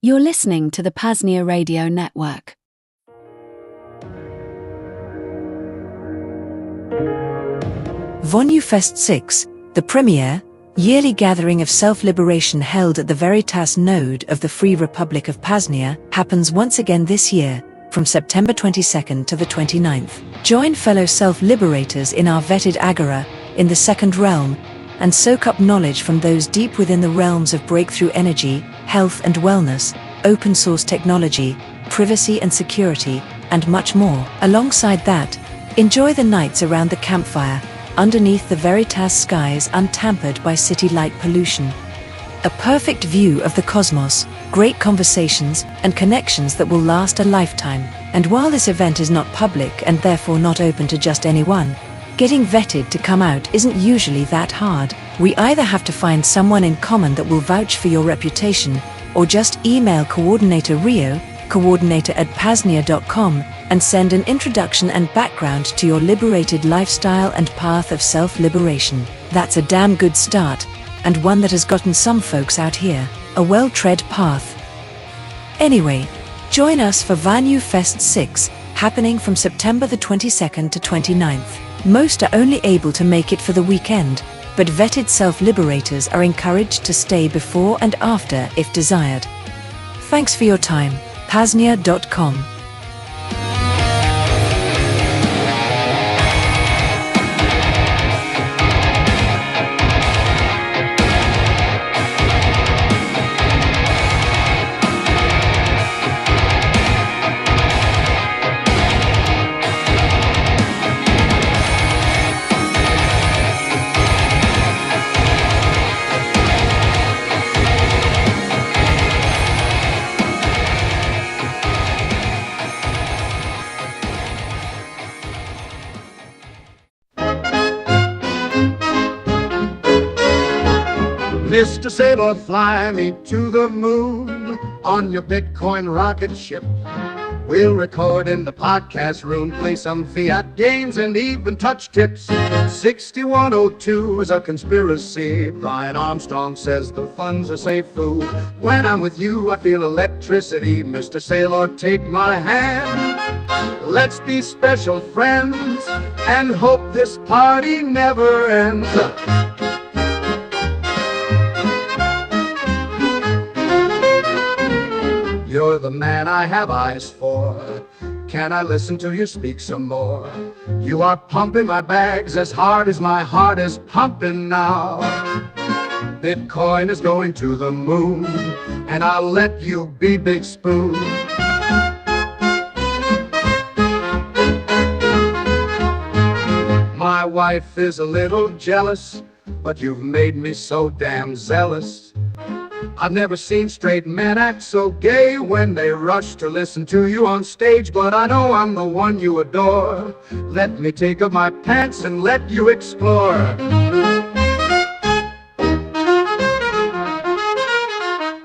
You're listening to the PAZNIA Radio Network. Vonu Fest 6, the premier, yearly gathering of self-liberation held at the Veritas node of the Free Republic of PAZNIA, happens once again this year, from September 22nd to the 29th. Join fellow self-liberators in our vetted agora, in the second realm, and soak up knowledge from those deep within the realms of breakthrough energy, health and wellness, open source technology, privacy and security, and much more. Alongside that, enjoy the nights around the campfire, underneath the Veritas skies untampered by city light pollution. A perfect view of the cosmos, great conversations, and connections that will last a lifetime. And while this event is not public and therefore not open to just anyone, getting vetted to come out isn't usually that hard. We either have to find someone in common that will vouch for your reputation, or just email Coordinator Rio, coordinator@PAZNIA.com, and send an introduction and background to your liberated lifestyle and path of self-liberation. That's a damn good start, and one that has gotten some folks out here a well-tread path. Anyway, join us for Vonu Fest 6, happening from September the 22nd to 29th. Most are only able to make it for the weekend, but vetted self-liberators are encouraged to stay before and after if desired. Thanks for your time. PAZNIA.com. Mr. Sailor, fly me to the moon on your Bitcoin rocket ship. We'll record in the podcast room, play some fiat games and even touch tips. 6102 is a conspiracy. Brian Armstrong says the funds are safe food. When I'm with you, I feel electricity. Mr. Sailor, take my hand. Let's be special friends and hope this party never ends. You're the man I have eyes for. Can I listen to you speak some more? You are pumping my bags as hard as my heart is pumping now. Bitcoin is going to the moon, and I'll let you be Big Spoon. My wife is a little jealous, but you've made me so damn zealous. I've never seen straight men act so gay when they rush to listen to you on stage, but I know I'm the one you adore. Let me take off my pants and let you explore.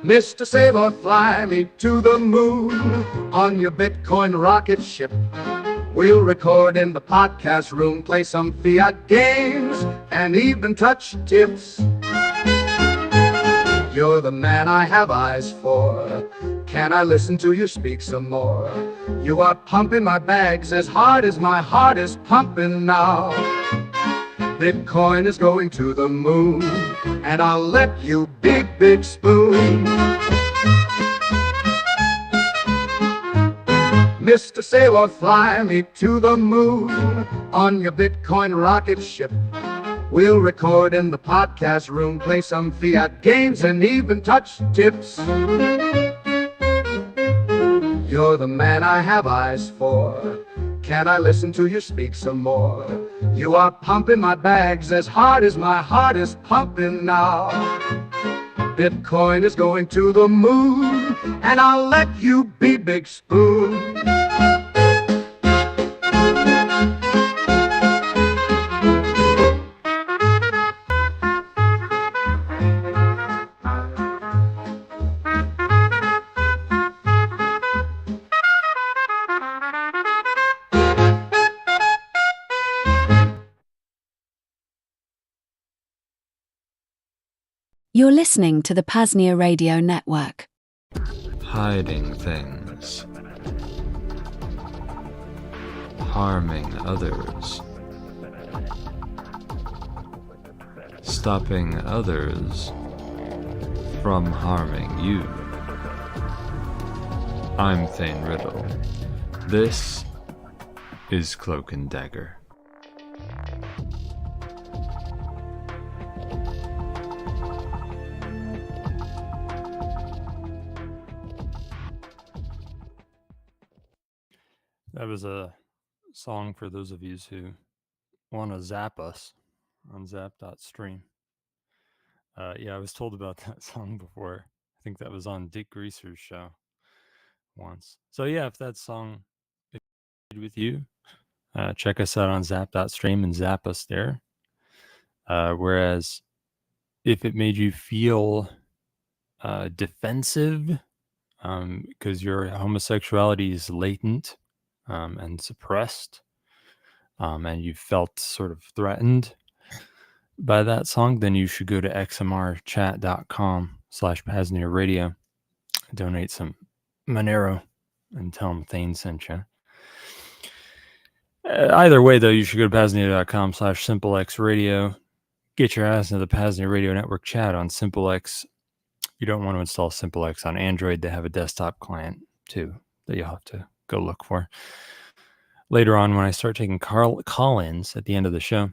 Mr. Sailor, fly me to the moon on your Bitcoin rocket ship. We'll record in the podcast room, play some fiat games, and even touch tips. You're the man I have eyes for. Can I listen to you speak some more? You are pumping my bags as hard as my heart is pumping now. Bitcoin is going to the moon, and I'll let you Big Spoon. Mr. Sailor, fly me to the moon on your Bitcoin rocket ship. We'll record in the podcast room, play some fiat games, and even touch tips. You're the man I have eyes for. Can I listen to you speak some more? You are pumping my bags as hard as my heart is pumping now. Bitcoin is going to the moon, and I'll let you be Big Spoon. You're listening to the PAZNIA Radio Network. hiding things, harming others, stopping others from harming you. I'm Thane Riddle. This is Cloak and Dagger. That was a song for those of you who want to zap us on zap.stream. Yeah, I was told about that song before. I think that was on Dick Greaser's show once. So yeah, if that song is with you, check us out on zap.stream and zap us there. Whereas if it made you feel defensive because your homosexuality is latent and suppressed, and you felt sort of threatened by that song, then you should go to xmrchat.com/PAZNIA radio, donate some Monero, and tell them Thane sent you. Either way, though, you should go to PAZNIA.com/SimpleX radio. Get your ass into the PAZNIA Radio Network chat on SimpleX. You don't want to install SimpleX on Android. They have a desktop client, too, that you'll have to go look for. Later on, when I start taking call-ins at the end of the show,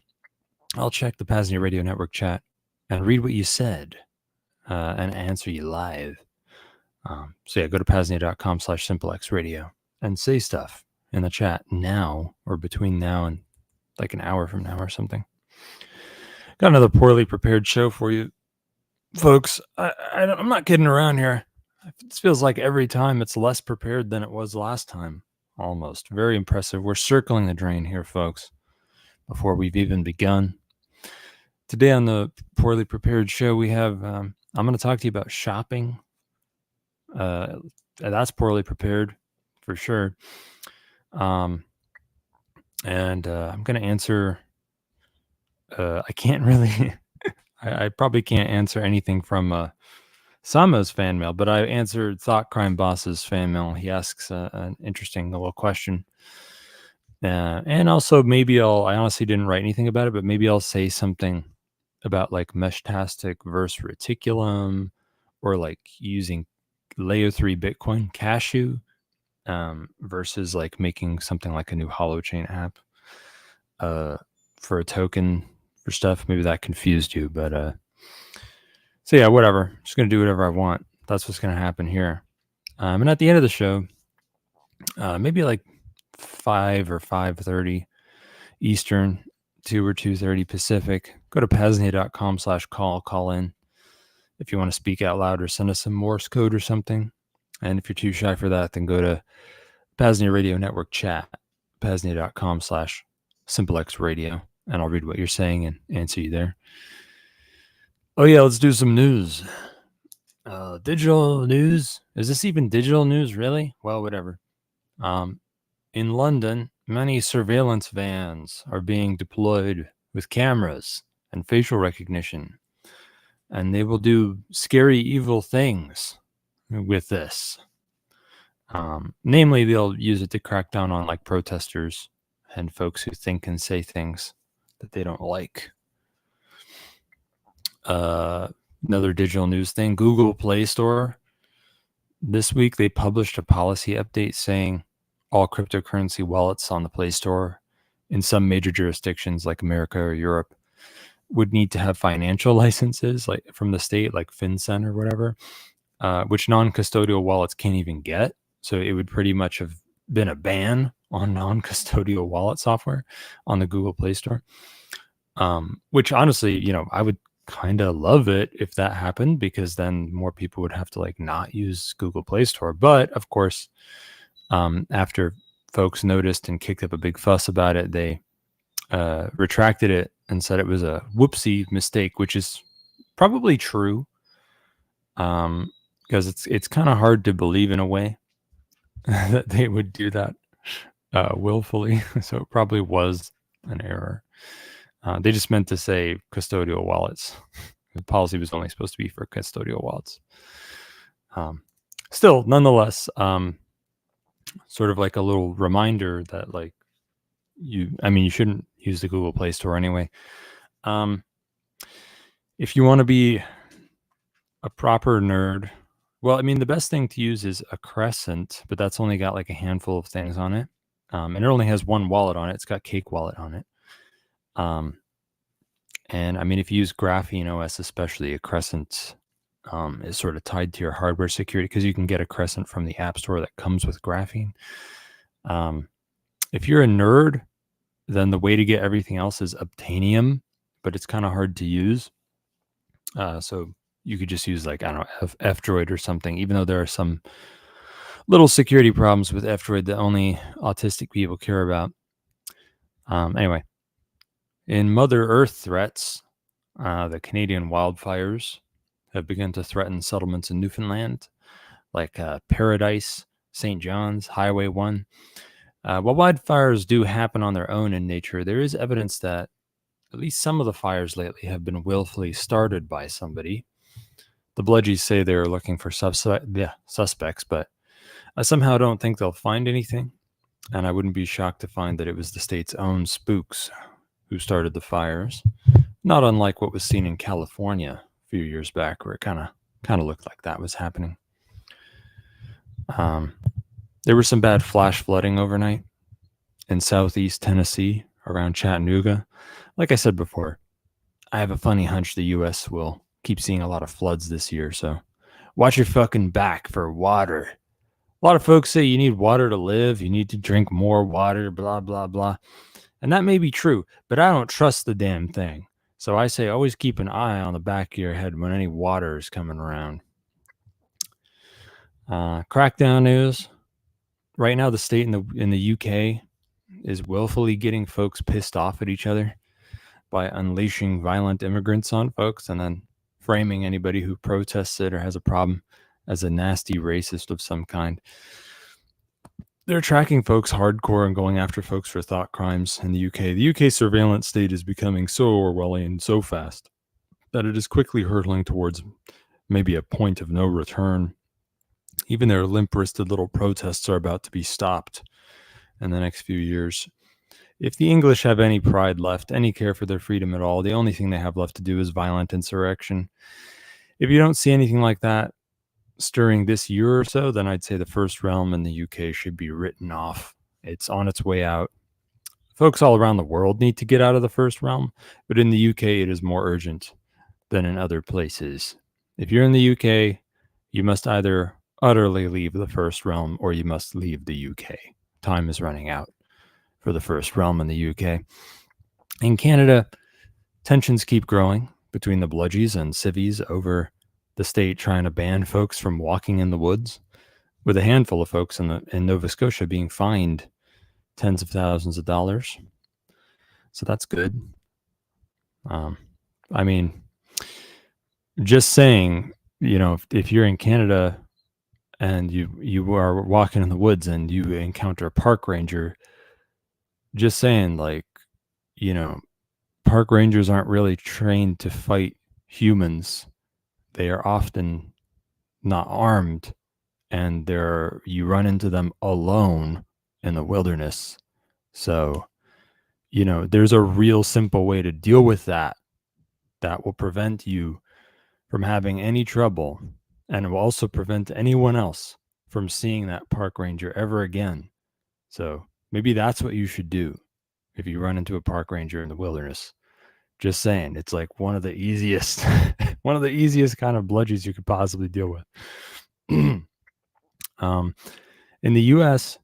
I'll check the PAZNIA Radio Network chat and read what you said and answer you live. So yeah, go to PAZNIA.com/SimpleX radio and say stuff in the chat now or between now and like an hour from now or something. Got another poorly prepared show for you, folks. I'm not kidding around here. This feels like every time it's less prepared than it was last time. Almost. Very impressive. We're circling the drain here, folks, before we've even begun. Today on the poorly prepared show, we have, I'm going to talk to you about shopping. That's poorly prepared for sure. And I'm going to answer, I can't really, I probably can't answer anything from Sama's fan mail, but I answered Thought Crime Boss's fan mail. He asks an interesting little question. And also maybe I honestly didn't write anything about it, but maybe I'll say something about like Meshtastic versus Reticulum, or like using layer 3 Bitcoin Cashew versus like making something like a new holochain app for a token for stuff. Maybe that confused you, but so yeah, whatever. I'm just going to do whatever I want. That's what's going to happen here. And at the end of the show, maybe like 5 or 5:30 Eastern, 2 or 2:30 Pacific, go to PAZNIA.com/call in if you want to speak out loud or send us some Morse code or something. And if you're too shy for that, then go to PAZNIA Radio Network chat, PAZNIA.com/SimpleX radio, and I'll read what you're saying and answer you there. Oh yeah, let's do some news. Digital news. Is this even digital news, really? Well, whatever. In London, many surveillance vans are being deployed with cameras and facial recognition, and they will do scary, evil things with this. Namely, they'll use it to crack down on like protesters and folks who think and say things that they don't like. Another digital news thing, Google Play Store. This week, they published a policy update saying all cryptocurrency wallets on the Play Store in some major jurisdictions like America or Europe would need to have financial licenses like from the state, like FinCEN or whatever, which non-custodial wallets can't even get. So it would pretty much have been a ban on non-custodial wallet software on the Google Play Store, which honestly, I would kind of love it if that happened, because then more people would have to like not use Google Play Store. But of course, after folks noticed and kicked up a big fuss about it, they retracted it and said it was a whoopsie mistake, which is probably true, because it's kind of hard to believe in a way that they would do that willfully. So it probably was an error. They just meant to say custodial wallets. The policy was only supposed to be for custodial wallets. still, nonetheless, sort of like a little reminder that like you shouldn't use the Google Play Store anyway. If you want to be a proper nerd, well, I mean, the best thing to use is a Crescent, but that's only got like a handful of things on it. And it only has one wallet on it. It's got Cake Wallet on it. And I mean, if you use Graphene OS, especially, a Crescent is sort of tied to your hardware security because you can get a Crescent from the App Store that comes with Graphene. If you're a nerd, then the way to get everything else is Obtainium, but it's kind of hard to use. So you could just use like, I don't know, F-Droid or something, even though there are some little security problems with F-Droid that only autistic people care about. Anyway, in Mother Earth threats, the Canadian wildfires have begun to threaten settlements in Newfoundland, like Paradise, St. John's, Highway 1. While wildfires do happen on their own in nature, there is evidence that at least some of the fires lately have been willfully started by somebody. The bludgies say they're looking for suspects, but I somehow don't think they'll find anything, and I wouldn't be shocked to find that it was the state's own spooks who started the fires, not unlike what was seen in California a few years back, where it kind of looked like that was happening. There was some bad flash flooding overnight in southeast Tennessee around Chattanooga. Like I said before, I have a funny hunch the U.S. will keep seeing a lot of floods this year, so watch your fucking back for water. A lot of folks say you need water to live, you need to drink more water, blah, blah, blah. And that may be true, but I don't trust the damn thing. So I say always keep an eye on the back of your head when any water is coming around. Crackdown news. Right now, the state in the UK is willfully getting folks pissed off at each other by unleashing violent immigrants on folks and then framing anybody who protests it or has a problem as a nasty racist of some kind. They're tracking folks hardcore and going after folks for thought crimes in the UK. The UK surveillance state is becoming so Orwellian so fast that it is quickly hurtling towards maybe a point of no return. Even their limp-wristed little protests are about to be stopped in the next few years. If the English have any pride left, any care for their freedom at all, the only thing they have left to do is violent insurrection. If you don't see anything like that stirring this year or so, then I'd say the First Realm in the UK should be written off. It's on its way out. Folks all around the world need to get out of the First Realm, but in the UK it is more urgent than in other places. If you're in the UK, you must either utterly leave the First Realm or you must leave the UK. Time is running out for the First Realm in the UK. In Canada, tensions keep growing between the bludgies and civvies over the state trying to ban folks from walking in the woods, with a handful of folks in Nova Scotia being fined tens of thousands of dollars. So that's good. I mean, just saying, you know, if you're in Canada and you are walking in the woods and you encounter a park ranger, just saying, like, you know, park rangers aren't really trained to fight humans. They are often not armed, and you run into them alone in the wilderness. So, you know, there's a real simple way to deal with that will prevent you from having any trouble, and it will also prevent anyone else from seeing that park ranger ever again. So maybe that's what you should do if you run into a park ranger in the wilderness. Just saying, it's like one of the easiest kind of bludgies you could possibly deal with. In the U.S.,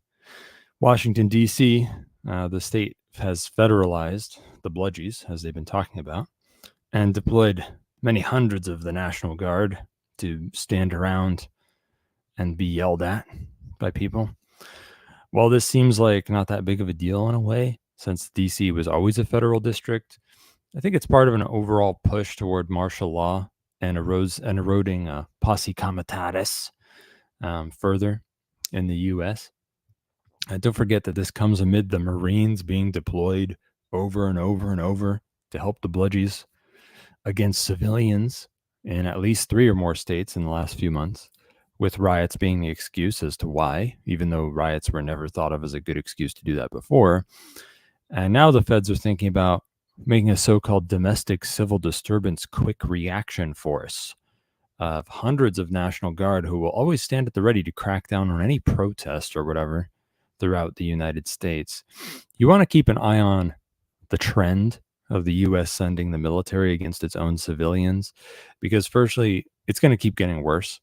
Washington, D.C., the state has federalized the bludgies, as they've been talking about, and deployed many hundreds of the National Guard to stand around and be yelled at by people. While this seems like not that big of a deal in a way, since D.C. was always a federal district, I think it's part of an overall push toward martial law and eroding posse comitatus further in the U.S. And don't forget that this comes amid the Marines being deployed over and over and over to help the bludgies against civilians in at least 3 or more states in the last few months, with riots being the excuse as to why, even though riots were never thought of as a good excuse to do that before. And now the feds are thinking about making a so-called domestic civil disturbance quick reaction force of hundreds of National Guard who will always stand at the ready to crack down on any protest or whatever throughout the United States. You want to keep an eye on the trend of the U.S. sending the military against its own civilians, because firstly, it's going to keep getting worse.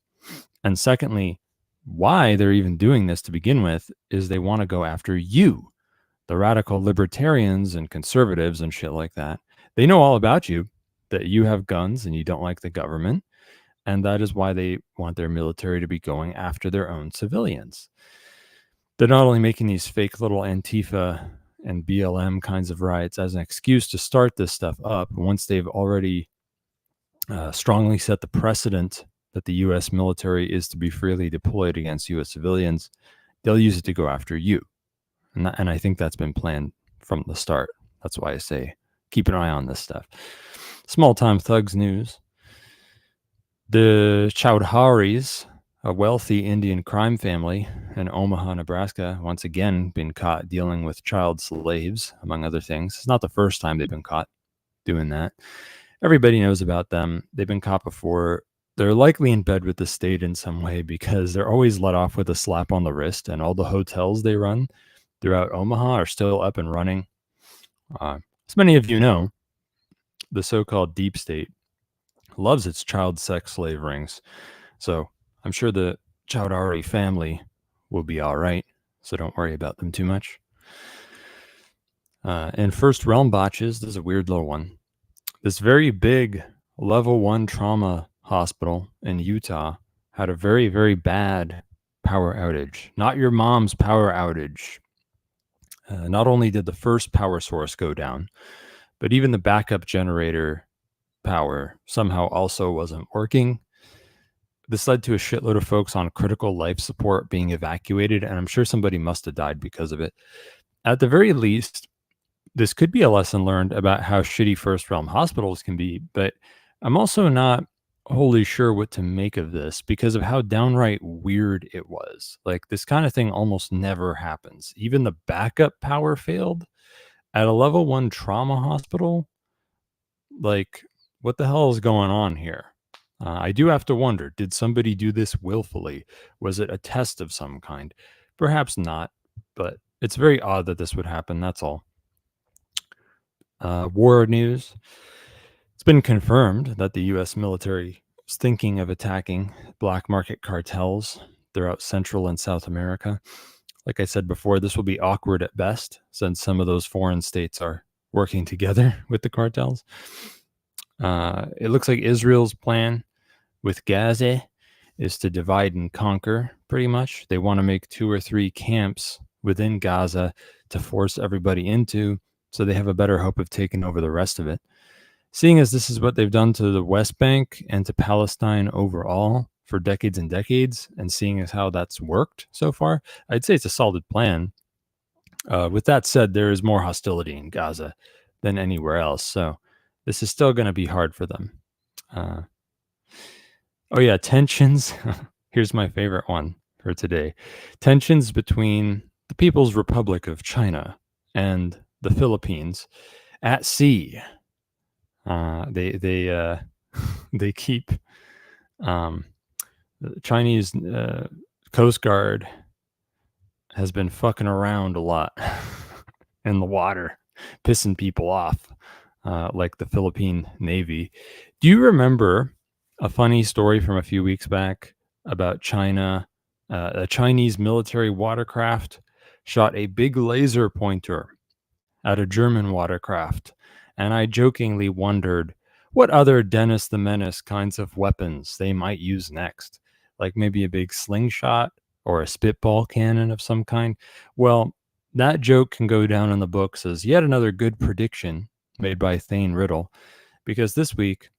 And secondly, why they're even doing this to begin with is they want to go after you, the radical libertarians and conservatives and shit like that. They know all about you, that you have guns and you don't like the government. And that is why they want their military to be going after their own civilians. They're not only making these fake little Antifa and BLM kinds of riots as an excuse to start this stuff up, once they've already strongly set the precedent that the U.S. military is to be freely deployed against U.S. civilians, they'll use it to go after you. And I think that's been planned from the start. That's why I say keep an eye on this stuff. Small-time thugs news. The Chowdhuries, a wealthy Indian crime family in Omaha, Nebraska, once again been caught dealing with child slaves, among other things. It's not the first time they've been caught doing that. Everybody knows about them. They've been caught before. They're likely in bed with the state in some way because they're always let off with a slap on the wrist, and all the hotels they run throughout Omaha are still up and running. As many of you know, the so-called deep state loves its child sex slave rings. So I'm sure the Chowdhury family will be all right. So don't worry about them too much. And First Realm botches, this is a weird little one. This very big level 1 trauma hospital in Utah had a very, very bad power outage. Not your mom's power outage. Not only did the first power source go down, but even the backup generator power somehow also wasn't working. This led to a shitload of folks on critical life support being evacuated, and I'm sure somebody must have died because of it. At the very least, this could be a lesson learned about how shitty First Realm hospitals can be, but I'm also not wholly sure what to make of this because of how downright weird it was. Like, this kind of thing almost never happens. Even the backup power failed at a level 1 trauma hospital. Like, what the hell is going on here? I do have to wonder, did somebody do this willfully? Was it a test of some kind? Perhaps not, but it's very odd that this would happen, that's all. War news. It's been confirmed that the U.S. military is thinking of attacking black market cartels throughout Central and South America. Like I said before, this will be awkward at best, since some of those foreign states are working together with the cartels. It looks like Israel's plan with Gaza is to divide and conquer, pretty much. They want to make 2 or 3 camps within Gaza to force everybody into, so they have a better hope of taking over the rest of it. Seeing as this is what they've done to the West Bank and to Palestine overall for decades and decades, and seeing as how that's worked so far, I'd say it's a solid plan. With that said, there is more hostility in Gaza than anywhere else, so this is still going to be hard for them. Tensions. Here's my favorite one for today. Tensions between the People's Republic of China and the Philippines at sea. They keep the Chinese Coast Guard has been fucking around a lot in the water, pissing people off, like the Philippine Navy. Do you remember a funny story from a few weeks back about China? A Chinese military watercraft shot a big laser pointer at a German watercraft, and I jokingly wondered what other Dennis the Menace kinds of weapons they might use next, like maybe a big slingshot or a spitball cannon of some kind. Well, that joke can go down in the books as yet another good prediction made by Thane Riddle, because this week,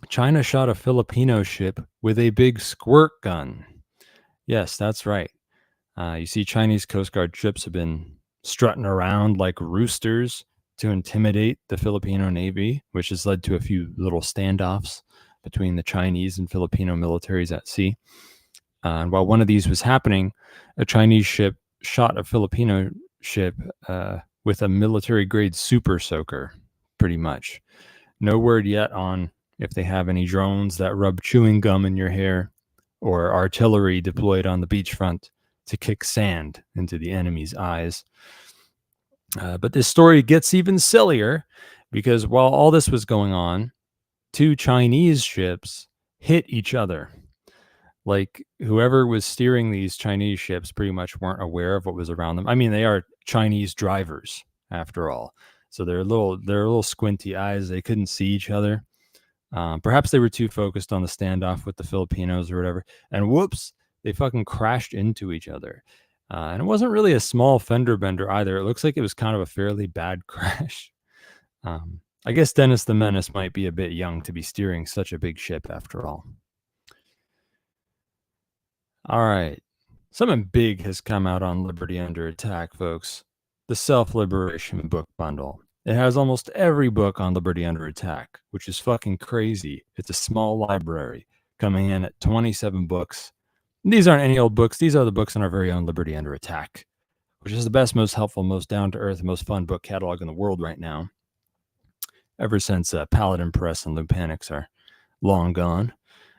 China shot a Filipino ship with a big squirt gun. Yes, that's right. You see, Chinese Coast Guard ships have been strutting around like roosters to intimidate the Filipino Navy, which has led to a few little standoffs between the Chinese and Filipino militaries at sea. And while one of these was happening, a Chinese ship shot a Filipino ship with a military-grade super soaker, pretty much. No word yet on if they have any drones that rub chewing gum in your hair or artillery deployed on the beachfront to kick sand into the enemy's eyes. But this story gets even sillier because while all this was going on, 2 Chinese ships hit each other. Like, whoever was steering these Chinese ships pretty much weren't aware of what was around them. I mean, they are Chinese drivers, after all. So they're little squinty eyes. They couldn't see each other. Perhaps they were too focused on the standoff with the Filipinos or whatever. And whoops, they fucking crashed into each other. And it wasn't really a small fender bender either. It looks like it was kind of a fairly bad crash. I guess Dennis the Menace might be a bit young to be steering such a big ship after all. All right. Something big has come out on Liberty Under Attack, folks. The Self-Liberation book bundle. It has almost every book on Liberty Under Attack, which is fucking crazy. It's a small library coming in at 27 books. These aren't any old books. These are the books on our very own Liberty Under Attack, which is the best, most helpful, most down-to-earth, and most fun book catalog in the world right now. Ever since Paladin Press and Lupanix are long gone.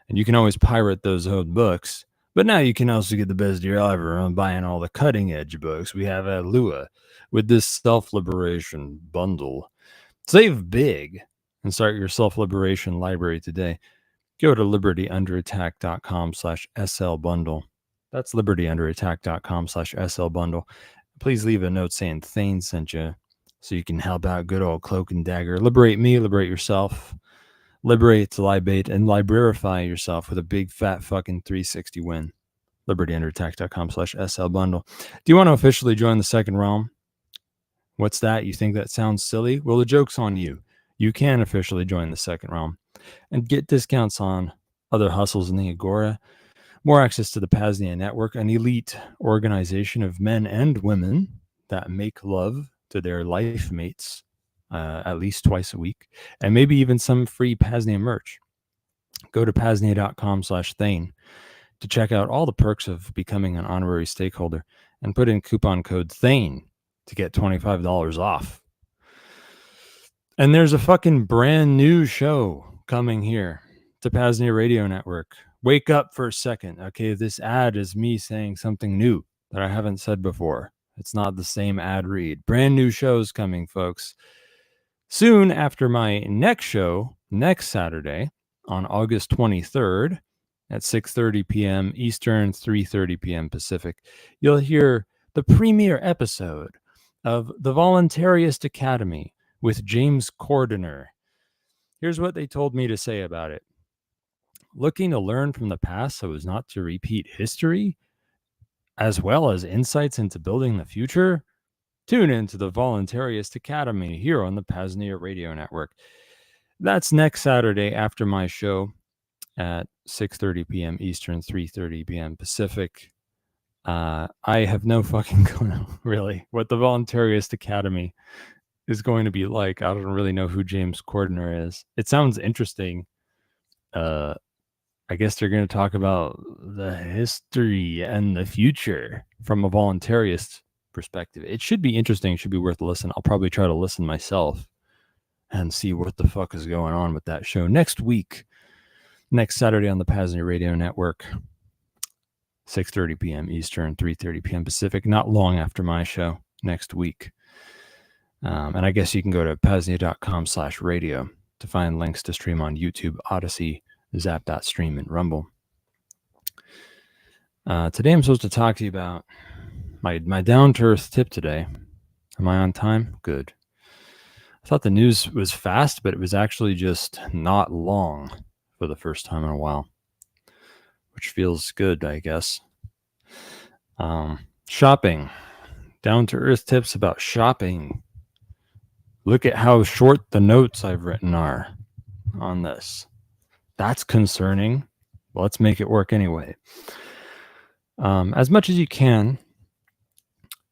And you can always pirate those old books. But now you can also get the best deal ever on buying all the cutting-edge books we have at Lua with this Self-Liberation bundle. Save big and start your Self-Liberation library today. Go to libertyunderattack.com/SL bundle. That's libertyunderattack.com/SL bundle. Please leave a note saying Thane sent you so you can help out good old Cloak and Dagger. Liberate me, liberate yourself. Liberate, libate, and librarify yourself with a big fat fucking 360 win. libertyunderattack.com/SL bundle. Do you want to officially join the Second Realm? What's that? You think that sounds silly? Well, the joke's on you. You can officially join the Second Realm and get discounts on other hustles in the Agora, more access to the PAZNIA network, an elite organization of men and women that make love to their life mates at least twice a week, and maybe even some free PAZNIA merch. Go to PAZNIA.com/Thane to check out all the perks of becoming an honorary stakeholder and put in coupon code Thane to get $25 off. And there's a fucking brand new show coming here to PAZNIA Radio Network. Wake up for a second. Okay, this ad is me saying something new that I haven't said before. It's not the same ad read. Brand new shows coming, folks. Soon after my next show, next Saturday, on August 23rd at 6:30 p.m. Eastern, 3:30 p.m. Pacific, you'll hear the premiere episode of The Voluntarist Academy with James Cordiner. Here's what they told me to say about it. Looking to learn from the past so as not to repeat history, as well as insights into building the future? Tune in to the Voluntarist Academy here on the PAZNIA Radio Network. That's next Saturday after my show at 6:30 p.m. Eastern, 3:30 p.m. Pacific. I have no fucking clue, really, what the Voluntarist Academy is going to be like. I don't really know who James Cordiner is. It sounds interesting. I guess they're going to talk about the history and the future from a voluntarist perspective. It should be interesting. It should be worth a listen. I'll probably try to listen myself and see what the fuck is going on with that show next week. Next Saturday on the PAZNIA Radio Network, 6:30 p.m. Eastern, 3:30 p.m. Pacific, not long after my show next week. And I guess you can go to PAZNIA.com/radio to find links to stream on YouTube, Odyssey, Zap.stream, and Rumble. Today I'm supposed to talk to you about my down-to-earth tip today. Am I on time? Good. I thought the news was fast, but it was actually just not long for the first time in a while, which feels good, I guess. Shopping. Down-to-earth tips about shopping. Look at how short the notes I've written are on this. That's concerning. Well, let's make it work anyway. As much as you can,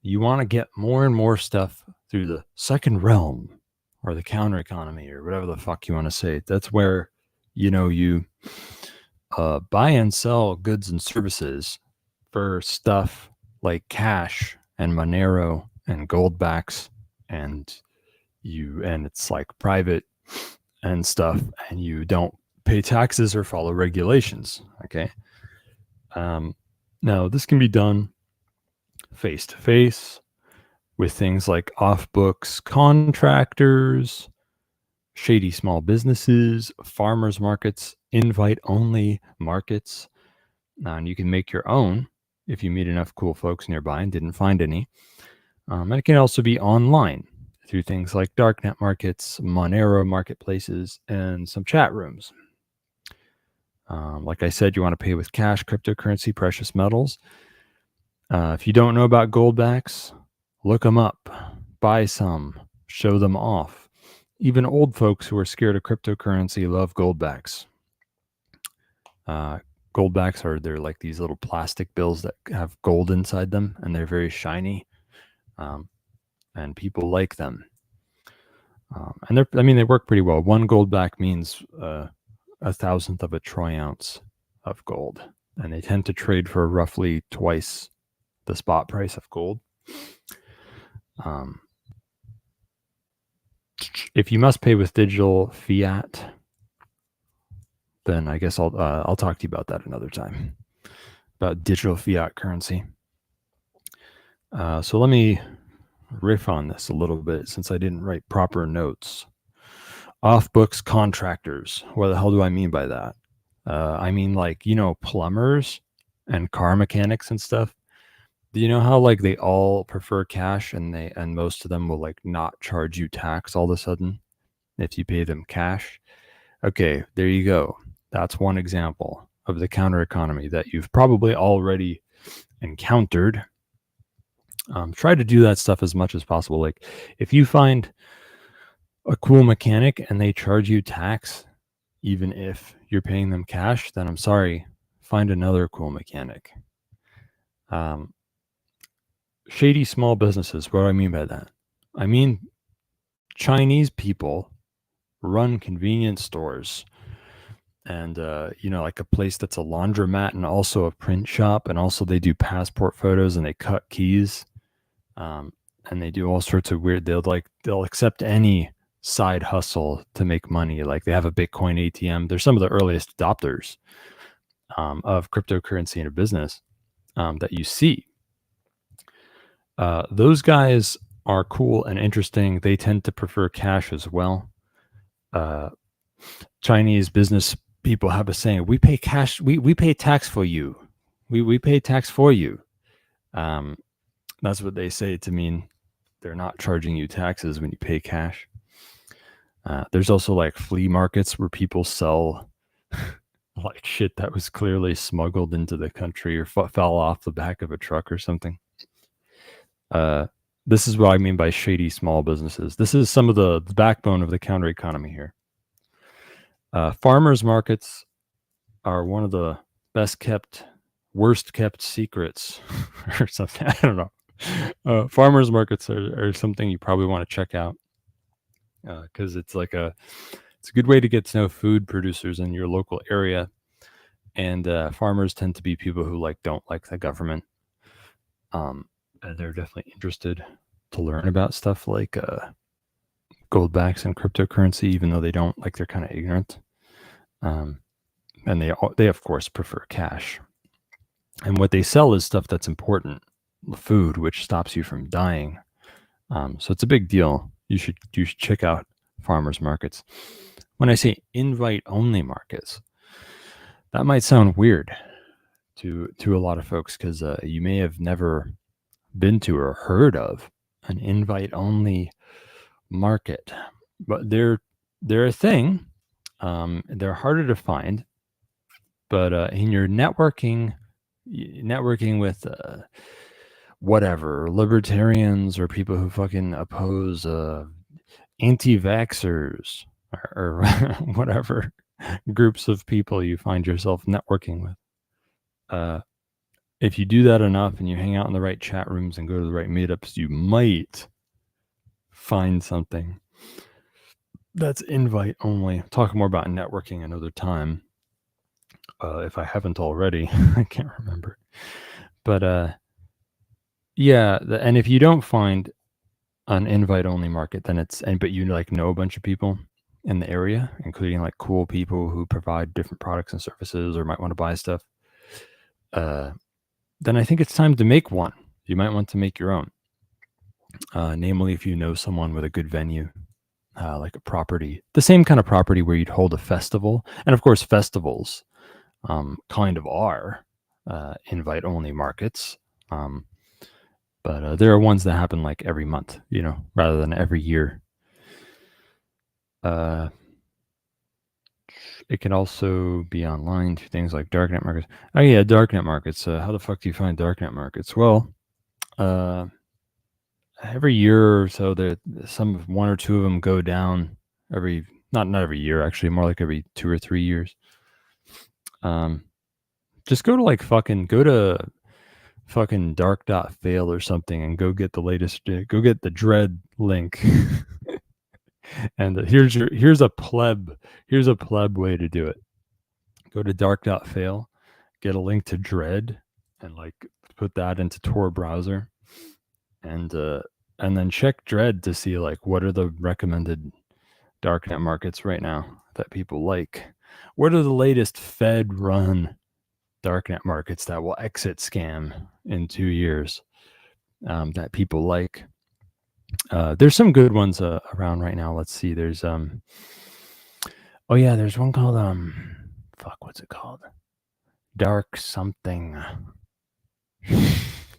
you want to get more and more stuff through the second realm or the counter economy or whatever the fuck you want to say. That's where, you buy and sell goods and services for stuff like cash and Monero and goldbacks, and it's like private and stuff, and you don't pay taxes or follow regulations. Okay. Now this can be done face to face with things like off books contractors, shady small businesses, farmers markets, invite only markets. And you can make your own if you meet enough cool folks nearby and didn't find any. And it can also be online through things like darknet markets, Monero marketplaces, and some chat rooms. Like I said, you want to pay with cash, cryptocurrency, precious metals. If you don't know about goldbacks, look them up, buy some, show them off. Even old folks who are scared of cryptocurrency love goldbacks. Goldbacks they're like these little plastic bills that have gold inside them, and they're very shiny. And people like them. And they work pretty well. One goldback means 1/1000th of a troy ounce of gold, and they tend to trade for roughly twice the spot price of gold. If you must pay with digital fiat, then I guess I'll talk to you about that another time, about digital fiat currency. So let me riff on this a little bit since I didn't write proper notes. Off books contractors. What the hell do I mean by that? I mean, like, plumbers and car mechanics and stuff. Do you know how like they all prefer cash, and most of them will like not charge you tax all of a sudden if you pay them cash? Okay, there you go. That's one example of the counter economy that you've probably already encountered. Try to do that stuff as much as possible. Like if you find a cool mechanic and they charge you tax, even if you're paying them cash, then I'm sorry, find another cool mechanic. Shady small businesses. What do I mean by that? I mean, Chinese people run convenience stores and, like a place that's a laundromat and also a print shop. And also they do passport photos and they cut keys. And they do all sorts of weird, they'll accept any side hustle to make money. Like they have a Bitcoin ATM. They're some of the earliest adopters of cryptocurrency in a business that you see. Those guys are cool and interesting. They tend to prefer cash as well. Chinese business people have a saying, we pay cash, we pay tax for you. We pay tax for you. That's what they say to mean they're not charging you taxes when you pay cash. There's also like flea markets where people sell like shit that was clearly smuggled into the country or fell off the back of a truck or something. This is what I mean by shady small businesses. This is some of the backbone of the counter economy here. Farmers markets are one of the worst kept secrets or something. I don't know. Farmers markets are something you probably want to check out because it's a good way to get to know food producers in your local area. And farmers tend to be people who don't like the government. And they're definitely interested to learn about stuff like goldbacks and cryptocurrency, even though they don't, they're kind of ignorant. And they of course prefer cash. And what they sell is stuff that's important, food, which stops you from dying. So it's a big deal. You should check out farmers markets. When I say invite only markets, that might sound weird to a lot of folks because you may have never been to or heard of an invite only market, but they're a thing. They're harder to find, but in your networking with whatever libertarians or people who fucking oppose anti-vaxxers or whatever groups of people you find yourself networking with, if you do that enough and you hang out in the right chat rooms and go to the right meetups, you might find something that's invite only. Talk more about networking another time. if I haven't already. I can't remember. But yeah, and if you don't find an invite-only market, then but you like know a bunch of people in the area, including like cool people who provide different products and services or might want to buy stuff, then I think it's time to make one. You might want to make your own. Namely, if you know someone with a good venue, like a property, the same kind of property where you'd hold a festival. And of course, festivals kind of are invite-only markets. But there are ones that happen like every month, rather than every year. It can also be online through things like darknet markets. Oh yeah, darknet markets. How the fuck do you find darknet markets? Well, every year or so, one or two of them go down not every year, actually, more like every 2 or 3 years. Just go to fucking dark.fail or something and go get the latest, go get the Dread link. And here's a pleb way to do it. Go to dark.fail, get a link to Dread, and like put that into Tor browser, and then check Dread to see like what are the recommended darknet markets right now that people like. What are the latest Fed run darknet markets that will exit scam in 2 years that people like? There's some good ones around right now. Let's see. There's there's one called what's it called? Dark something.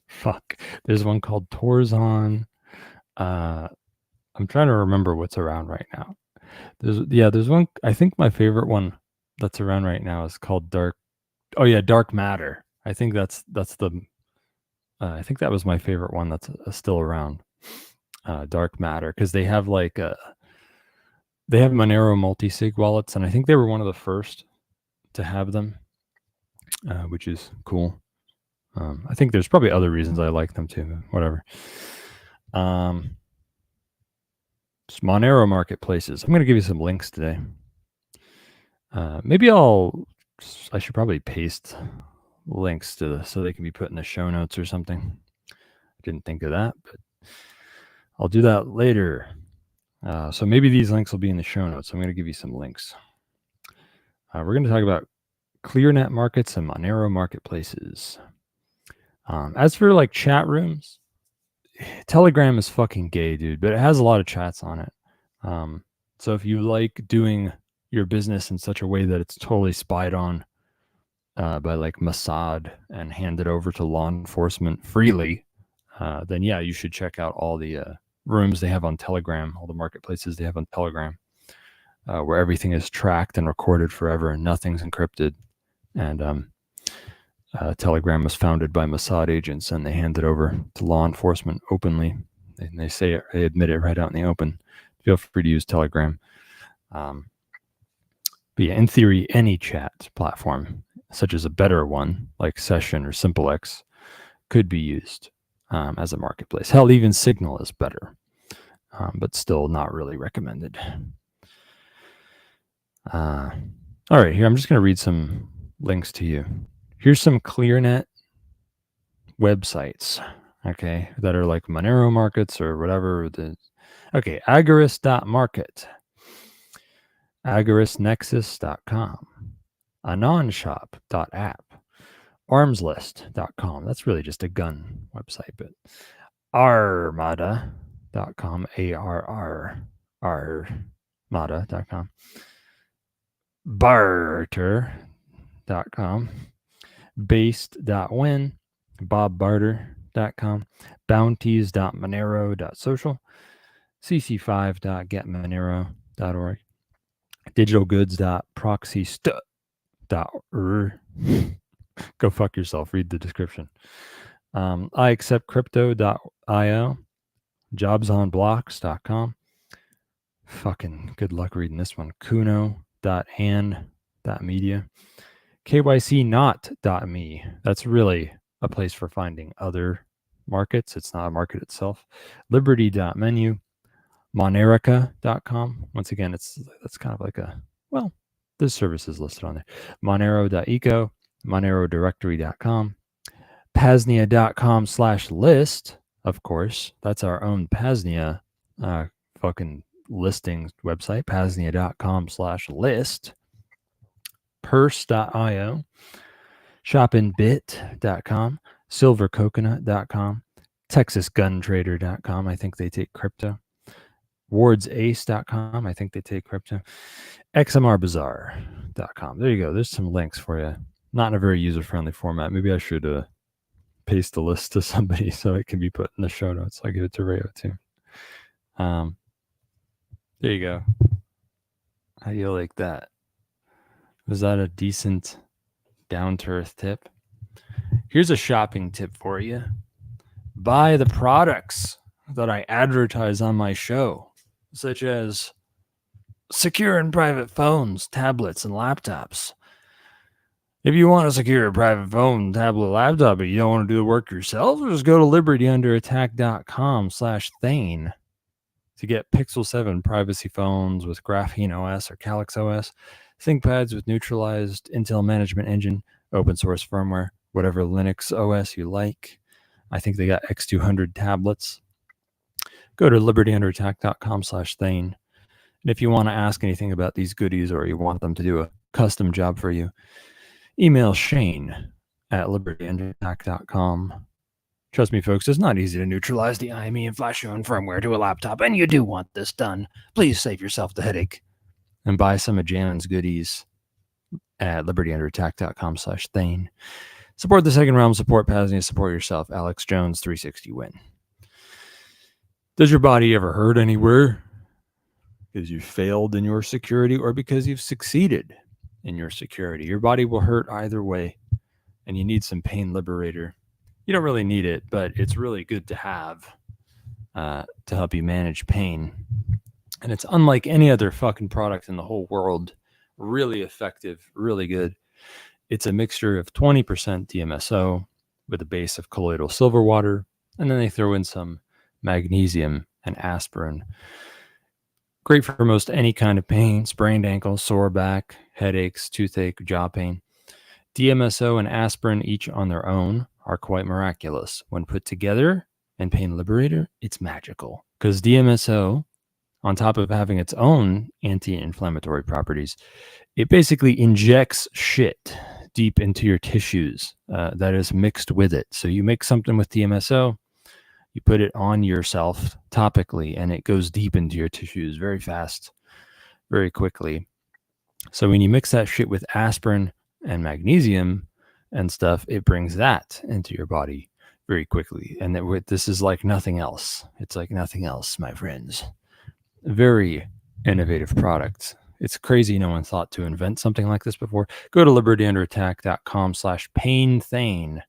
Fuck. There's one called Torzon. I'm trying to remember what's around right now. There's one. I think my favorite one that's around right now is called Dark. Oh yeah, Dark Matter. I think that's the. I think that was my favorite one that's still around. Dark Matter, because they have they have Monero multi-sig wallets, and I think they were one of the first to have them, which is cool. I think there's probably other reasons I like them too. Whatever. Monero marketplaces. I'm going to give you some links today. Maybe I should probably paste links to this so they can be put in the show notes or something. I didn't think of that, but I'll do that later. So maybe these links will be in the show notes. I'm going to give you some links. We're going to talk about ClearNet markets and Monero marketplaces. As for like chat rooms, Telegram is fucking gay, dude, but it has a lot of chats on it. So if you like doing your business in such a way that it's totally spied on by like Mossad and handed over to law enforcement freely, then yeah, you should check out all the rooms they have on Telegram, all the marketplaces they have on Telegram, where everything is tracked and recorded forever and nothing's encrypted. And Telegram was founded by Mossad agents, and they hand it over to law enforcement openly. They say it, they admit it right out in the open. Feel free to use Telegram. But yeah, in theory, any chat platform, such as a better one like Session or SimpleX, could be used as a marketplace. Hell, even Signal is better, but still not really recommended. All right, here, I'm just going to read some links to you. Here's some ClearNet websites, okay, that are like Monero markets or whatever. Okay, Agorist.market, AgoristNexus.com, Anonshop.app, Armslist.com. That's really just a gun website, but Armada.com, Armada.com, Barter.com, Based.win, BobBarter.com, Bounties.monero.social, cc5.getmonero.org, digitalgoods.proxyst.ur. Go fuck yourself. Read the description. iacceptcrypto.io, jobsonblocks.com. Fucking good luck reading this one. Kuno.an.media. kycnot.me. That's really a place for finding other markets. It's not a market itself. Liberty.menu. Monerica.com. Once again, that's kind of like This service is listed on there. Monero.eco, monerodirectory.com, PAZNIA.com/list. Of course, that's our own PAZNIA fucking listings website, PAZNIA.com/list. Purse.io, shopinbit.com, silvercoconut.com, texasguntrader.com. I think they take crypto. wardsace.com. I think they take crypto. xmrbazaar.com. There you go. There's some links for you. Not in a very user-friendly format. Maybe I should paste the list to somebody so it can be put in the show notes. I'll give it to Rayo too. There you go. How do you like that? Was that a decent down-to-earth tip? Here's a shopping tip for you. Buy the products that I advertise on my show, such as secure and private phones, tablets, and laptops. If you want to secure a private phone, tablet, laptop, but you don't want to do the work yourself, just go to libertyunderattack.com/Thane to get Pixel 7 privacy phones with Graphene OS or Calyx OS, ThinkPads with neutralized Intel management engine, open source firmware, whatever Linux OS you like. I think they got X200 tablets. Go to libertyunderattack.com/Thane. And if you want to ask anything about these goodies or you want them to do a custom job for you, email Shane at libertyunderattack.com. Trust me, folks, it's not easy to neutralize the IME and flash your own firmware to a laptop, and you do want this done. Please save yourself the headache and buy some of Jan's goodies at libertyunderattack.com/Thane. Support the Second Realm, support PAZNIA, support yourself. Alex Jones, 360 win. Does your body ever hurt anywhere? Because you failed in your security or because you've succeeded in your security? Your body will hurt either way, and you need some pain liberator. You don't really need it, but it's really good to have to help you manage pain. And it's unlike any other fucking product in the whole world. Really effective, really good. It's a mixture of 20% DMSO with a base of colloidal silver water, and then they throw in some magnesium and aspirin. Great for most any kind of pain: sprained ankle, sore back, headaches, toothache, jaw pain. DMSO and aspirin, each on their own, are quite miraculous. When put together and pain liberator, it's magical. Because DMSO, on top of having its own anti-inflammatory properties, it basically injects shit deep into your tissues that is mixed with it. So you make something with DMSO, you put it on yourself topically, and it goes deep into your tissues very fast, very quickly. So when you mix that shit with aspirin and magnesium and stuff, it brings that into your body very quickly. And this is like nothing else. It's like nothing else, my friends. Very innovative product. It's crazy no one thought to invent something like this before. Go to libertyunderattack.com/PainThane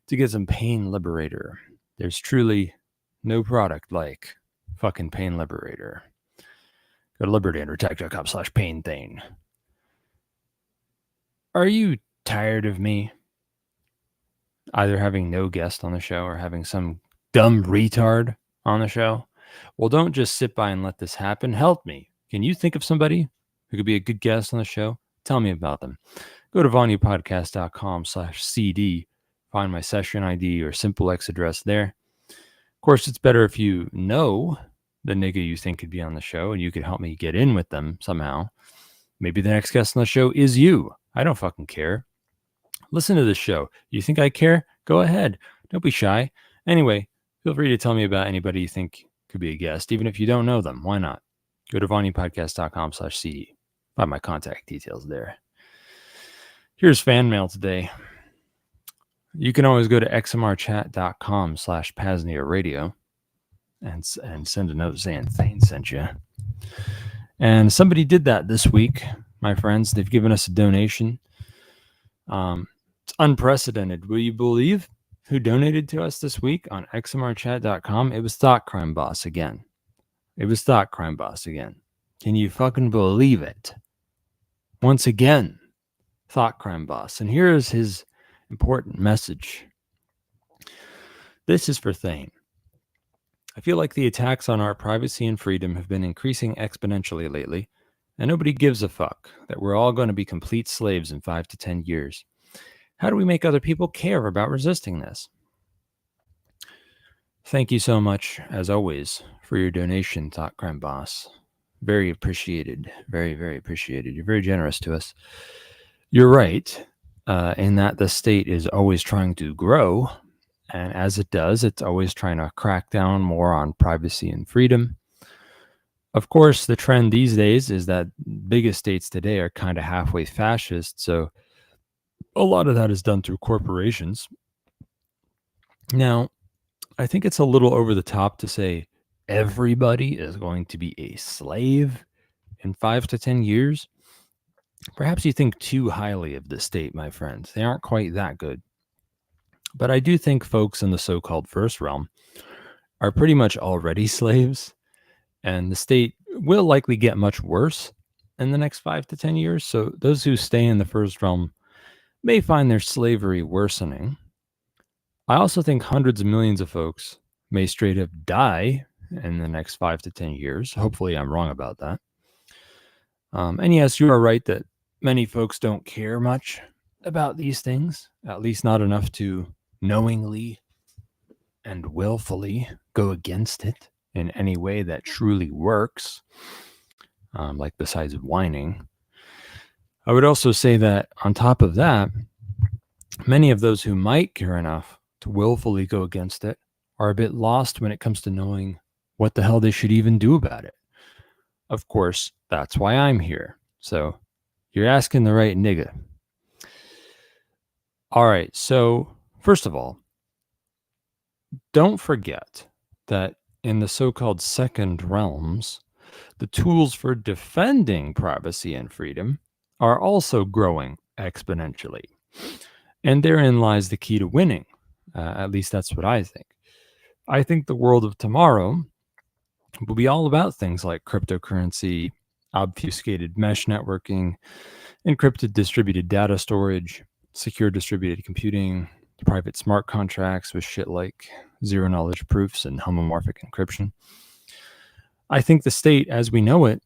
to get some pain liberator. There's truly no product like fucking pain liberator. Go to libertyunderattack.com/PainThane. Are you tired of me either having no guest on the show or having some dumb retard on the show? Well, don't just sit by and let this happen. Help me. Can you think of somebody who could be a good guest on the show? Tell me about them. Go to VonuPodcast.com/CD. Find my session ID or SimpleX address there. Of course, it's better if you know the nigga you think could be on the show and you could help me get in with them somehow. Maybe the next guest on the show is you. I don't fucking care. Listen to this show. You think I care? Go ahead. Don't be shy. Anyway, feel free to tell me about anybody you think could be a guest, even if you don't know them. Why not? Go to VonuPodcast.com/CD. Find my contact details there. Here's fan mail today. You can always go to xmrchat.com/PAZNIA radio and send a note saying Thane sent you. And somebody did that this week, my friends. They've given us a donation. It's unprecedented. Will you believe who donated to us this week on xmrchat.com? It was Thought Crime Boss again. Can you fucking believe it? Once again, Thought Crime Boss. And here is his important message. This is for Thane. I feel like the attacks on our privacy and freedom have been increasing exponentially lately, and nobody gives a fuck that we're all going to be complete slaves in 5 to 10 years. How do we make other people care about resisting this? Thank you so much, as always, for your donation, Thought Crime Boss. Very appreciated. Very, very appreciated. You're very generous to us. You're right in that the state is always trying to grow. And as it does, it's always trying to crack down more on privacy and freedom. Of course, the trend these days is that biggest states today are kind of halfway fascist. So a lot of that is done through corporations. Now, I think it's a little over the top to say everybody is going to be a slave in 5 to 10 years. Perhaps you think too highly of the state, my friend. They aren't quite that good. But I do think folks in the so-called first realm are pretty much already slaves, and the state will likely get much worse in the next 5 to 10 years. So those who stay in the first realm may find their slavery worsening. I also think hundreds of millions of folks may straight up die in the next 5 to 10 years. Hopefully I'm wrong about that. And yes, you are right that many folks don't care much about these things, at least not enough to knowingly and willfully go against it in any way that truly works, like besides whining. I would also say that on top of that, many of those who might care enough to willfully go against it are a bit lost when it comes to knowing what the hell they should even do about it. Of course, that's why I'm here. So you're asking the right nigga. All right. So first of all, don't forget that in the so-called second realms, the tools for defending privacy and freedom are also growing exponentially. And therein lies the key to winning. At least that's what I think. I think the world of tomorrow will be all about things like cryptocurrency, obfuscated mesh networking, encrypted distributed data storage, secure distributed computing, private smart contracts with shit like zero knowledge proofs and homomorphic encryption. I think the state as we know it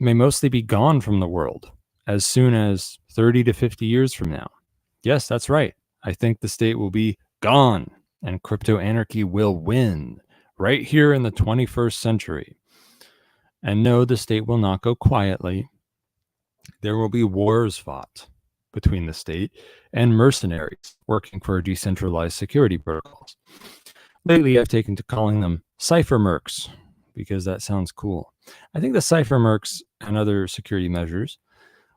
may mostly be gone from the world as soon as 30 to 50 years from now. Yes, that's right. I think the state will be gone and crypto anarchy will win right here in the 21st century. And no, the state will not go quietly. There will be wars fought between the state and mercenaries working for decentralized security protocols. Lately, I've taken to calling them cipher mercs because that sounds cool. I think the cipher mercs and other security measures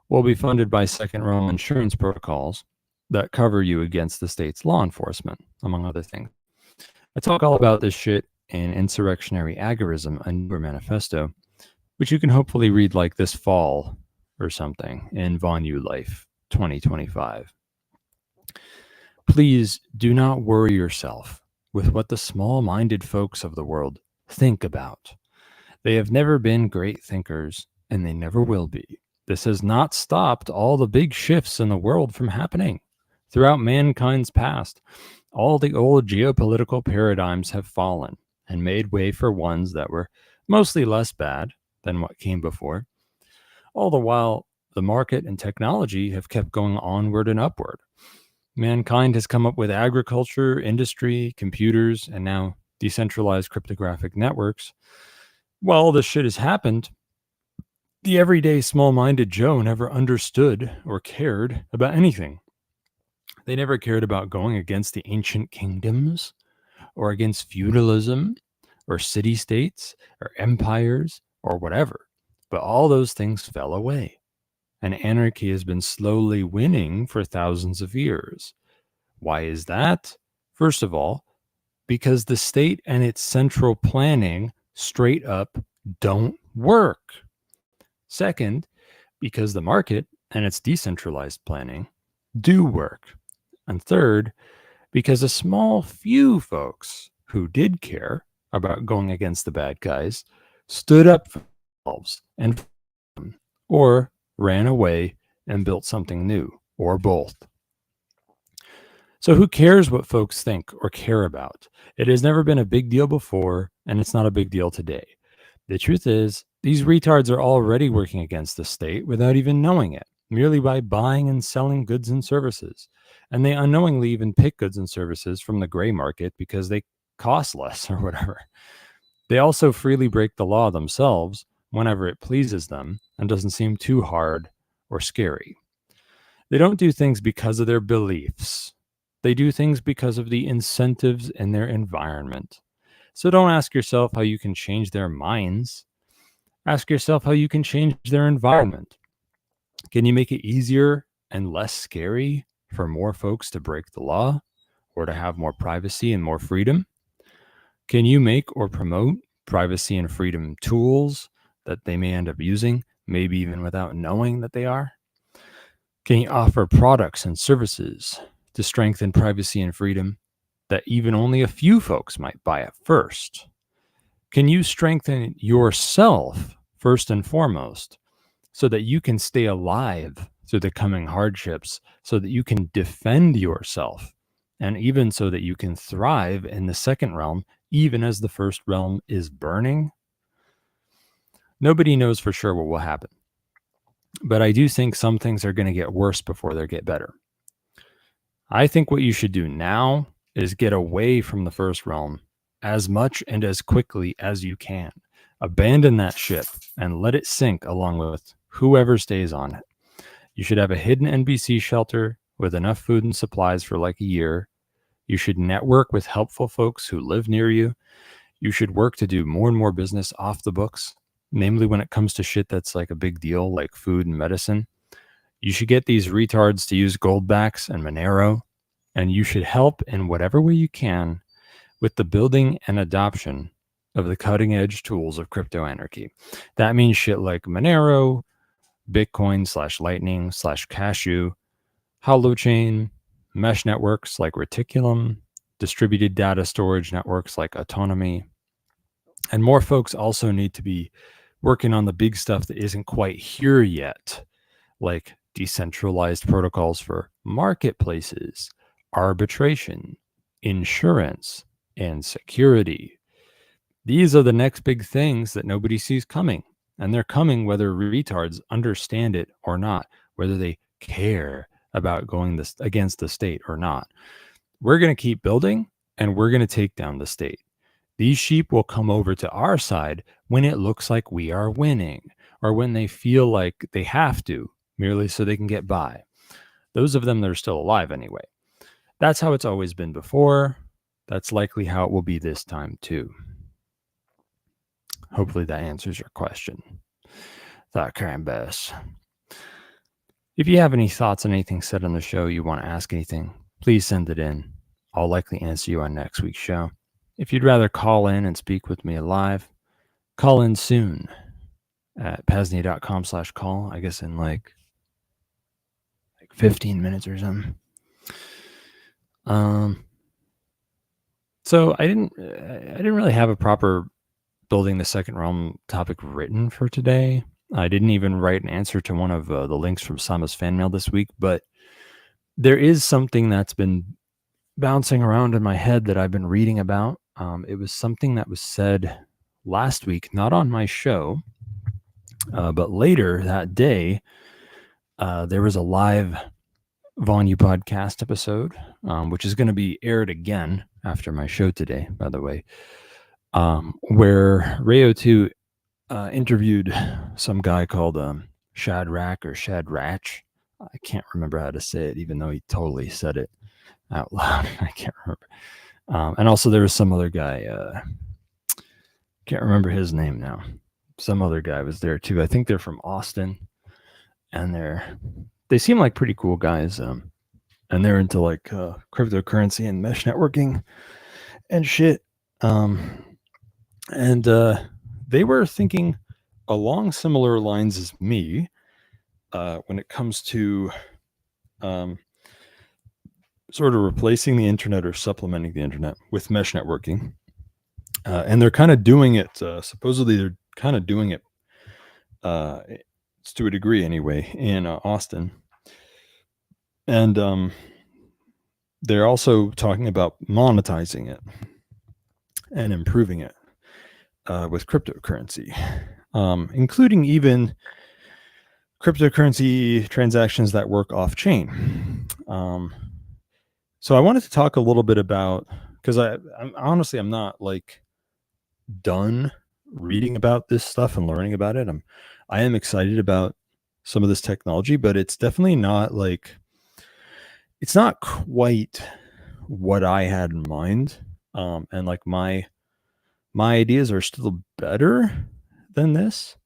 will be funded by second realm insurance protocols that cover you against the state's law enforcement, among other things. I talk all about this shit in Insurrectionary Agorism, a newer manifesto, which you can hopefully read like this fall or something in Vonu Life 2025. Please do not worry yourself with what the small-minded folks of the world think about. They have never been great thinkers, and they never will be. This has not stopped all the big shifts in the world from happening. Throughout mankind's past, all the old geopolitical paradigms have fallen and made way for ones that were mostly less bad than what came before. All the while, the market and technology have kept going onward and upward. Mankind has come up with agriculture, industry, computers, and now decentralized cryptographic networks. While all this shit has happened, the everyday small-minded Joe never understood or cared about anything. They never cared about going against the ancient kingdoms or against feudalism or city-states or empires or whatever. But all those things fell away. And anarchy has been slowly winning for thousands of years. Why is that? First of all, because the state and its central planning straight up don't work. Second, because the market and its decentralized planning do work. And third, because a small few folks who did care about going against the bad guys stood up for themselves and or ran away and built something new, or both. So who cares what folks think or care about? It has never been a big deal before, and it's not a big deal today. The truth is, These retards are already working against the state without even knowing it, merely by buying and selling goods and services. And they unknowingly even pick goods and services from the gray market because they cost less or whatever. They also freely break the law themselves whenever it pleases them and doesn't seem too hard or scary. They don't do things because of their beliefs. They do things because of the incentives in their environment. So don't ask yourself how you can change their minds. Ask yourself how you can change their environment. Can you make it easier and less scary for more folks to break the law or to have more privacy and more freedom? Can you make or promote privacy and freedom tools that they may end up using, maybe even without knowing that they are? Can you offer products and services to strengthen privacy and freedom that even only a few folks might buy at first? Can you strengthen yourself first and foremost so that you can stay alive through the coming hardships, so that you can defend yourself, and even so that you can thrive in the second realm, even as the first realm is burning? Nobody knows for sure what will happen, but I do think some things are going to get worse before they get better. I think what you should do now is get away from the first realm as much and as quickly as you can. Abandon that ship and let it sink along with whoever stays on it. You should have a hidden NBC shelter with enough food and supplies for like a year. You should network with helpful folks who live near you. You should work to do more and more business off the books, namely when it comes to shit that's like a big deal, like food and medicine. You should get these retards to use Goldbacks and Monero, and you should help in whatever way you can with the building and adoption of the cutting edge tools of crypto anarchy. That means shit like Monero, Bitcoin / Lightning / Cashew, Holochain, mesh networks like Reticulum, distributed data storage networks like Autonomy. And more folks also need to be working on the big stuff that isn't quite here yet, like decentralized protocols for marketplaces, arbitration, insurance, and security. These are the next big things that nobody sees coming, and they're coming whether retards understand it or not, whether they care about going against the state or not. We're going to keep building, and we're going to take down the state. These sheep will come over to our side when it looks like we are winning, or when they feel like they have to, merely so they can get by. Those of them that are still alive anyway. That's how it's always been before. That's likely how it will be this time too. Hopefully that answers your question. Thought Carambas. If you have any thoughts on anything said on the show, you want to ask anything, please send it in. I'll likely answer you on next week's show. If you'd rather call in and speak with me live, call in soon at PAZNIA.com/call, I guess in like 15 minutes or something. So I didn't really have a proper building the second realm topic written for today. I didn't even write an answer to one of the links from Sama's fan mail this week, but there is something that's been bouncing around in my head that I've been reading about. It was something that was said last week, not on my show, but later that day, there was a live Vonu Podcast episode, which is going to be aired again after my show today, by the way, where Rayo 2 interviewed some guy called Shadrach or Shadrach. I can't remember how to say it, even though he totally said it out loud. I can't remember. And also there was some other guy, can't remember his name now. Some other guy was there too. I think they're from Austin, and they seem like pretty cool guys. And they're into like cryptocurrency and mesh networking and shit. And they were thinking along similar lines as me when it comes to sort of replacing the internet or supplementing the internet with mesh networking. And they're kind of doing it, supposedly they're kind of doing it to a degree anyway in Austin. And they're also talking about monetizing it and improving it with cryptocurrency. including even cryptocurrency transactions that work off chain. So I wanted to talk a little bit about, because I'm not like done reading about this stuff and learning about it. I am excited about some of this technology, but it's definitely not like, it's not quite what I had in mind. And like my ideas are still better than this.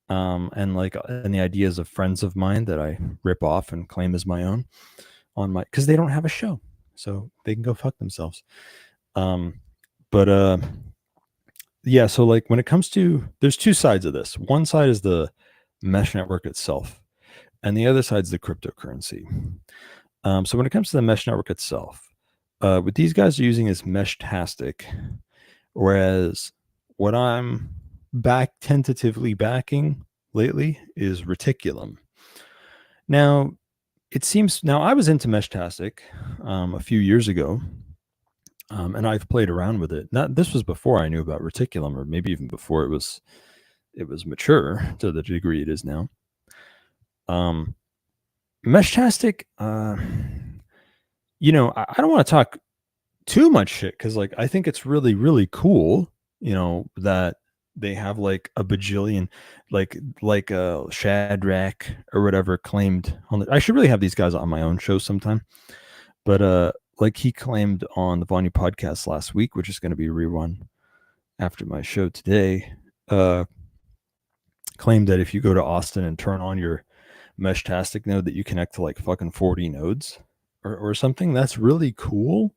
And the ideas of friends of mine that I rip off and claim as my own because they don't have a show, so they can go fuck themselves. Yeah, so like when it comes to, there's two sides of this. One side is the mesh network itself, and the other side is the cryptocurrency. So when it comes to the mesh network itself, what these guys are using is Meshtastic, whereas what I'm tentatively backing lately is Reticulum. Now, I was into Meshtastic a few years ago, and I've played around with it. This was before I knew about Reticulum, or maybe even before it was mature to the degree it is now. Meshtastic, I don't want to talk too much shit, because like I think it's really, really cool, that they have like a bajillion, like Shadrach or whatever claimed on I should really have these guys on my own show sometime, but like he claimed on the Vonu Podcast last week, which is going to be rerun after my show today, claimed that if you go to Austin and turn on your Meshtastic node, that you connect to like fucking 40 nodes or something. That's really cool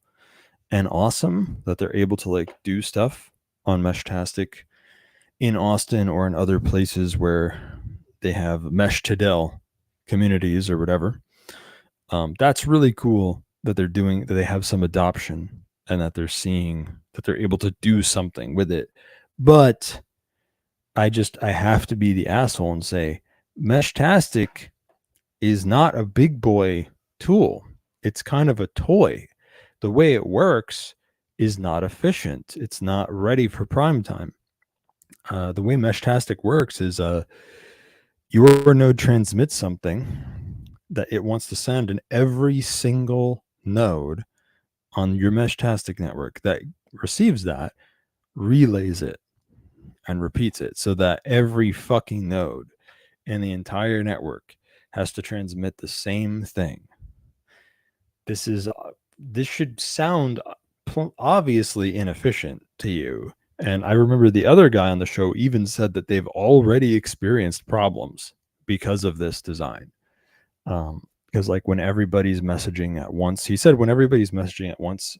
and awesome that they're able to like do stuff on Meshtastic in Austin or in other places where they have Meshtadel communities or whatever. That's really cool that that they have some adoption, and that they're seeing that they're able to do something with it. But I have to be the asshole and say Meshtastic is not a big boy tool. It's kind of a toy. The way it works is not efficient. It's not ready for prime time. The way Meshtastic works is your node transmits something that it wants to send, and every single node on your Meshtastic network that receives that relays it and repeats it, so that every fucking node in the entire network has to transmit the same thing. This should sound obviously inefficient to you. And I remember the other guy on the show even said that they've already experienced problems because of this design. Because like when everybody's messaging at once, he said when everybody's messaging at once,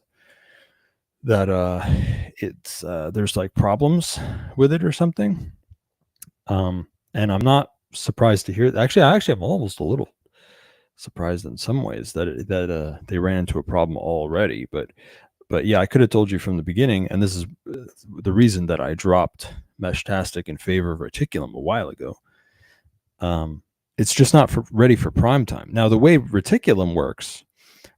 that there's like problems with it or something. And I'm not surprised to hear that. Actually, I'm almost a little surprised in some ways that they ran into a problem already. But yeah, I could have told you from the beginning, and this is the reason that I dropped Meshtastic in favor of Reticulum a while ago. It's just not ready for prime time. Now, the way Reticulum works,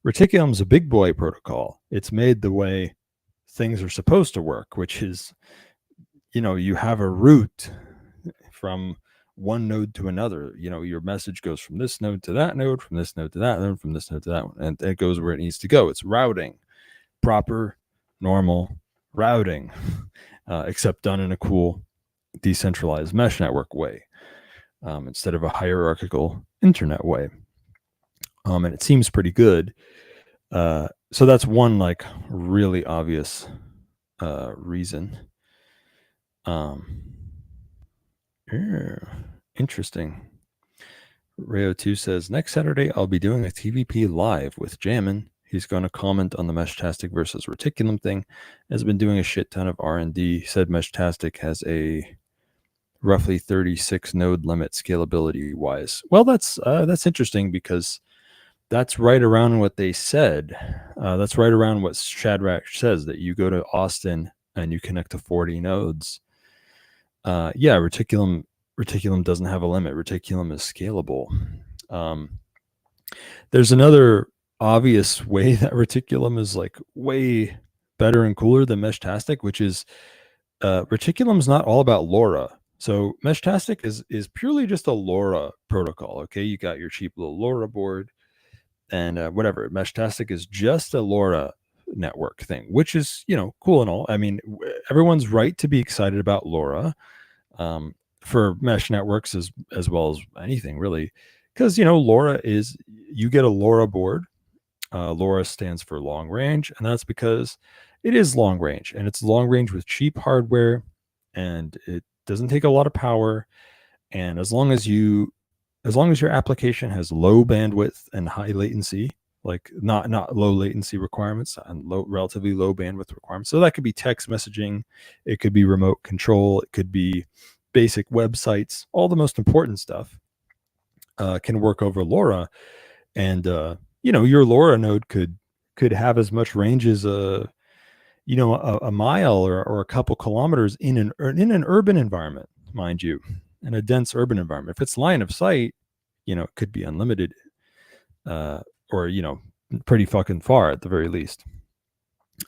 Reticulum's a big boy protocol. It's made the way things are supposed to work, which is, you have a route from one node to another. Your message goes from this node to that node, from this node to that node, from this node to that one, and it goes where it needs to go. It's routing, proper, normal routing, except done in a cool, decentralized mesh network way, instead of a hierarchical internet way. And it seems pretty good. So that's one like really obvious reason. Interesting. Rayo2 says, next Saturday I'll be doing a TVP live with Jammin. He's going to comment on the Meshtastic versus Reticulum thing. Has been doing a shit ton of R&D. Said Meshtastic has a roughly 36 node limit scalability wise. Well, that's interesting, because that's right around what they said. That's right around what Shadrach says, that you go to Austin and you connect to 40 nodes. Yeah, Reticulum doesn't have a limit. Reticulum is scalable. There's another obvious way that Reticulum is like way better and cooler than Meshtastic, which is Reticulum is not all about LoRa. So Meshtastic is purely just a LoRa protocol. Okay, you got your cheap little LoRa board and whatever. Meshtastic is just a LoRa network thing, which is, cool and all. I mean, everyone's right to be excited about LoRa for mesh networks as well as anything really, because LoRa is, you get a LoRa board. LoRa stands for long range, and that's because it is long range, and it's long range with cheap hardware, and it doesn't take a lot of power. And as long as your application has low bandwidth and high latency, like not low latency requirements and relatively low bandwidth requirements. So that could be text messaging, it could be remote control, it could be basic websites, all the most important stuff can work over LoRa. And your LoRa node could have as much range as a mile or a couple kilometers in an urban environment, mind you, in a dense urban environment. If it's line of sight, it could be unlimited, or pretty fucking far at the very least.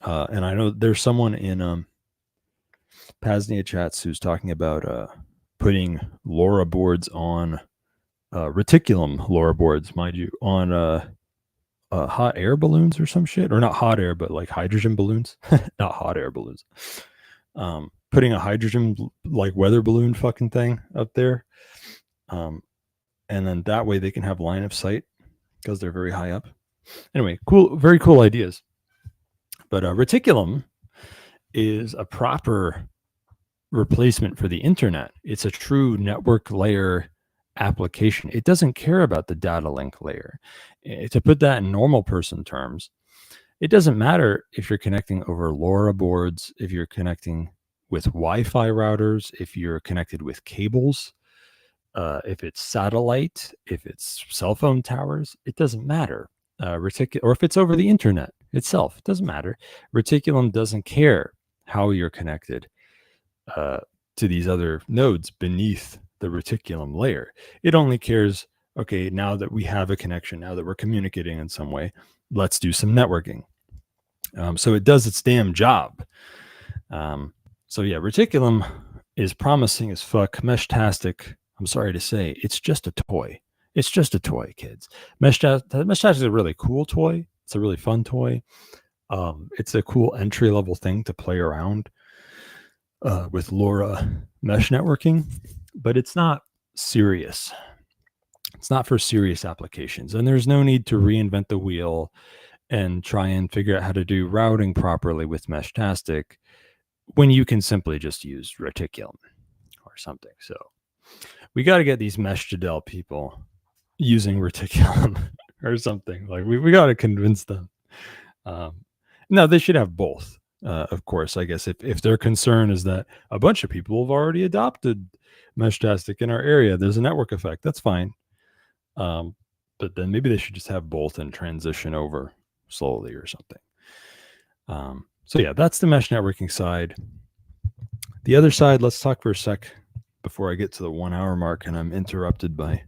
And I know there's someone in PAZNIA chats who's talking about putting LoRa boards on reticulum LoRa boards, mind you, on hot air balloons or some shit, or not hot air, but like hydrogen balloons, not hot air balloons. Putting a hydrogen like weather balloon fucking thing up there. And then that way they can have line of sight because they're very high up. Anyway, cool, very cool ideas. But reticulum is a proper replacement for the internet. It's a true network layer application. It doesn't care about the data link layer. To put that in normal person terms, it doesn't matter if you're connecting over LoRa boards, if you're connecting with Wi-Fi routers, if you're connected with cables, if it's satellite, if it's cell phone towers, it doesn't matter. Or if it's over the internet itself, it doesn't matter. Reticulum doesn't care how you're connected to these other nodes beneath the reticulum layer. It only cares, okay, now that we have a connection, now that we're communicating in some way, let's do some networking. So it does its damn job. So yeah, reticulum is promising as fuck. Meshtastic, I'm sorry to say, it's just a toy. It's just a toy, kids. Meshtastic is a really cool toy. It's a really fun toy. It's a cool entry-level thing to play around with LoRa mesh networking, but it's not serious. It's not for serious applications, and there's no need to reinvent the wheel and try and figure out how to do routing properly with Meshtastic when you can simply just use reticulum or something. So we got to get these Mesh-Jadel people using reticulum or something. Like we got to convince them. No, they should have both. Of course, I guess if their concern is that a bunch of people have already adopted Meshtastic in our area, there's a network effect. That's fine. But then maybe they should just have both and transition over slowly or something. So yeah, that's the mesh networking side. The other side, let's talk for a sec before I get to the 1 hour mark and I'm interrupted by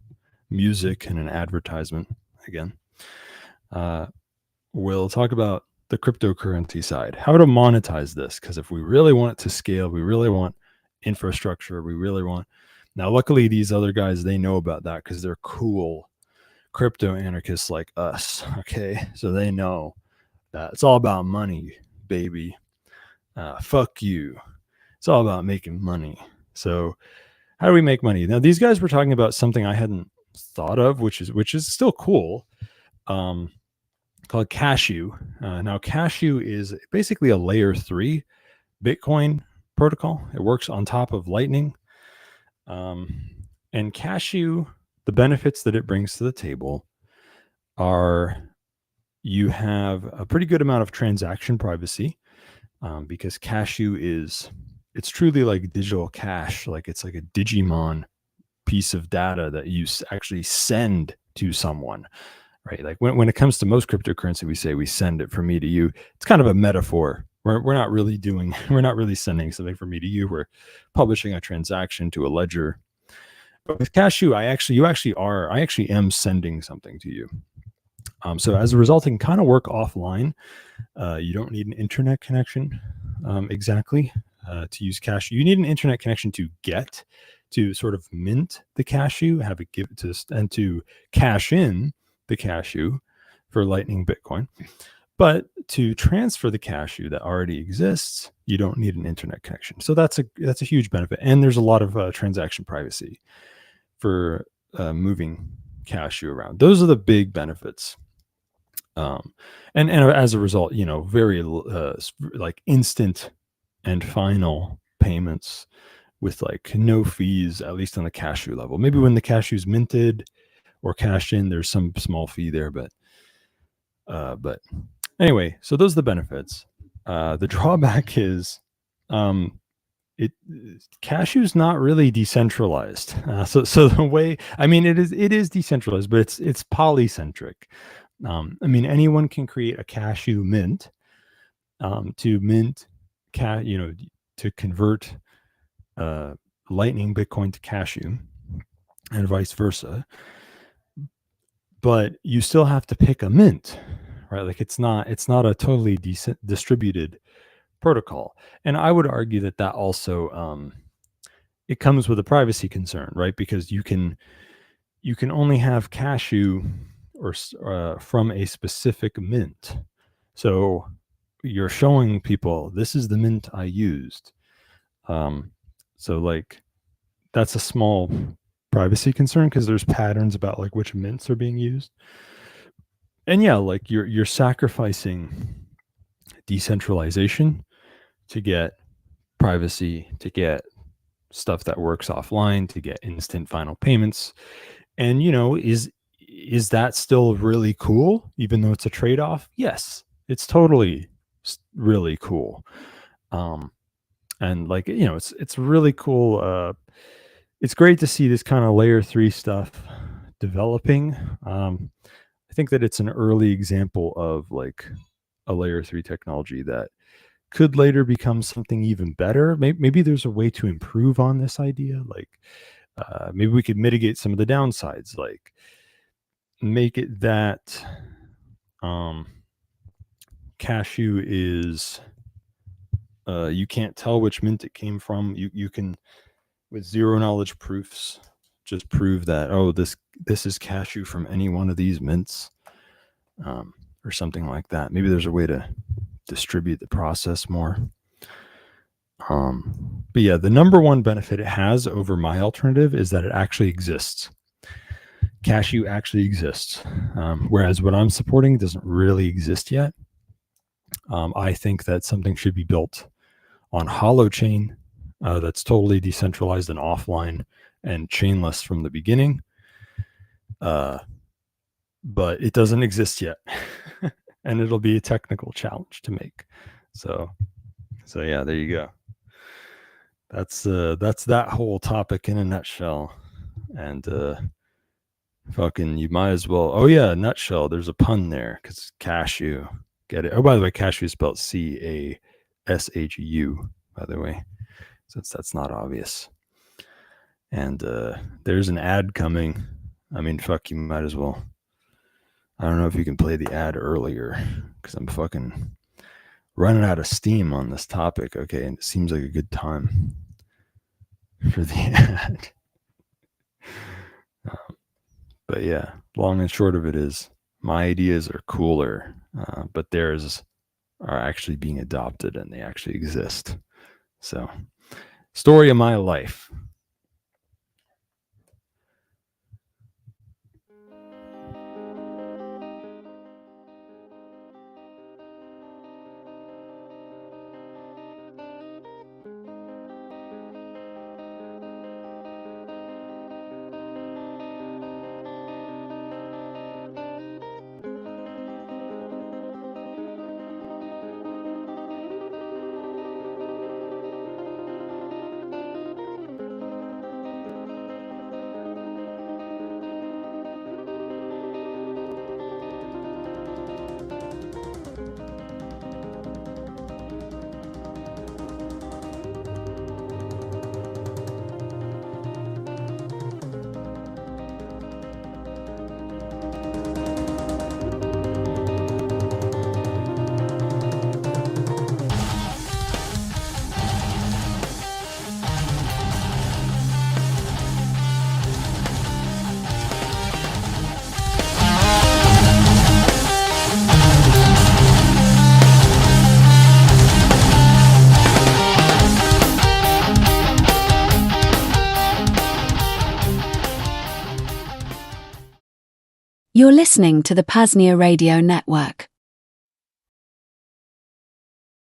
music and an advertisement again. We'll talk about the cryptocurrency side, how to monetize this. Because if we really want it to scale, we really want infrastructure, we really want. Now, luckily, these other guys, they know about that because they're cool crypto anarchists like us. Okay, so they know that it's all about money, baby. Fuck you. It's all about making money. So how do we make money? Now, these guys were talking about something I hadn't thought of, which is still cool, called Cashew. Now, Cashew is basically a layer 3 Bitcoin protocol. It works on top of Lightning. And Cashew, the benefits that it brings to the table are you have a pretty good amount of transaction privacy, because Cashew it's truly like digital cash. Like it's like a Digimon piece of data that you actually send to someone, right? Like when it comes to most cryptocurrency, we say we send it from me to you. It's kind of a metaphor. We're not really sending something from me to you. We're publishing a transaction to a ledger. But with Cashew, I actually am sending something to you. So as a result, it can kind of work offline. You don't need an internet connection exactly. to use Cashew. You need an internet connection to sort of mint the Cashew, have it give it to, and to cash in the Cashew for Lightning Bitcoin. But to transfer the Cashew that already exists, you don't need an internet connection. So that's a huge benefit. And there's a lot of transaction privacy for moving Cashew around. Those are the big benefits. And as a result, very like instant and final payments with like no fees, at least on the Cashew level. Maybe when the Cashew's minted or cashed in, there's some small fee there, but anyway, so those are the benefits. The drawback is Cashew's not really decentralized. So the way, I mean, it is decentralized, but it's polycentric. Anyone can create a Cashew mint to mint to convert Lightning Bitcoin to Cashew and vice versa. But you still have to pick a mint, right? Like it's not a totally distributed protocol. And I would argue that also it comes with a privacy concern, right? Because you can only have Cashew or from a specific mint. So you're showing people, this is the mint I used. So like that's a small privacy concern because there's patterns about like which mints are being used. And yeah, like you're sacrificing decentralization to get privacy, to get stuff that works offline, to get instant final payments. And is that still really cool even though it's a trade-off? Yes, it's totally really cool. And like it's really cool. It's great to see this kind of layer 3 stuff developing. I think that it's an early example of like a layer 3 technology that could later become something even better. Maybe there's a way to improve on this idea. Like maybe we could mitigate some of the downsides, like make it that Cashew is you can't tell which mint it came from. You can, with zero knowledge proofs, just prove that this is Cashew from any one of these mints, or something like that. Maybe there's a way to distribute the process more. But yeah, the number one benefit it has over my alternative is that it actually exists. Cashew actually exists, whereas what I'm supporting doesn't really exist yet. I think that something should be built on Holochain that's totally decentralized and offline and chainless from the beginning. But it doesn't exist yet. And it'll be a technical challenge to make. So yeah, there you go. That's that whole topic in a nutshell. And fucking you might as well, oh yeah, nutshell, there's a pun there because Cashew. Get it? Oh, by the way, Cashew is spelled CASHU, by the way, since that's not obvious. And there's an ad coming. I mean, fuck, you might as well. I don't know if you can play the ad earlier because I'm fucking running out of steam on this topic. Okay, and it seems like a good time for the ad. But yeah, long and short of it is my ideas are cooler, but theirs are actually being adopted and they actually exist. So, story of my life. You're listening to the PAZNIA Radio Network.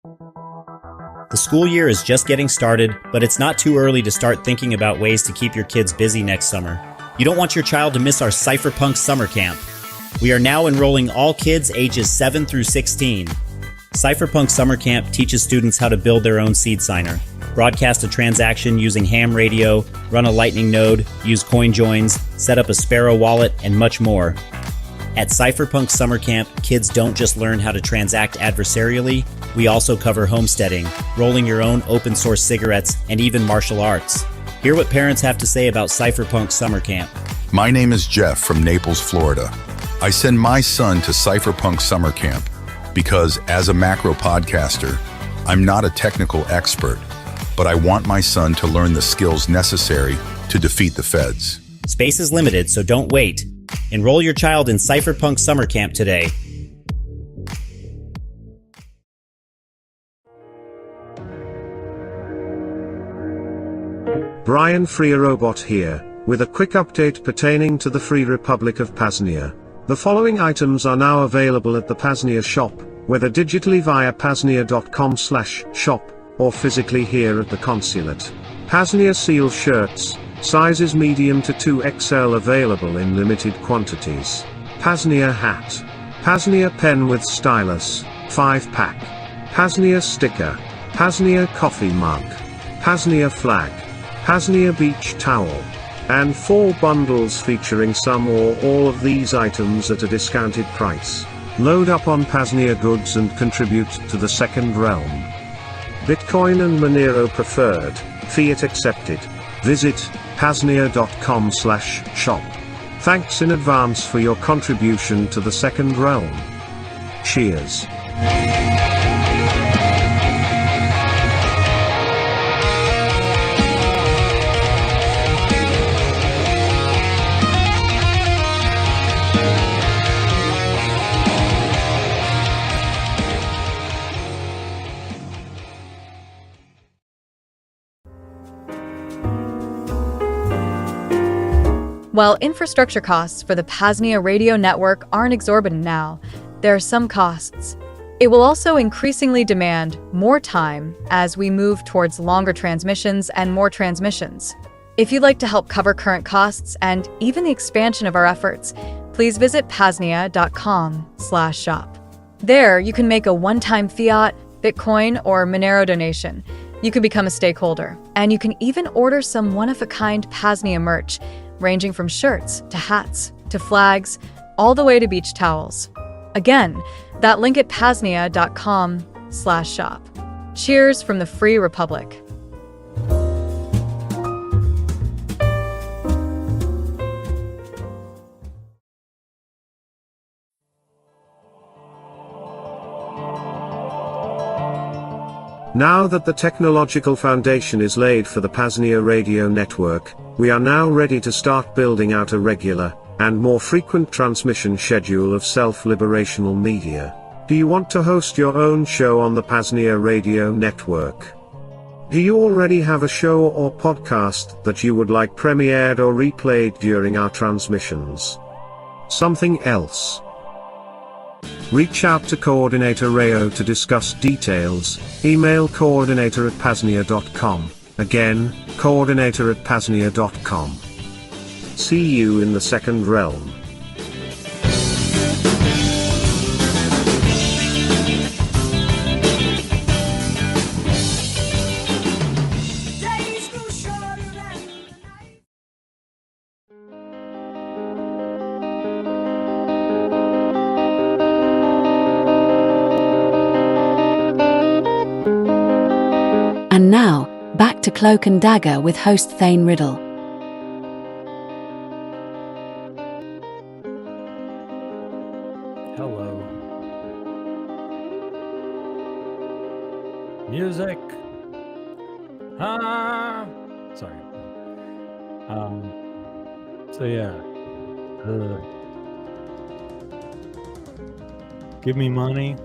The school year is just getting started, but it's not too early to start thinking about ways to keep your kids busy next summer. You don't want your child to miss our Cypherpunk Summer Camp. We are now enrolling all kids ages 7 through 16. Cypherpunk Summer Camp teaches students how to build their own seed signer, broadcast a transaction using ham radio, run a lightning node, use coin joins, set up a Sparrow wallet, and much more. At Cypherpunk Summer Camp, kids don't just learn how to transact adversarially, we also cover homesteading, rolling your own open source cigarettes, and even martial arts. Hear what parents have to say about Cypherpunk Summer Camp. My name is Jeff from Naples, Florida. I send my son to Cypherpunk Summer Camp because as a macro podcaster, I'm not a technical expert, but I want my son to learn the skills necessary to defeat the feds. Space is limited, so don't wait. Enroll your child in Cypherpunk Summer Camp today. Brian FreeRobot here, with a quick update pertaining to the Free Republic of PAZNIA. The following items are now available at the PAZNIA shop, whether digitally via paznia.com/shop, or physically here at the consulate. PAZNIA seal shirts, sizes medium to 2XL available in limited quantities. PAZNIA hat. PAZNIA pen with stylus, 5-pack. PAZNIA sticker. PAZNIA coffee mug. PAZNIA flag. PAZNIA beach towel. And 4 bundles featuring some or all of these items at a discounted price. Load up on PAZNIA goods and contribute to the second realm. Bitcoin and Monero preferred, fiat accepted. Visit paznia.com/shop. Thanks in advance for your contribution to the second realm. Cheers. While infrastructure costs for the PAZNIA radio network aren't exorbitant now, there are some costs. It will also increasingly demand more time as we move towards longer transmissions and more transmissions. If you'd like to help cover current costs and even the expansion of our efforts, please visit paznia.com/shop. There, you can make a one-time fiat, Bitcoin, or Monero donation. You can become a stakeholder, and you can even order some one-of-a-kind PAZNIA merch, ranging from shirts to hats to flags, all the way to beach towels. Again, that link at paznia.com/shop. Cheers from the Free Republic. Now that the technological foundation is laid for the PAZNIA radio network, we are now ready to start building out a regular, and more frequent transmission schedule of self-liberational media. Do you want to host your own show on the PAZNIA radio network? Do you already have a show or podcast that you would like premiered or replayed during our transmissions? Something else? Reach out to Coordinator Rayo to discuss details. Email coordinator@paznia.com. Again, coordinator@paznia.com. See you in the second realm. And now, back to Cloak and Dagger with host Thane Riddle. Hello. Music. Sorry. So yeah. Give me money.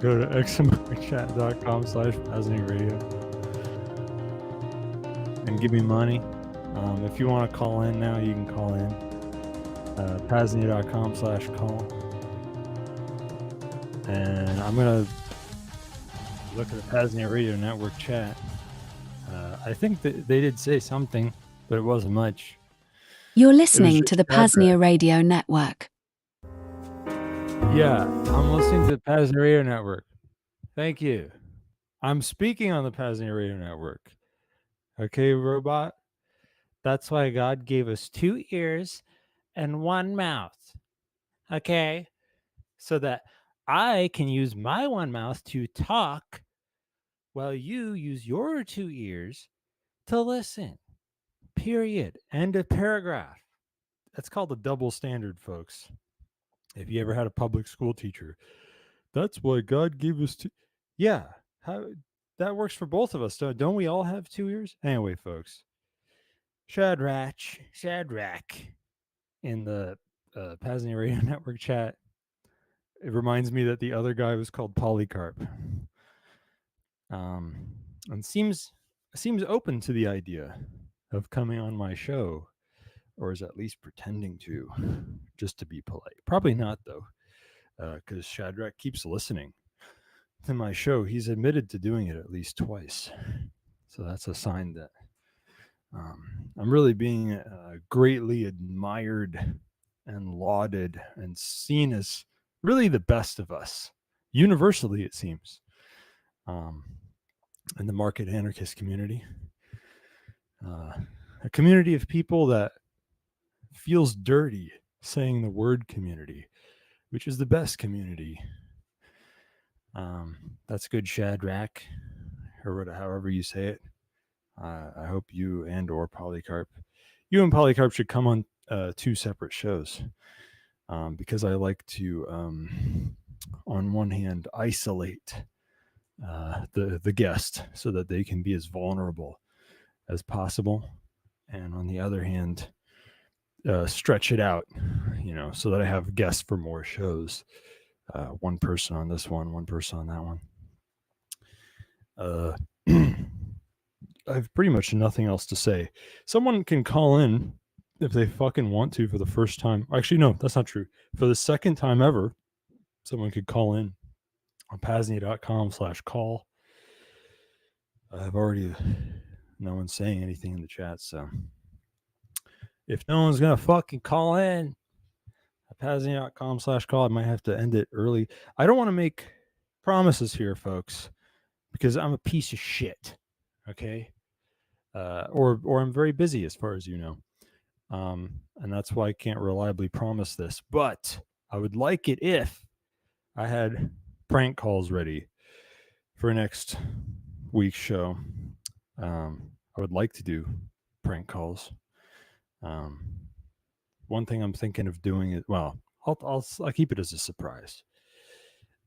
Go to xmrchat.com/PAZNIA radio and give me money. If you want to call in now, you can call in. PAZNIA.com/call. And I'm going to look at the PAZNIA Radio Network chat. I think that they did say something, but it wasn't much. You're listening just to the Shadrach. PAZNIA Radio Network. Yeah, I'm listening to the PAZNIA Radio Network. Thank you. I'm speaking on the PAZNIA Radio Network. Okay, robot? That's why God gave us 2 ears and 1 mouth. Okay? So that I can use my 1 mouth to talk while you use your 2 ears to listen. Period. End of paragraph. That's called a double standard, folks. If you ever had a public school teacher, that's why God gave us 2. Yeah, that works for both of us. Don't we all have 2 ears? Anyway, folks. Shadrach in the PAZNIA Radio Network chat. It reminds me that the other guy was called Polycarp. And seems open to the idea of coming on my show, or is at least pretending to, just to be polite. Probably not, though, because Shadrach keeps listening to my show. He's admitted to doing it at least twice. So that's a sign that I'm really being greatly admired and lauded and seen as really the best of us, universally, it seems, in the market anarchist community. A community of people that feels dirty saying the word community, which is the best community. That's good, Shadrach, or however you say it. I hope you and or Polycarp, you and Polycarp should come on 2 separate shows, because I like to, on one hand, isolate the guest so that they can be as vulnerable as possible, and on the other hand, stretch it out, so that I have guests for more shows. One person on this one person on that one. I have pretty much nothing else to say. Someone can call in if they fucking want to for the first time. Actually, no, that's not true. For the second time ever, someone could call in on PAZNIA.com/call. I've already, no one's saying anything in the chat, so if no one's gonna fucking call in at PAZNIA.com/call, I might have to end it early. I don't want to make promises here, folks, because I'm a piece of shit. Okay. Or I'm very busy, as far as you know. And that's why I can't reliably promise this. But I would like it if I had prank calls ready for next week's show. I would like to do prank calls. One thing I'm thinking of doing is, well, I'll keep it as a surprise.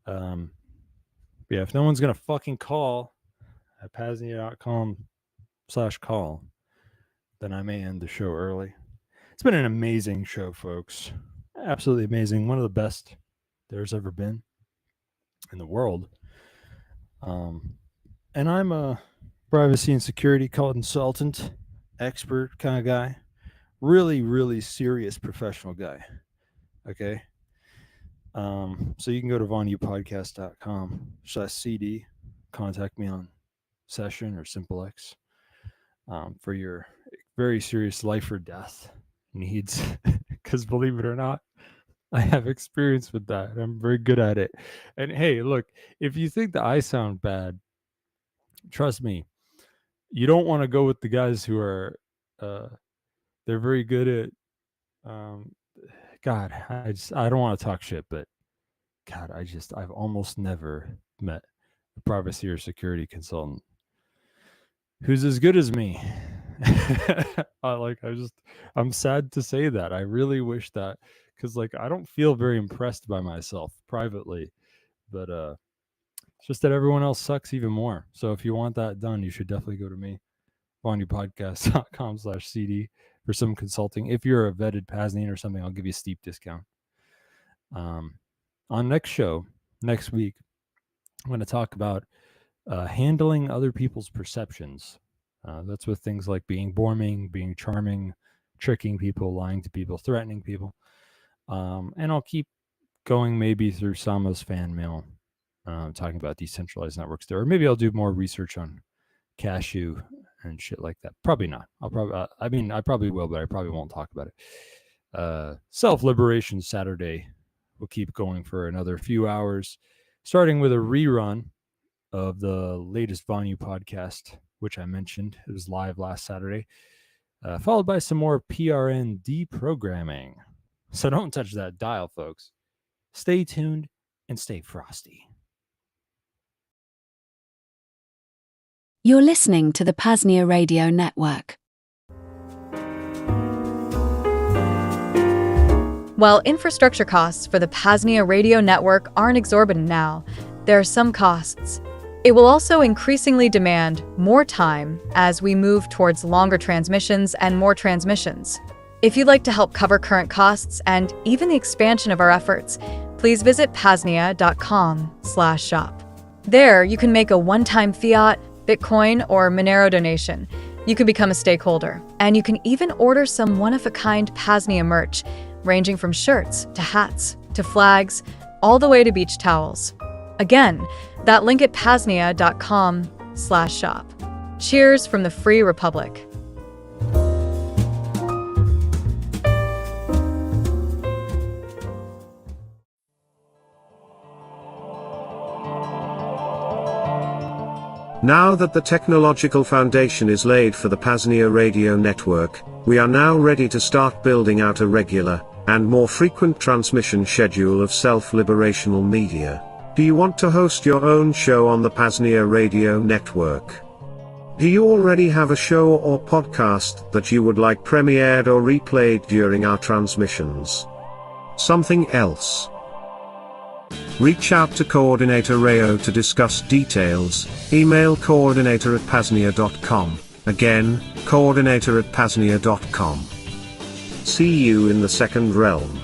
Yeah, if no one's gonna fucking call at PAZNIA.com/call, then I may end the show early. It's been an amazing show, folks. Absolutely amazing. One of the best there's ever been in the world. And I'm a privacy and security consultant, expert kind of guy. Really, really serious professional guy. Okay. So you can go to VonuPodcast.com/CD, contact me on Session or SimpleX for your very serious life or death needs. Because believe it or not, I have experience with that. I'm very good at it. And hey, look, if you think that I sound bad, trust me, you don't want to go with the guys who are they're very good at God, I don't want to talk shit, but God, I've almost never met a privacy or security consultant who's as good as me. I'm sad to say that. I really wish that, because I don't feel very impressed by myself privately, but it's just that everyone else sucks even more. So if you want that done, you should definitely go to me, VonuPodcast.com/CD for some consulting. If you're a vetted PAZNIan or something, I'll give you a steep discount. On next show, next week, I'm going to talk about handling other people's perceptions. That's with things like being warming, being charming, tricking people, lying to people, threatening people. And I'll keep going maybe through Sama's fan mail, talking about decentralized networks there. Or maybe I'll do more research on Cashew and shit like that. Probably not. I probably will, but I probably won't talk about it. Self-Liberation Saturday will keep going for another few hours, starting with a rerun of the latest Vonu podcast, which I mentioned. It was live last Saturday, followed by some more PRN deprogramming. So don't touch that dial, folks. Stay tuned and stay frosty. You're listening to the PAZNIA Radio Network. While infrastructure costs for the PAZNIA radio network aren't exorbitant now, there are some costs. It will also increasingly demand more time as we move towards longer transmissions and more transmissions. If you'd like to help cover current costs and even the expansion of our efforts, please visit PAZNIA.com/shop. There, you can make a one-time fiat, Bitcoin, or Monero donation. You can become a stakeholder, and you can even order some one-of-a-kind PAZNIA merch, ranging from shirts to hats to flags, all the way to beach towels. Again, that link at PAZNIA.com/shop. Cheers from the Free Republic. Now that the technological foundation is laid for the PAZNIA radio network, we are now ready to start building out a regular and more frequent transmission schedule of self-liberational media. Do you want to host your own show on the PAZNIA radio network? Do you already have a show or podcast that you would like premiered or replayed during our transmissions? Something else? Reach out to Coordinator Rayo to discuss details. Email coordinator@paznia.com. Again, coordinator@paznia.com. See you in the second realm.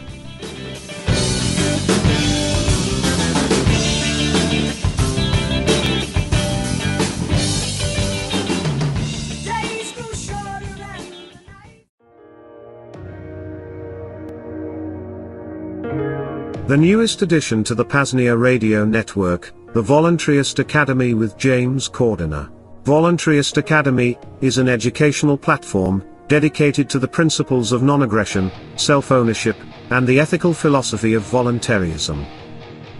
The newest addition to the PAZNIA radio network, the Voluntarist Academy with James Cordiner. Voluntarist Academy is an educational platform dedicated to the principles of non-aggression, self-ownership, and the ethical philosophy of voluntarism.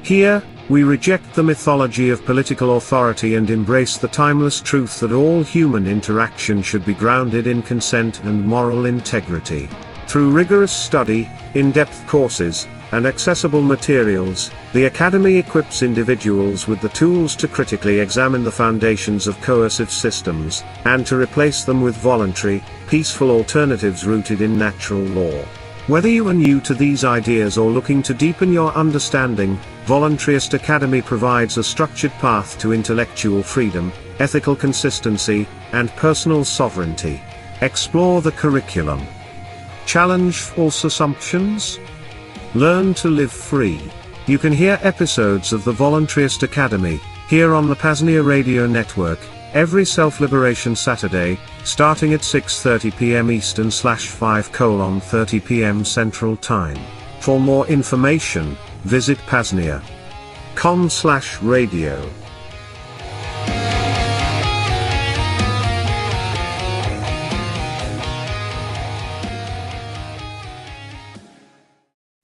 Here, we reject the mythology of political authority and embrace the timeless truth that all human interaction should be grounded in consent and moral integrity. Through rigorous study, in-depth courses, and accessible materials, the Academy equips individuals with the tools to critically examine the foundations of coercive systems, and to replace them with voluntary, peaceful alternatives rooted in natural law. Whether you are new to these ideas or looking to deepen your understanding, Voluntarist Academy provides a structured path to intellectual freedom, ethical consistency, and personal sovereignty. Explore the curriculum. Challenge false assumptions. Learn to live free. You can hear episodes of the Voluntarist Academy here on the PAZNIA Radio Network every self-liberation Saturday, starting at 6:30 p.m. Eastern /5:30 p.m. Central Time. For more information, visit paznia.com/radio.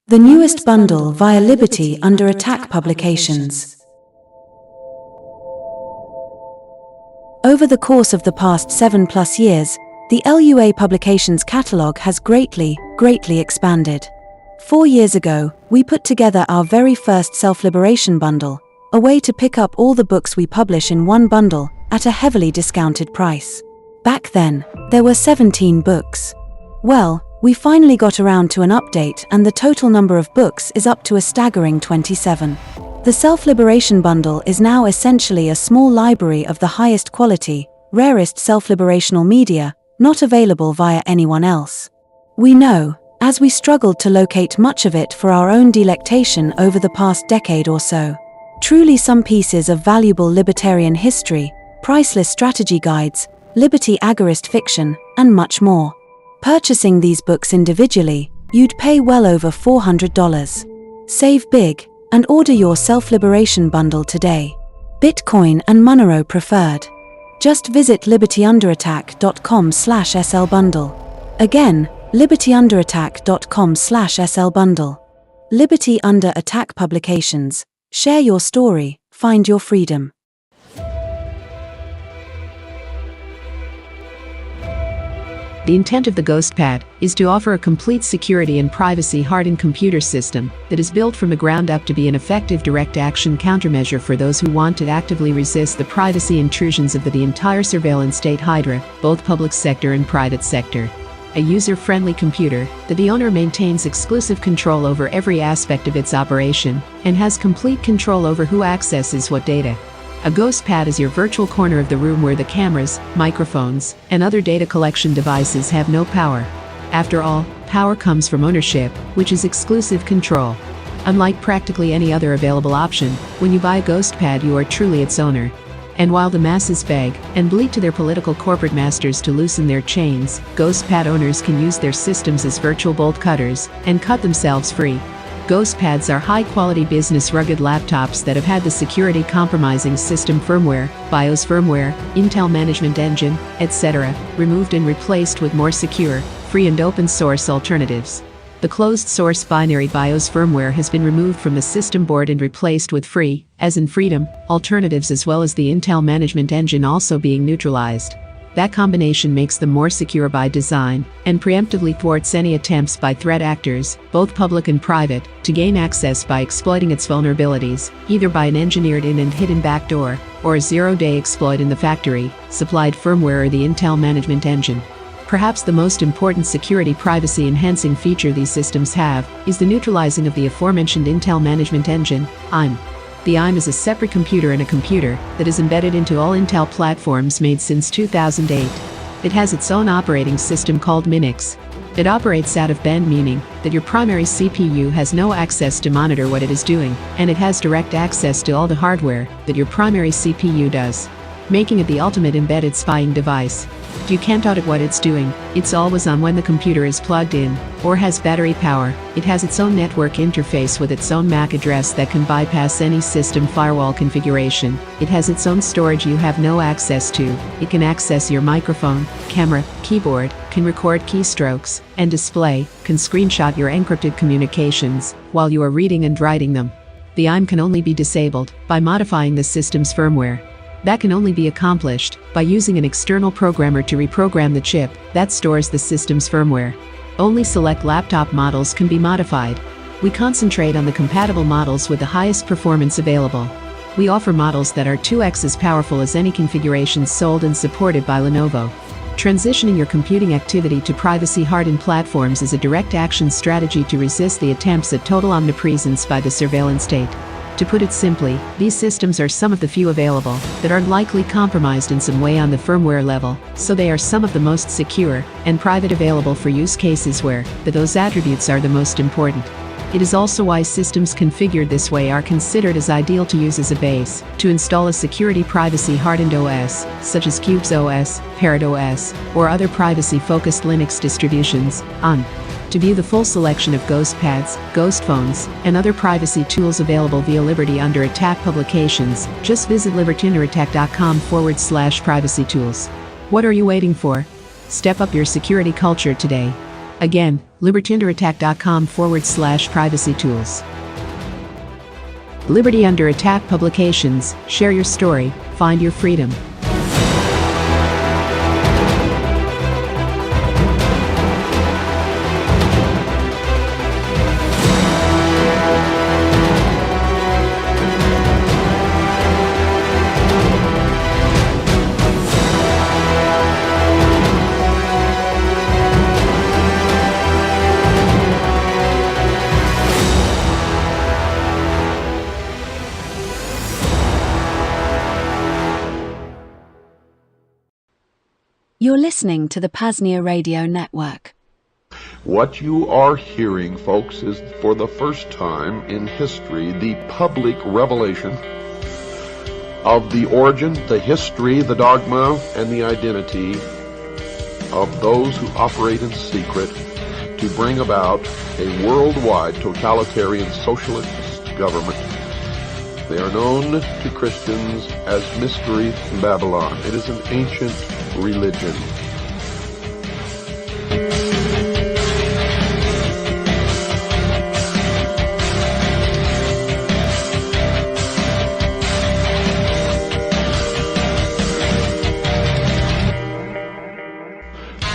The newest bundle via Liberty Under Attack Publications. Over the course of the past 7+ years, the LUA Publications catalogue has greatly expanded. 4 years ago, we put together our very first self-liberation bundle, a way to pick up all the books we publish in one bundle, at a heavily discounted price. Back then, there were 17 books. Well, we finally got around to an update and the total number of books is up to a staggering 27. The Self-Liberation Bundle is now essentially a small library of the highest quality, rarest self-liberational media, not available via anyone else. We know, as we struggled to locate much of it for our own delectation over the past decade or so. Truly some pieces of valuable libertarian history, priceless strategy guides, liberty agorist fiction, and much more. Purchasing these books individually, you'd pay well over $400. Save big and order your self-liberation bundle today. Bitcoin and Monero preferred. Just visit libertyunderattack.com/slbundle. Again, libertyunderattack.com/slbundle. Liberty Under Attack Publications. Share your story, find your freedom. The intent of the GhostPad is to offer a complete security and privacy-hardened computer system that is built from the ground up to be an effective direct-action countermeasure for those who want to actively resist the privacy intrusions of the entire surveillance state hydra, both public sector and private sector. A user-friendly computer that the owner maintains exclusive control over every aspect of its operation and has complete control over who accesses what data. A GhostPad is your virtual corner of the room where the cameras, microphones, and other data collection devices have no power. After all, power comes from ownership, which is exclusive control. Unlike practically any other available option, when you buy a GhostPad you are truly its owner. And while the masses beg and bleat to their political corporate masters to loosen their chains, GhostPad owners can use their systems as virtual bolt cutters and cut themselves free. GhostPads are high-quality business rugged laptops that have had the security-compromising system firmware, BIOS firmware, Intel management engine, etc., removed and replaced with more secure, free and open-source alternatives. The closed-source binary BIOS firmware has been removed from the system board and replaced with free, as in freedom, alternatives as well as the Intel management engine also being neutralized. That combination makes them more secure by design, and preemptively thwarts any attempts by threat actors, both public and private, to gain access by exploiting its vulnerabilities, either by an engineered in and hidden backdoor, or a zero-day exploit in the factory, supplied firmware or the Intel management engine. Perhaps the most important security privacy-enhancing feature these systems have is the neutralizing of the aforementioned Intel management engine, IM. The IM is a separate computer in a computer that is embedded into all Intel platforms made since 2008. It has its own operating system called Minix. It operates out of band, meaning that your primary CPU has no access to monitor what it is doing, and it has direct access to all the hardware that your primary CPU does, making it the ultimate embedded spying device. You can't audit what it's doing. It's always on when the computer is plugged in, or has battery power. It has its own network interface with its own MAC address that can bypass any system firewall configuration. It has its own storage you have no access to. It can access your microphone, camera, keyboard, can record keystrokes, and display, can screenshot your encrypted communications, while you are reading and writing them. The IM can only be disabled by modifying the system's firmware. That can only be accomplished by using an external programmer to reprogram the chip that stores the system's firmware. Only select laptop models can be modified. We concentrate on the compatible models with the highest performance available. We offer models that are 2x as powerful as any configurations sold and supported by Lenovo. Transitioning your computing activity to privacy-hardened platforms is a direct action strategy to resist the attempts at total omnipresence by the surveillance state. To put it simply, these systems are some of the few available that are likely compromised in some way on the firmware level, so they are some of the most secure and private available for use cases where those attributes are the most important. It is also why systems configured this way are considered as ideal to use as a base to install a security privacy-hardened OS, such as Qubes OS, Parrot OS, or other privacy-focused Linux distributions, on. To view the full selection of GhostPads, Ghost Phones, and other privacy tools available via Liberty Under Attack publications, just visit libertyunderattack.com/privacy tools. What are you waiting for? Step up your security culture today. Again, libertyunderattack.com/privacy tools. Liberty Under Attack publications, share your story, find your freedom. You're listening to the PAZNIA Radio Network. What you are hearing, folks, is for the first time in history the public revelation of the origin, the history, the dogma, and the identity of those who operate in secret to bring about a worldwide totalitarian socialist government. They are known to Christians as Mystery Babylon. It is an ancient religion.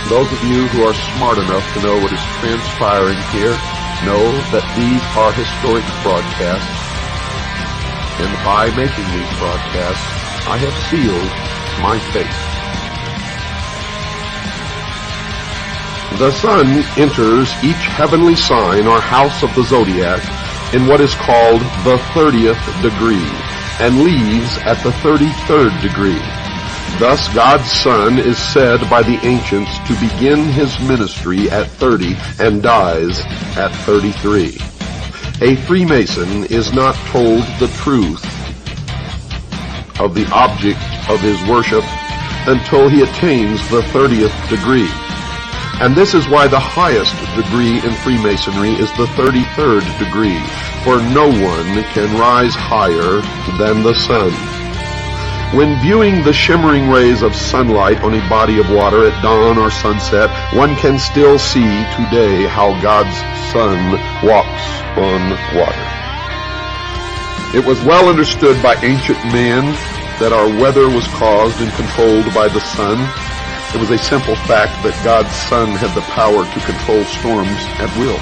Those of you who are smart enough to know what is transpiring here know that these are historic broadcasts, and by making these broadcasts, I have sealed my fate. The sun enters each heavenly sign or house of the zodiac in what is called the 30th degree, and leaves at the 33rd degree. Thus, God's Son is said by the ancients to begin his ministry at 30 and dies at 33. A Freemason is not told the truth of the object of his worship until he attains the 30th degree. And this is why the highest degree in Freemasonry is the 33rd degree, for no one can rise higher than the sun. When viewing the shimmering rays of sunlight on a body of water at dawn or sunset, one can still see today how God's Son walks on water. It was well understood by ancient man that our weather was caused and controlled by the sun. It was a simple fact that God's Son had the power to control storms at will.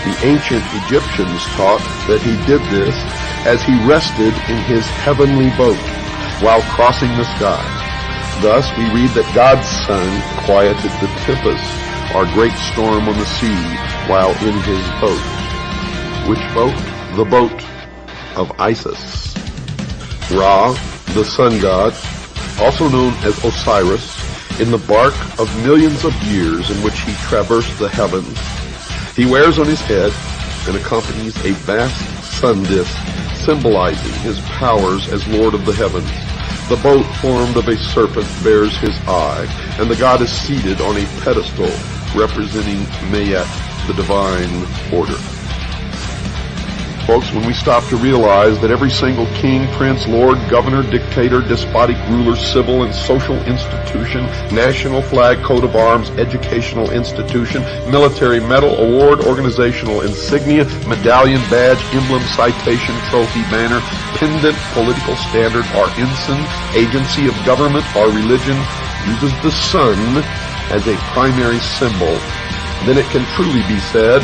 The ancient Egyptians taught that he did this as he rested in his heavenly boat while crossing the sky. Thus we read that God's Son quieted the tempest, or great storm on the sea, while in his boat. Which boat? The boat of Isis. Ra, the sun god, also known as Osiris, in the bark of millions of years in which he traversed the heavens. He wears on his head and accompanies a vast sun disk, symbolizing his powers as Lord of the heavens. The boat formed of a serpent bears his eye, and the god is seated on a pedestal representing Mayat, the divine order. Folks, when we stop to realize that every single king, prince, lord, governor, dictator, despotic ruler, civil and social institution, national flag, coat of arms, educational institution, military medal, award, organizational insignia, medallion, badge, emblem, citation, trophy, banner, pendant, political standard, or ensign, agency of government, or religion uses the sun as a primary symbol, then it can truly be said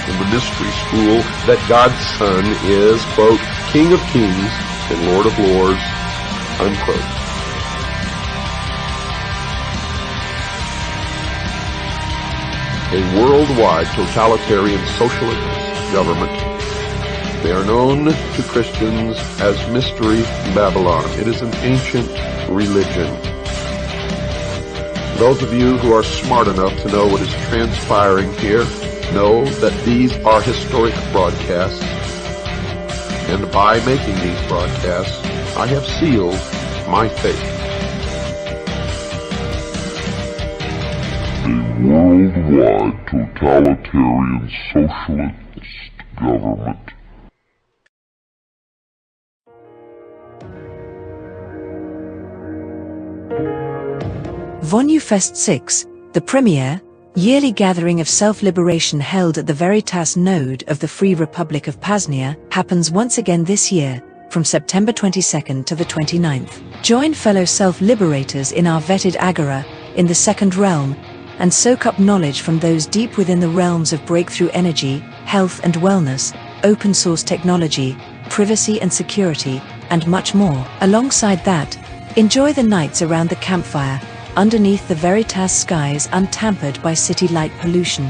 in the mystery school that God's Son is, quote, King of Kings and Lord of Lords, unquote. A worldwide totalitarian socialist government. They are known to Christians as Mystery Babylon. It is an ancient religion. Those of you who are smart enough to know what is transpiring here know that these are historic broadcasts, and by making these broadcasts, I have sealed my fate. A worldwide totalitarian socialist government. Vonu Fest 6, the premier, yearly gathering of self-liberation held at the Veritas node of the Free Republic of PAZNIA, happens once again this year, from September 22nd to the 29th. Join fellow self-liberators in our vetted agora, in the second realm, and soak up knowledge from those deep within the realms of breakthrough energy, health and wellness, open source technology, privacy and security, and much more. Alongside that, enjoy the nights around the campfire, underneath the Veritas skies untampered by city light pollution.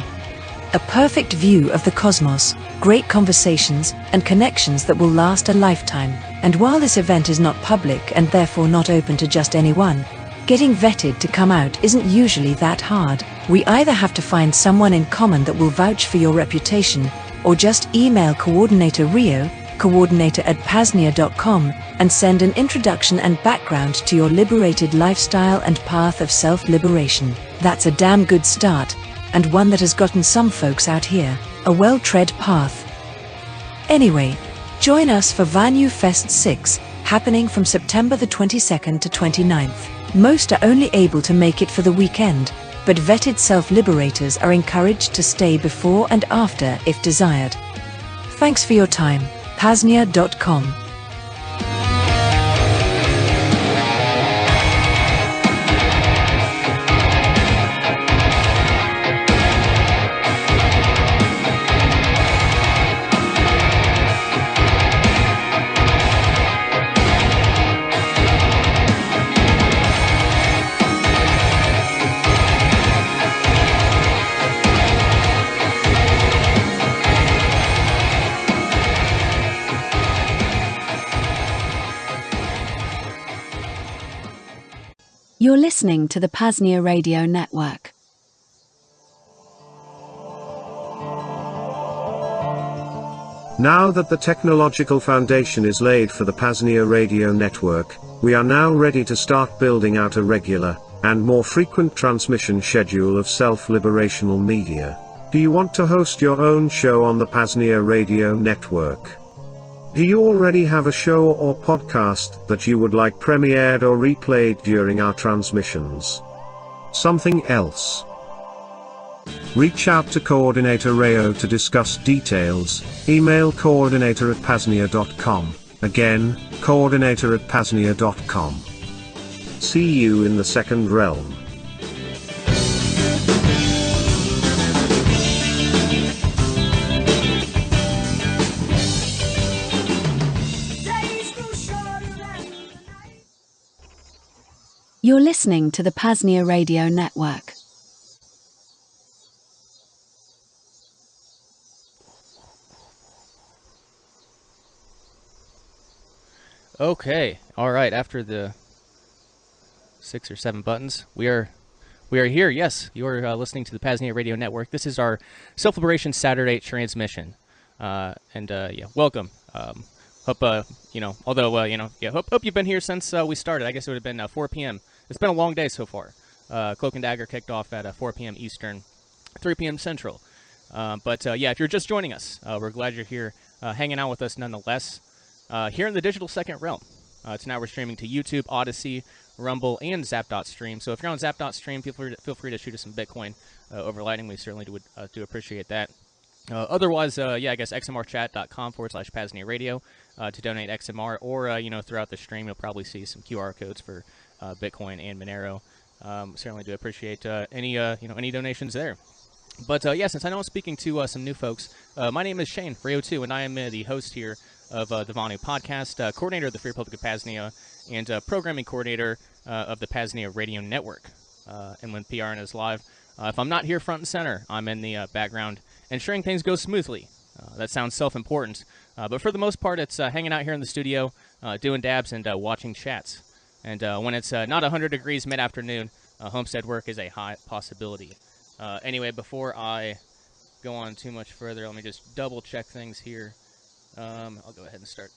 A perfect view of the cosmos, great conversations, and connections that will last a lifetime. And while this event is not public and therefore not open to just anyone, getting vetted to come out isn't usually that hard. We either have to find someone in common that will vouch for your reputation, or just email Coordinator Rio, coordinator at PAZNIA.com and send an introduction and background to your liberated lifestyle and path of self-liberation. That's a damn good start, and one that has gotten some folks out here a well-tread path. Anyway, join us for Vonu Fest 6, happening from September the 22nd to 29th. Most are only able to make it for the weekend, but vetted self-liberators are encouraged to stay before and after if desired. Thanks for your time. PAZNIA.com. You're listening to the PAZNIA Radio Network. Now that the technological foundation is laid for the PAZNIA Radio Network, we are now ready to start building out a regular, and more frequent transmission schedule of self-liberational media. Do you want to host your own show on the PAZNIA Radio Network? Do you already have a show or podcast that you would like premiered or replayed during our transmissions? Something else? Reach out to Coordinator Rayo to discuss details. Email coordinator@paznia.com. Again, coordinator@paznia.com. See you in the second realm. You're listening to the PAZNIA Radio Network. Okay, all right. After the 6 or 7 buttons, we are here. Yes, you are listening to the PAZNIA Radio Network. This is our Self-Liberation Saturday transmission, yeah, welcome. Hope hope you've been here since we started. I guess it would have been 4 p.m. It's been a long day so far. Cloak and Dagger kicked off at 4 p.m. Eastern, 3 p.m. Central. Yeah, if you're just joining us, we're glad you're here, hanging out with us nonetheless. Here in the digital second realm. Tonight we're streaming to YouTube, Odyssey, Rumble, and Zap.Stream. So if you're on Zap.Stream, feel free to shoot us some Bitcoin over Lightning. We certainly do appreciate that. Otherwise, I guess xmrchat.com/PAZNIA Radio to donate XMR, or throughout the stream you'll probably see some QR codes for Bitcoin and Monero. Certainly do appreciate any donations there. But since I know I'm speaking to some new folks, my name is Shane Rayo2, and I am the host here of the Vonu Podcast, coordinator of the Free Republic of PAZNIA, and programming coordinator of the PAZNIA Radio Network. And when PRN is live, if I'm not here front and center, I'm in the background ensuring things go smoothly. That sounds self-important, but for the most part, it's hanging out here in the studio, doing dabs and watching chats. And when it's not 100 degrees mid-afternoon, homestead work is a high possibility. Anyway, before I go on too much further, let me just double-check things here. I'll go ahead and start.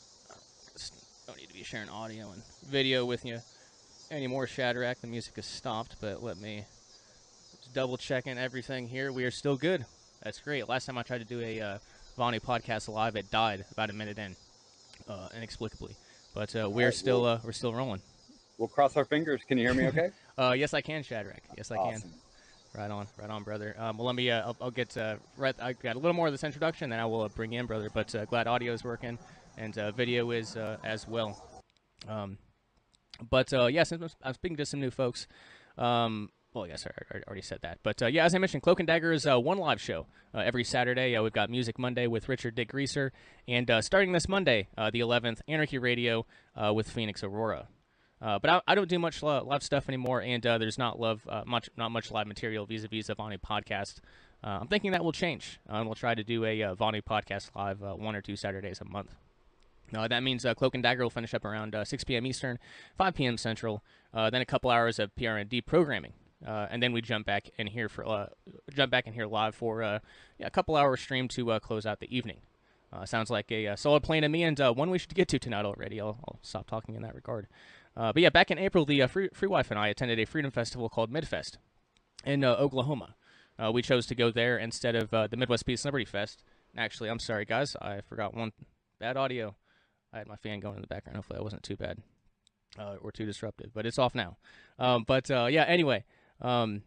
Don't need to be sharing audio and video with you anymore, Shadrach. The music has stopped, but let me just double-checking everything here. We are still good. That's great. Last time I tried to do a Vonu Podcast live, it died about a minute in, inexplicably. But we're still rolling. We'll cross our fingers. Can you hear me okay? Yes, I can, Shadrach. Yes, I can. Right on, brother. Well, let me. I'll get. I got a little more of this introduction, then I will bring you in, brother. But glad audio is working, and video is as well. Since I'm speaking to some new folks. Well, yes, I already said that. But as I mentioned, Cloak and Dagger is one live show every Saturday. We've got Music Monday with Richard Dick Greaser, and starting this Monday, the 11th, Anarchy Radio with Phoenix Aurora. But I don't do much live stuff anymore, and there's not much live material vis-a-vis the Vonu Podcast. I'm thinking that will change, and we'll try to do a Vonu Podcast live 1 or 2 Saturdays a month. That means Cloak and Dagger will finish up around 6 p.m. Eastern, 5 p.m. Central, then a couple hours of PR&D programming, and then we jump back in here live for a couple hour stream to close out the evening. Sounds like a solid plan to me, and one we should get to tonight already. I'll stop talking in that regard. But yeah, back in April, the Free Wife and I attended a freedom festival called Midfest in Oklahoma. We chose to go there instead of the Midwest Peace Liberty Fest. Actually, I'm sorry, guys. I forgot one bad audio. I had my fan going in the background. Hopefully that wasn't too bad or too disruptive, but it's off now. Yeah, anyway, the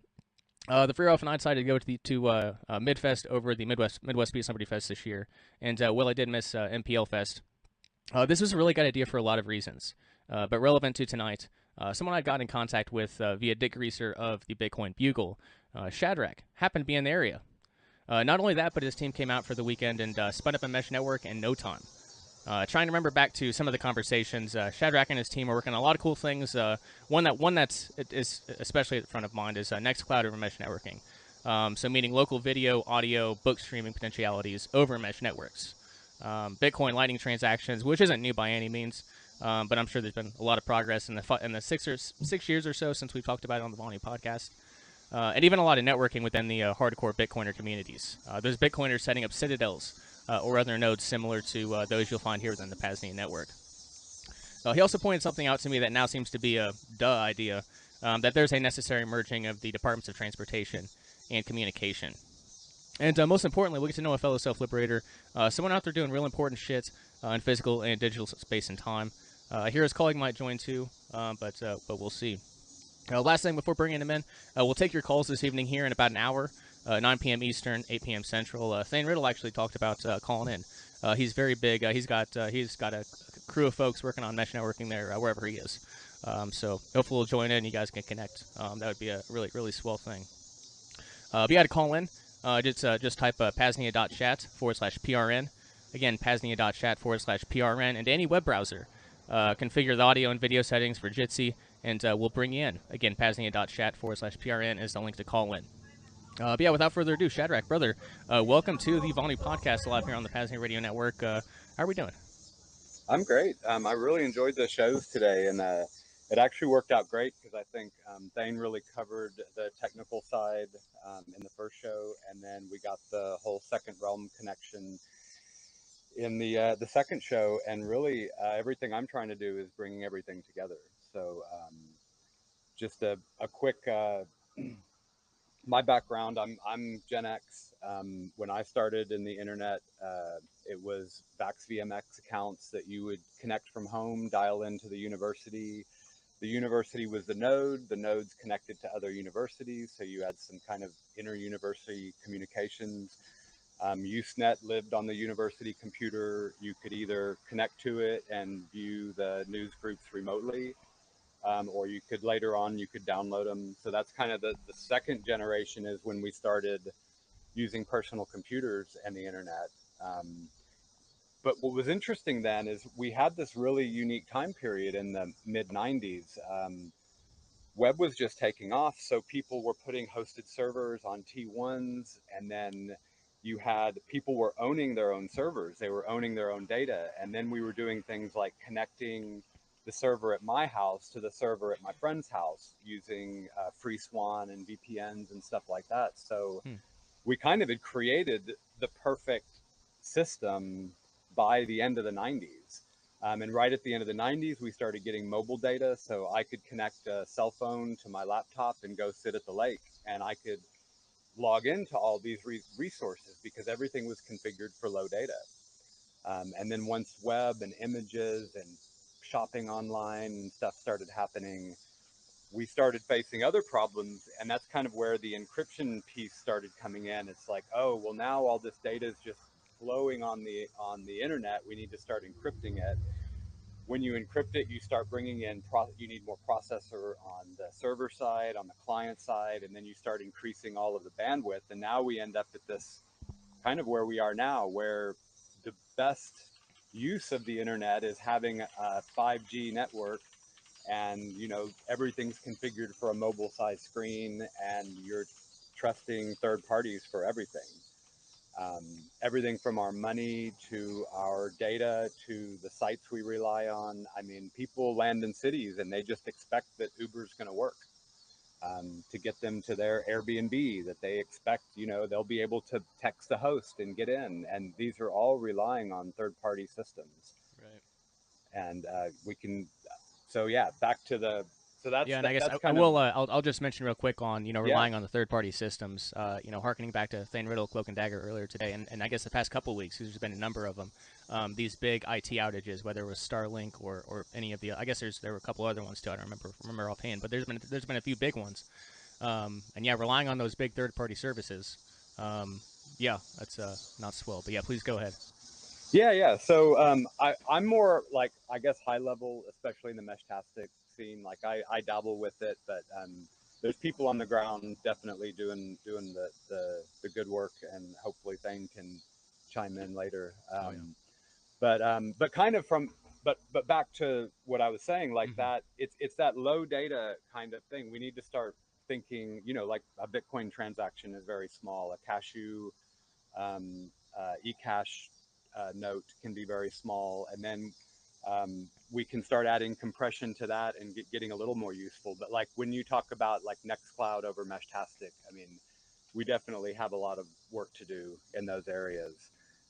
Free Wife and I decided to go to Midfest over the Midwest Peace Liberty Fest this year. And while I did miss MPL Fest, this was a really good idea for a lot of reasons. But relevant to tonight, someone I got in contact with via Dick Greaser of the Bitcoin Bugle, Shadrach, happened to be in the area. Not only that, but his team came out for the weekend and spun up a mesh network in no time. Trying to remember back to some of the conversations, Shadrach and his team are working on a lot of cool things. One that's especially at the front of mind is Nextcloud over mesh networking. So meaning local video, audio, book streaming potentialities over mesh networks. Bitcoin Lightning transactions, which isn't new by any means, but I'm sure there's been a lot of progress in the 6 years or so since we've talked about it on the Vonu Podcast. And even a lot of networking within the hardcore Bitcoiner communities. Those Bitcoiners setting up citadels or other nodes similar to those you'll find here within the PAZNIA network. He also pointed something out to me that now seems to be a idea, that there's a necessary merging of the Departments of Transportation and Communication. And most importantly, we'll get to know a fellow self-liberator, someone out there doing real important shit in physical and digital space and time. I hear his colleague might join too, but we'll see. Last thing before bringing him in, we'll take your calls this evening here in about an hour, 9 p.m. Eastern, 8 p.m. Central. Thane Riddle actually talked about calling in. He's very big. He's got a crew of folks working on mesh networking there wherever he is. So hopefully we'll join in. You guys can connect. That would be a really, really swell thing. If you had to call in, just type PAZNIA.chat/PRN. Again, PAZNIA.chat/PRN into any web browser. Configure the audio and video settings for Jitsi, and we'll bring you in. Again, PAZNIA.chat/PRN is the link to call in. But yeah, without further ado, Shadrach, brother, welcome to the Vonu Podcast live here on the PAZNIA Radio Network. How are we doing? I'm great. I really enjoyed the shows today, and it actually worked out great because I think Thane really covered the technical side in the first show, and then we got the whole second realm connection in the second show, and really everything I'm trying to do is bringing everything together. So just a quick my background, I'm Gen X. When I started in the internet, it was Vax VMX accounts that you would connect from home, dial into the university. The university was the node. The nodes connected to other universities, so you had some kind of inter-university communications. Usenet lived on the university computer. You could either connect to it and view the news groups remotely, or you could later on, you could download them. So that's kind of the second generation is when we started using personal computers and the internet. But what was interesting then is we had this really unique time period in the mid 90s. Web was just taking off. So people were putting hosted servers on T1s, and then you had people were owning their own servers. They were owning their own data. And then we were doing things like connecting the server at my house to the server at my friend's house using Free Swan and VPNs and stuff like that. So we kind of had created the perfect system by the end of the 90s. And right at the end of the 90s, we started getting mobile data. So I could connect a cell phone to my laptop and go sit at the lake. And I could log into all these resources because everything was configured for low data. And then once web and images and shopping online and stuff started happening, we started facing other problems. And that's kind of where the encryption piece started coming in. It's like, oh, well, now all this data is just flowing on the internet. We need to start encrypting it. When you encrypt it, you start bringing in, you need more processor on the server side, on the client side, and then you start increasing all of the bandwidth. And now we end up at this kind of where we are now, where the best use of the internet is having a 5G network, and you know everything's configured for a mobile size screen, and you're trusting third parties for everything. Everything from our money to our data to the sites we rely on. I mean, people land in cities and they just expect that Uber's going to work. to get them to their Airbnb that they expect, they'll be able to text the host and get in. And these are all relying on third-party systems. Right. And we can, so yeah, back to the, so that's, yeah, and I guess that's I kind will. of, I'll just mention real quick on relying on the third-party systems. Harkening back to Thane, Riddle, Cloak and Dagger earlier today, and I guess the past couple of weeks, there's been a number of them. These big IT outages, whether it was Starlink or any of the, I guess there were a couple other ones too. I don't remember offhand, but there's been a few big ones. And yeah, relying on those big third-party services. Yeah, that's not swell, but yeah, please go ahead. Yeah. So I'm more like, I guess, high level, especially in the Meshtastic scene. Like I dabble with it, but there's people on the ground definitely doing the good work, and hopefully Thane can chime in later. But kind of but back to what I was saying, like that it's that low data kind of thing. We need to start thinking, like a Bitcoin transaction is very small, a cashew eCash note can be very small, and then we can start adding compression to that and getting a little more useful. But like when you talk about like Nextcloud over Meshtastic, I mean, we definitely have a lot of work to do in those areas.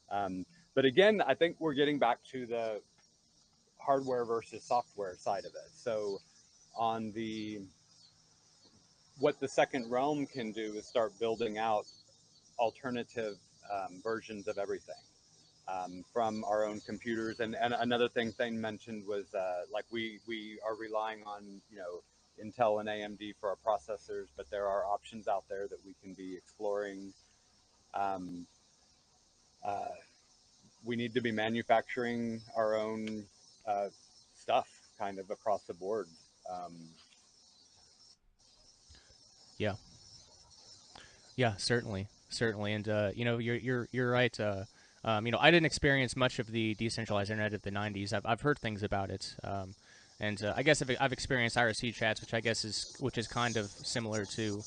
But again, I think we're getting back to the hardware versus software side of it. So on what the second realm can do is start building out alternative versions of everything. From our own computers. And another thing Thane mentioned was like we are relying on, Intel and AMD for our processors, but there are options out there that we can be exploring. We need to be manufacturing our own stuff kind of across the board. Yeah, certainly. And you're right. I didn't experience much of the decentralized internet of the '90s. I've heard things about it, and I guess I've experienced IRC chats, which is kind of similar to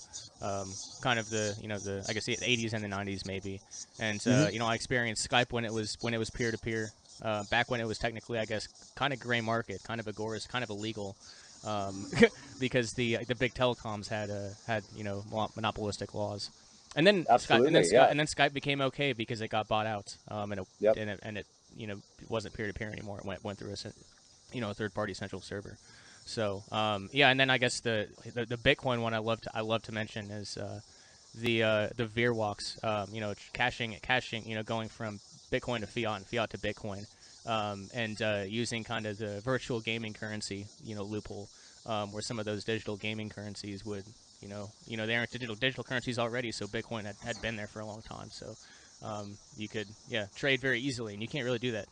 kind of the I guess the '80s and the '90s maybe. And I experienced Skype when it was peer to peer, back when it was technically, I guess, kind of gray market, kind of agorist, kind of illegal. Because the big telecoms had monopolistic laws. And then Skype became okay because it got bought out, and it wasn't peer to peer anymore. It went through a third party central server. So and then I guess the Bitcoin one I love to mention is the VeerWalks, caching, going from Bitcoin to fiat and fiat to Bitcoin, and using kind of the virtual gaming currency loophole, where some of those digital gaming currencies would. They aren't digital currencies already, so Bitcoin had been there for a long time. So you could, trade very easily, and you can't really do that.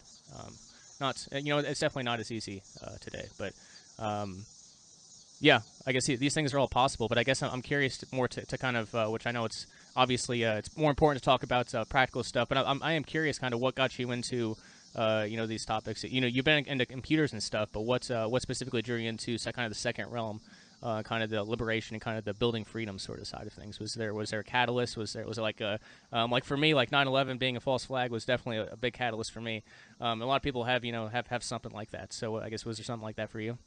It's definitely not as easy today. But I guess these things are all possible. But I guess I'm curious more to kind of, which I know it's obviously it's more important to talk about practical stuff. But I am curious, kind of what got you into these topics. You've been into computers and stuff, but what specifically drew you into kind of the second realm? Kind of the liberation and kind of the building freedom sort of side of things. Was there a catalyst? Was it like like for me, like 9/11 being a false flag was definitely a big catalyst for me. A lot of people have something like that. So I guess, was there something like that for you?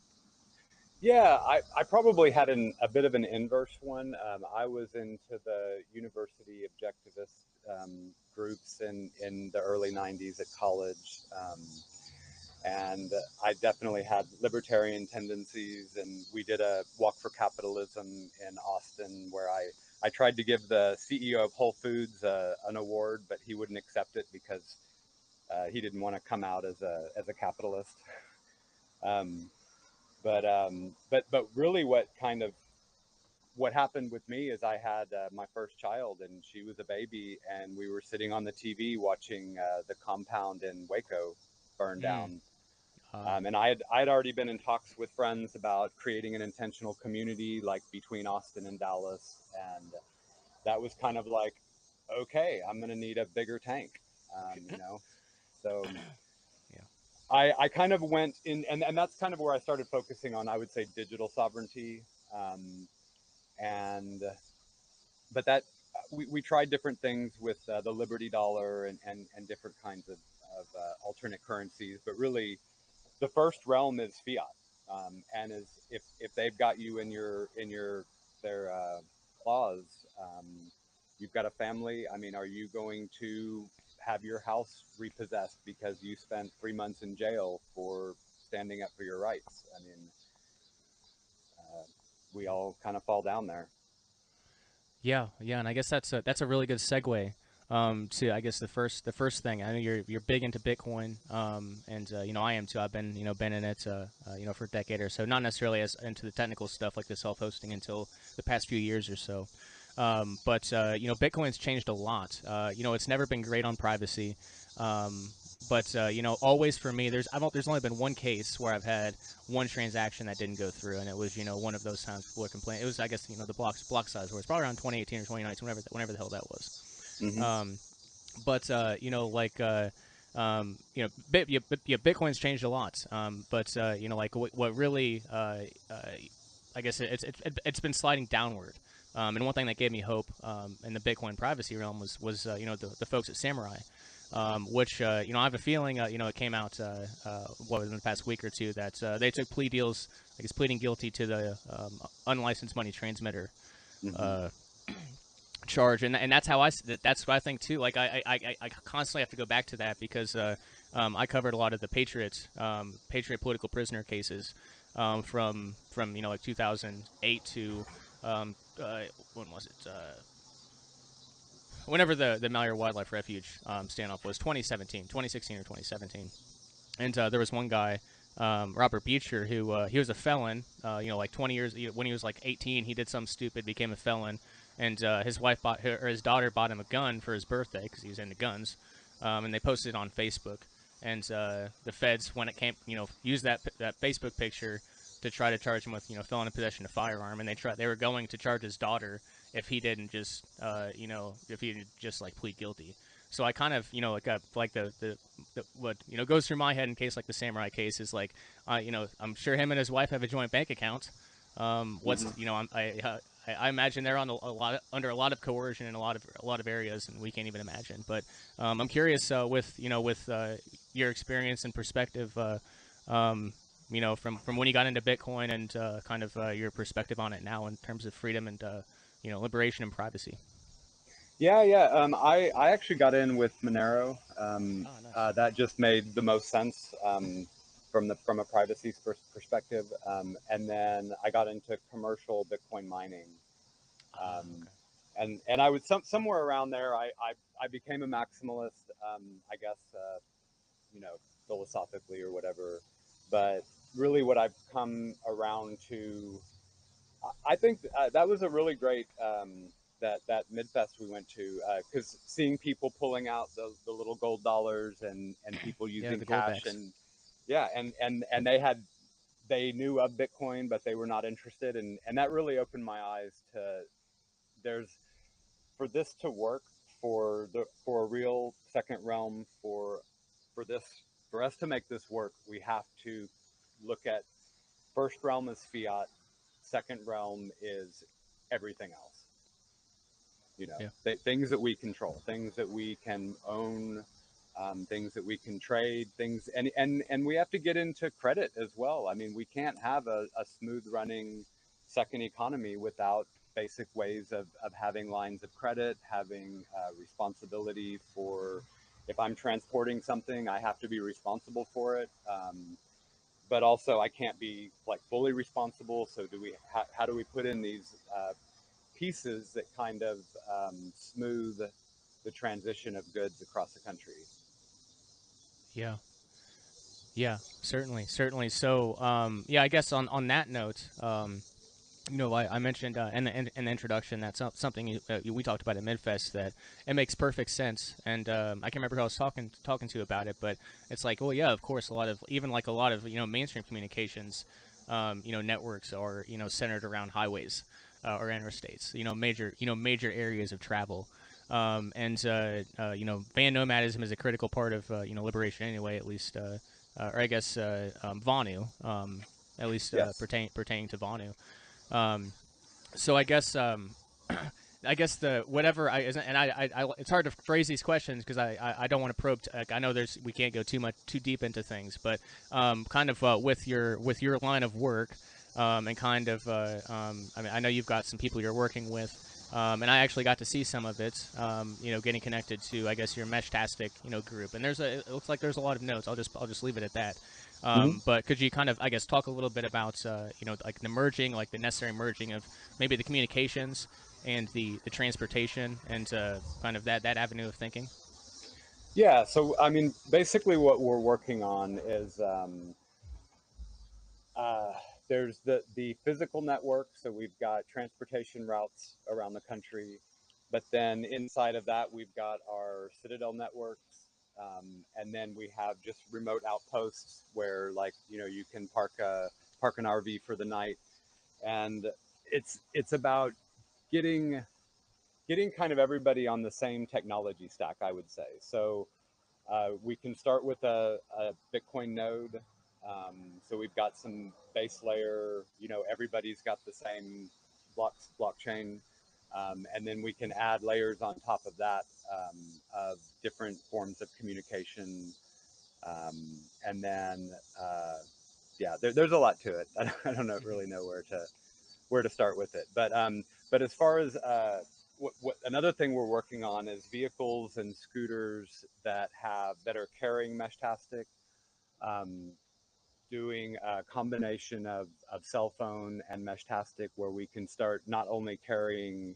Yeah, I probably had a bit of an inverse one. I was into the university objectivist groups in the early 90s at college. And I definitely had libertarian tendencies, and we did a walk for capitalism in Austin where I tried to give the CEO of Whole Foods an award, but he wouldn't accept it because he didn't want to come out as a capitalist. But really what happened with me is I had my first child, and she was a baby, and we were sitting on the TV watching the compound in Waco burn down. And I had already been in talks with friends about creating an intentional community like between Austin and Dallas. And that was kind of like, okay, I'm going to need a bigger tank, So I kind of went in, and that's kind of where I started focusing on, I would say, digital sovereignty. But that we tried different things with the Liberty Dollar and different kinds of alternate currencies, but really, the first realm is fiat, and if they've got you in your their clause. You've got a family. I mean, are you going to have your house repossessed because you spent 3 months in jail for standing up for your rights? I mean, we all kind of fall down there. Yeah, and I guess that's a really good segue to, I guess, the first thing. I know you're big into Bitcoin, and I am too. I've been been in it for a decade or so. Not necessarily as into the technical stuff like the self-hosting until the past few years or so. But Bitcoin's changed a lot. It's never been great on privacy. But always for me, there's only been one case where I've had one transaction that didn't go through, and it was one of those times people are complaining. It was, I guess, the block size, where it's probably around 2018 or 2019, whenever the hell that was. Mm-hmm. Bitcoin's changed a lot. What really, I guess it's been sliding downward. And one thing that gave me hope in the Bitcoin privacy realm was the folks at Samurai. Which I have a feeling it came out in the past week or two that they took plea deals, I guess, pleading guilty to the unlicensed money transmitter charge, and that's what I think too. Like I constantly have to go back to that because I covered a lot of the Patriot political prisoner cases from 2008 to when was it? Whenever the Malheur Wildlife Refuge standoff was 2016 or 2017. And there was one guy, Robert Beecher, who he was a felon, 20 years, when he was 18, he did something stupid, became a felon, and his daughter bought him a gun for his birthday because he was into guns, and they posted it on Facebook, and the feds, when it came, used that Facebook picture to try to charge him with, felon in possession of a firearm, and they were going to charge his daughter if he didn't just, plead guilty. So I kind of, what goes through my head in case like the Samurai case is I'm sure him and his wife have a joint bank account. I imagine they're on under a lot of coercion in a lot of areas, and we can't even imagine. But I'm curious with your experience and perspective, from when you got into Bitcoin and your perspective on it now in terms of freedom and liberation and privacy. Yeah. I actually got in with Monero. Nice. That just made the most sense from a privacy perspective. And then I got into commercial Bitcoin mining. Okay. And I was somewhere around there. I became a maximalist, I guess, philosophically or whatever. But really, what I've come around to, I think that was a really great that Midfest we went to, because seeing people pulling out the little gold dollars and people using cash and they knew of Bitcoin, but they were not interested, and that really opened my eyes to for this to work, for a real second realm, for us to make this work, we have to look at first realm is fiat, second realm is everything else. Things that we control, things that we can own, things that we can trade, things, and we have to get into credit as well. I mean, we can't have a smooth running second economy without basic ways of having lines of credit, having responsibility for, if I'm transporting something, I have to be responsible for it. But also I can't be fully responsible. So how do we put in these pieces that kind of smooth the transition of goods across the country? Yeah, certainly. So, I guess on that note, I mentioned in the introduction that's something we talked about at Midfest, that it makes perfect sense, and I can't remember who I was talking to about it, but it's like, well, yeah, of course, a lot of mainstream communications, networks are centered around highways or interstates, major areas of travel. Van nomadism is a critical part of liberation anyway, at least, or I guess Vonu, at least yes. pertaining to Vonu. So I guess the whatever it's hard to phrase these questions because I don't want to probe. I know we can't go too deep into things, but with your line of work, and kind of, I mean, I know you've got some people you're working with, and I actually got to see some of it, getting connected to, I guess, your Meshtastic, group. And it looks like there's a lot of notes. I'll just leave it at that. But could you kind of, I guess, talk a little bit about, like the merging, like the necessary merging of maybe the communications and the transportation and kind of that avenue of thinking? Yeah, so I mean, basically what we're working on is there's the physical network, so we've got transportation routes around the country, but then inside of that we've got our Citadel networks, and then we have just remote outposts where, like, you can park an RV for the night, and it's about getting kind of everybody on the same technology stack, I would say. So we can start with a Bitcoin node. So we've got some base layer, everybody's got the same blockchain. And then we can add layers on top of that, of different forms of communication. And then, there's a lot to it. I don't really know where to start with it. But as far as what another thing we're working on is vehicles and scooters that are carrying Meshtastic, doing a combination of cell phone and Meshtastic, where we can start not only carrying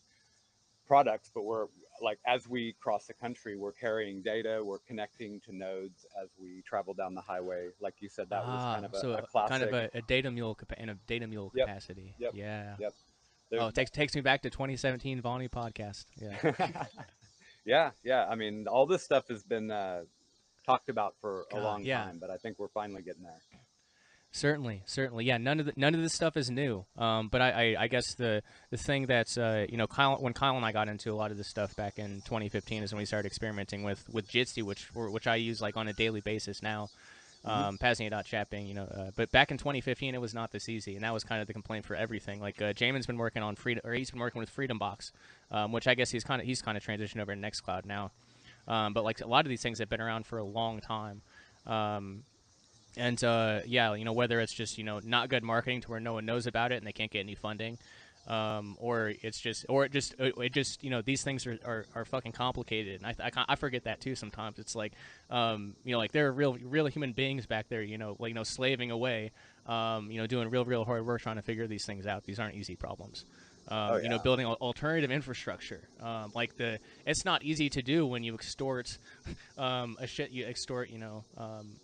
products, but we're, like, as we cross the country, we're carrying data, we're connecting to nodes as we travel down the highway. Like you said, that was kind of a classic. Kind of a data mule capacity. Yep. Yeah. Yep. It takes me back to 2017 Vonu Podcast. Yeah. Yeah. I mean, all this stuff has been talked about for a long time, but I think we're finally getting there. Certainly. Yeah, none of this stuff is new. But I guess the thing that's when Kyle and I got into a lot of this stuff back in 2015 is when we started experimenting with Jitsi, which I use like on a daily basis now. PAZNIA.chat being, but back in 2015 it was not this easy, and that was kind of the complaint for everything. Like Jamin's been working on he's been working with Freedom Box, which I guess he's kind of transitioned over to Nextcloud now. But like a lot of these things have been around for a long time. And whether it's just not good marketing to where no one knows about it and they can't get any funding, or it just these things are fucking complicated, and I forget that too sometimes. It's like like there are real human beings back there, slaving away, doing real hard work trying to figure these things out. These aren't easy problems. Building alternative infrastructure. It's not easy to do when you extort the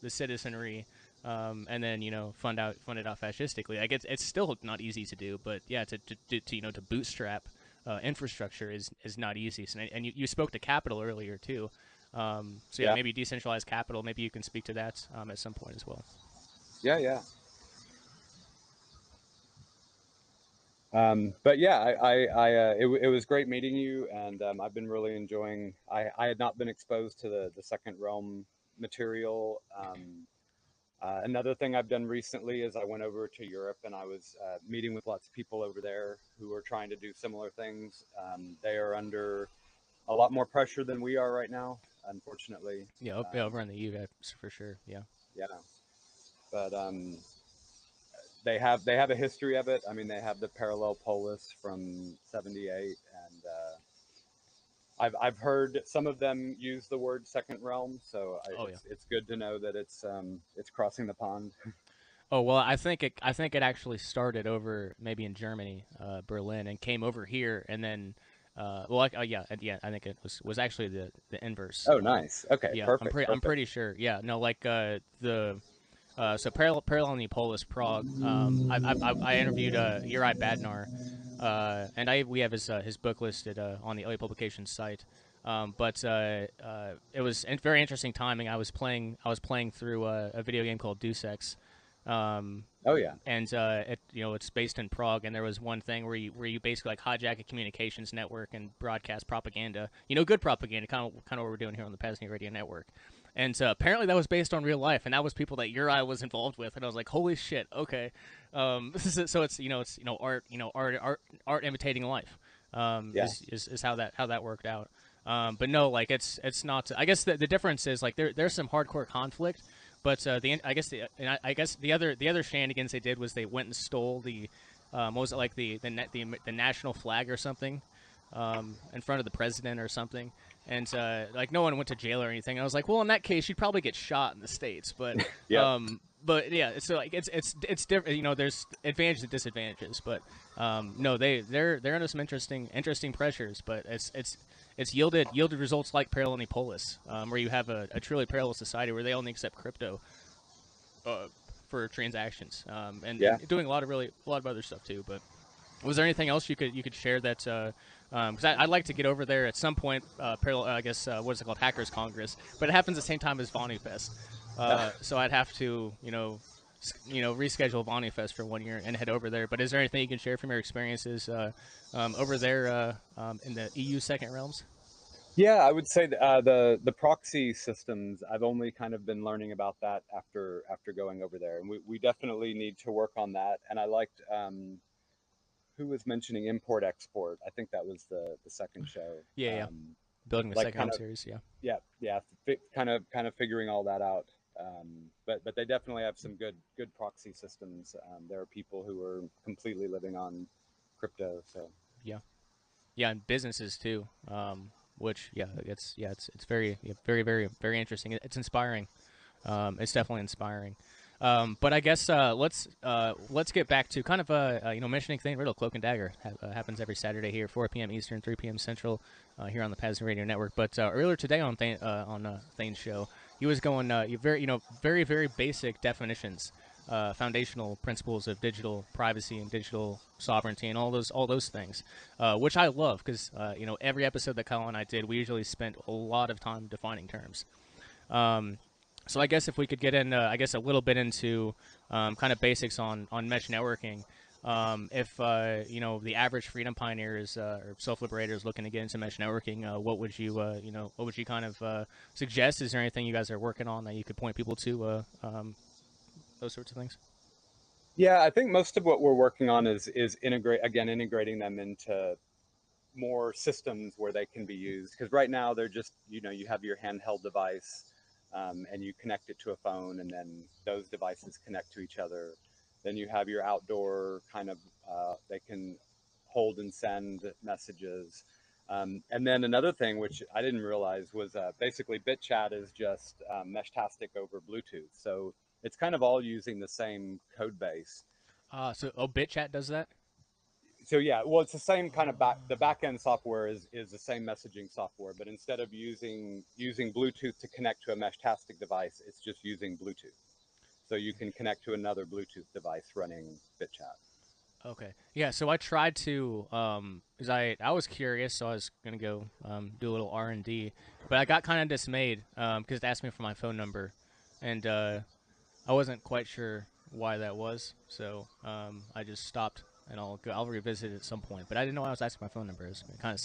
citizenry, and then fund it out fascistically. I guess it's still not easy to do, but yeah, to bootstrap infrastructure is not easy. And you spoke to capital earlier too. Maybe decentralized capital. Maybe you can speak to that at some point as well. Yeah. But yeah, it was great meeting you, and I've been really enjoying. I had not been exposed to the Second Realm material. Another thing I've done recently is I went over to Europe, and I was meeting with lots of people over there who are trying to do similar things. They are under a lot more pressure than we are right now, unfortunately. Yeah, over in the US for sure. Yeah. But they have a history of it. I mean, they have the parallel polis from '78, and I've heard some of them use the word Second Realm, so it's good to know that it's crossing the pond. Oh well, I think it actually started over maybe in Germany, Berlin, and came over here, and then I think it was actually the inverse. Oh, nice. Okay, yeah, perfect. I'm pretty sure. Yeah, no, like so parallel Polis Prague. I interviewed Uri Badnar, and we have his book listed on the LA Publications site. But it was very interesting timing. I was playing through a video game called Deus Ex. And it's based in Prague, and there was one thing where you basically like hijack a communications network and broadcast propaganda. Good propaganda, kind of what we're doing here on the PAZNIA Radio Network. And apparently that was based on real life, and that was people that Uri was involved with, and I was like, holy shit, okay. So it's art imitating life. Is how that worked out. But no, like it's not. I guess the difference is like there's some hardcore conflict But I guess the other shenanigans they did was they went and stole the what was it, like the national flag or something in front of the president or something. And like no one went to jail or anything. I was like, well, in that case, you'd probably get shot in the States. But but yeah, so like it's different. You know, there's advantages and disadvantages. But no, they're under some interesting pressures. But it's yielded results like Parallel Polis, where you have a truly parallel society where they only accept crypto for transactions, and doing a lot of other stuff too. But was there anything else you could share that? Because I'd like to get over there at some point. Parallel, I guess, what is it called, Hackers Congress? But it happens at the same time as Vonu Fest, so I'd have to reschedule Vonu Fest for 1 year and head over there. But is there anything you can share from your experiences over there in the EU second realms? Yeah, I would say the proxy systems, I've only kind of been learning about that after going over there, and we definitely need to work on that. And I liked who was mentioning import export. I think that was the second show. Building the like second series. Kind of figuring all that out. But they definitely have some good proxy systems. There are people who are completely living on crypto. So and businesses too. Which it's very very interesting. It's inspiring. It's definitely inspiring. But I guess let's get back to kind of mentioning Thane Riddle. Cloak and Dagger happens every Saturday here, 4 p.m. Eastern, 3 p.m. Central, here on the PAZNIA Radio Network. But earlier today on Thane's show, he was going very very basic definitions, foundational principles of digital privacy and digital sovereignty and all those things, which I love because every episode that Kyle and I did, we usually spent a lot of time defining terms. So I guess if we could get in, a little bit into kind of basics on mesh networking. If the average freedom pioneer is or self-liberator is looking to get into mesh networking, what would you kind of suggest? Is there anything you guys are working on that you could point people to? Those sorts of things. Yeah, I think most of what we're working on is integrating them into more systems where they can be used. Because right now they're just you have your handheld device. And you connect it to a phone, and then those devices connect to each other. Then you have your outdoor kind of, they can hold and send messages. And then another thing, which I didn't realize, was basically BitChat is just Meshtastic over Bluetooth. So it's kind of all using the same code base. BitChat does that? So yeah, well, it's the same kind of the back-end software is the same messaging software, but instead of using Bluetooth to connect to a Meshtastic device, it's just using Bluetooth. So you can connect to another Bluetooth device running BitChat. Okay. Yeah, so I tried to, because I was curious, so I was going to go do a little R&D, but I got kind of dismayed because it asked me for my phone number, and I wasn't quite sure why that was, so I just stopped. And I'll revisit it at some point. But I didn't know I was asking my phone number. It's kind of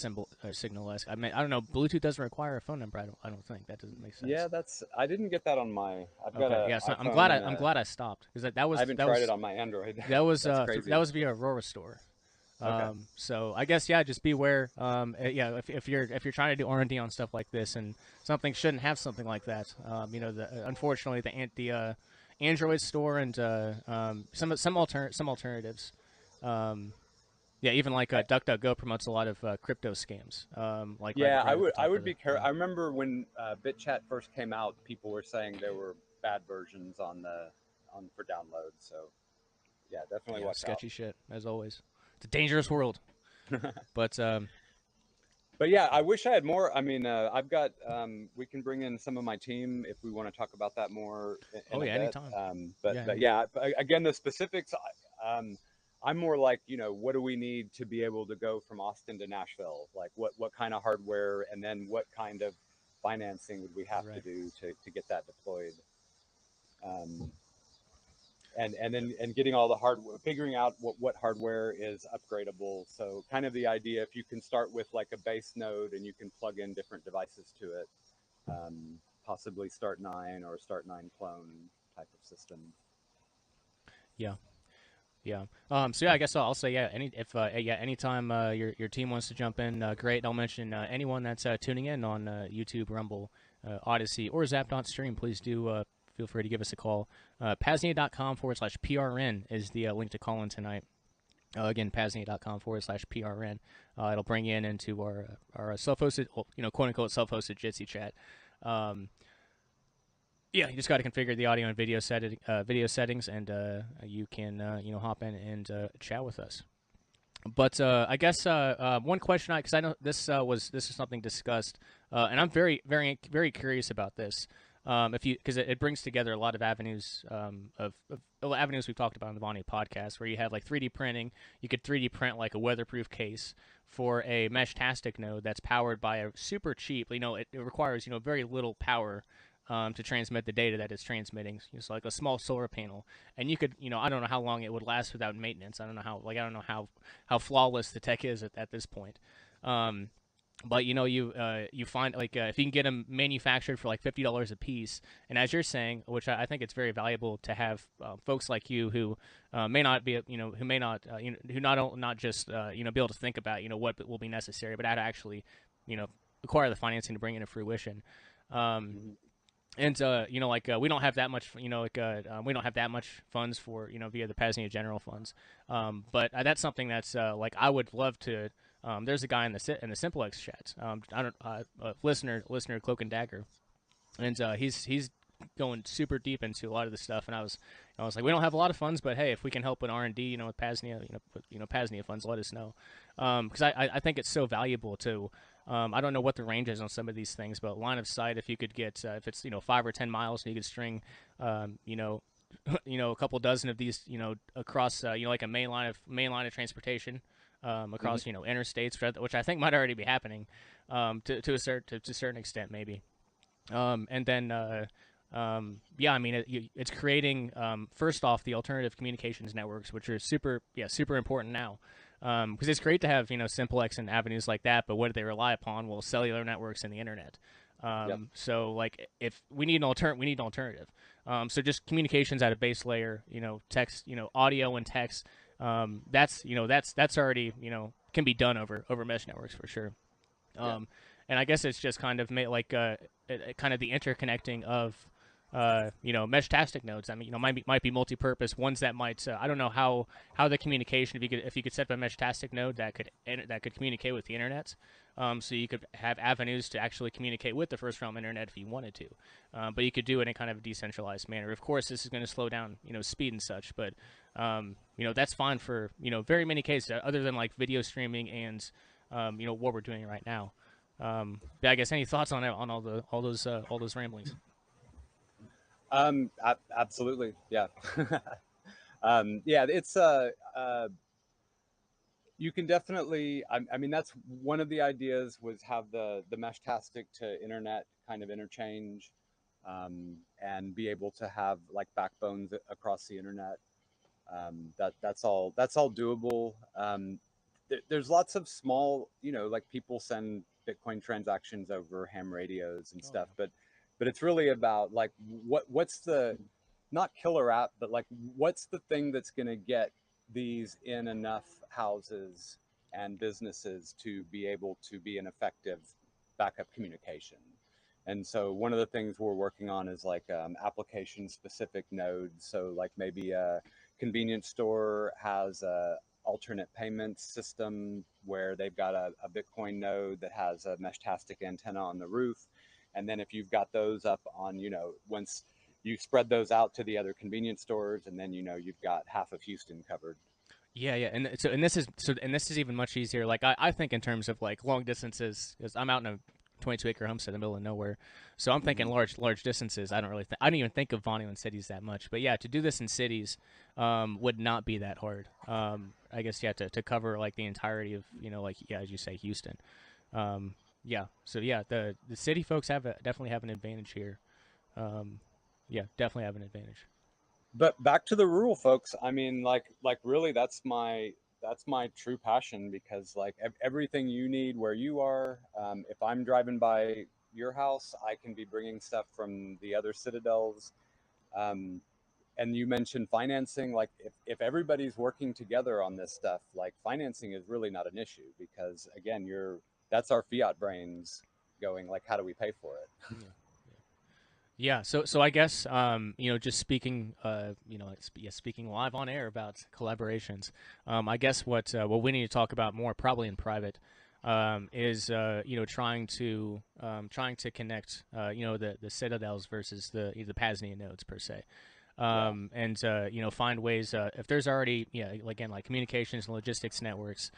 signal-esque. I mean, I don't know. Bluetooth doesn't require a phone number. I don't think that doesn't make sense. Yeah, I didn't get that on my. I've got a. So I'm glad I stopped because that was. I haven't tried it on my Android. That was via Aurora Store. Okay. So I guess just beware. If you're trying to do R&D on stuff like this and something shouldn't have something like that. Unfortunately the Android store and some alternatives. Even like DuckDuckGo promotes a lot of crypto scams. I would be careful. I remember when BitChat first came out, people were saying there were bad versions for download. So yeah, definitely watch out. Sketchy shit as always. It's a dangerous world. But yeah, I wish I had more. I mean, I've got. We can bring in some of my team if we want to talk about that more. Anytime. But again, the specifics. I'm more like, what do we need to be able to go from Austin to Nashville? Like what kind of hardware, and then what kind of financing would we have to do to get that deployed? And then getting all the hardware, figuring out what hardware is upgradable. So kind of the idea, if you can start with like a base node and you can plug in different devices to it, possibly Start9 or Start9 clone type of system. Yeah. I guess I'll say anytime your team wants to jump in, great. I'll mention anyone that's tuning in on YouTube, Rumble, Odyssey, or Zap.Stream. Please do feel free to give us a call. PAZNIA.com/PRN is the link to call in tonight. Again, PAZNIA.com/PRN. It'll bring you into our self-hosted, quote unquote self-hosted Jitsi chat. Yeah, you just got to configure the audio and video settings, and you can hop in and chat with us. But I guess one question, because I know this is something discussed, and I'm very, very, very curious about this. Because it brings together a lot of avenues of avenues we've talked about on the Vonu podcast, where you have like 3D printing. You could 3D print like a weatherproof case for a Meshtastic node that's powered by a super cheap. It requires very little power to transmit the data that it's transmitting. So like a small solar panel, and you could I don't know how long it would last without maintenance. I don't know how flawless the tech is at this point. But you find if you can get them manufactured for like $50 a piece, and as you're saying, which I think it's very valuable to have folks like you who may not be who may not who not just be able to think about what will be necessary, but how to actually acquire the financing to bring it to fruition. And we don't have that much, we don't have that much funds for via the PAZNIA general funds. But that's something that's I would love to. There's a guy in the Simplex chat. Listener Cloak and Dagger, and he's going super deep into a lot of this stuff. And I was like, we don't have a lot of funds, but hey, if we can help with R&D, with PAZNIA, PAZNIA funds, let us know. Because I think it's so valuable to. I don't know what the range is on some of these things, but line of sight, if you could get, if it's 5 or 10 miles, and you could string, a couple dozen of these, across, like a main line of transportation, across, interstates, which I think might already be happening, to a certain extent, maybe. And then, it's creating, first off, the alternative communications networks, which are super important now. Because it's great to have Simplex and avenues like that, but what do they rely upon? Well, cellular networks and the internet. So if we need an alternative. So just communications at a base layer, text, audio and text. That's already can be done over mesh networks for sure. And I guess it's just kind of kind of the interconnecting of Meshtastic nodes. I mean, might be multi-purpose ones that might. I don't know how the communication. If you could set up a Meshtastic node that could communicate with the internet, so you could have avenues to actually communicate with the first realm internet if you wanted to, but you could do it in kind of a decentralized manner. Of course, this is going to slow down speed and such, but that's fine for very many cases other than like video streaming and what we're doing right now. I guess any thoughts on all those ramblings? Absolutely. Yeah. It's you can definitely, I mean, that's one of the ideas, was have the Meshtastic to internet kind of interchange, and be able to have like backbones across the internet. That's all doable. There's lots of small, like people send Bitcoin transactions over ham radios and stuff, but it's really about like what's the, not killer app, but like what's the thing that's going to get these in enough houses and businesses to be able to be an effective backup communication. And so one of the things we're working on is like application specific nodes. So like maybe a convenience store has a alternate payment system where they've got a Bitcoin node that has a Meshtastic antenna on the roof. And then if you've got those up on, once you spread those out to the other convenience stores, and then, you've got half of Houston covered. Yeah. And this is even much easier. Like I think in terms of like long distances, because I'm out in a 22-acre homestead in the middle of nowhere. So I'm thinking large distances. I don't even think of Vonu in cities that much. But yeah, to do this in cities would not be that hard. I guess to cover like the entirety of, as you say, Houston. So the city folks definitely have an advantage here. Definitely have an advantage. But back to the rural folks, I mean, like really, that's my true passion, because like everything you need where you are, if I'm driving by your house, I can be bringing stuff from the other citadels. And you mentioned financing, like if everybody's working together on this stuff, like financing is really not an issue, because again, that's our fiat brains going like, how do we pay for it? Yeah, so I guess just speaking speaking live on air about collaborations. I guess what we need to talk about more, probably in private, is trying to connect the citadels versus the PAZNIA nodes per se. And find ways, if there's already again, like communications and logistics networks,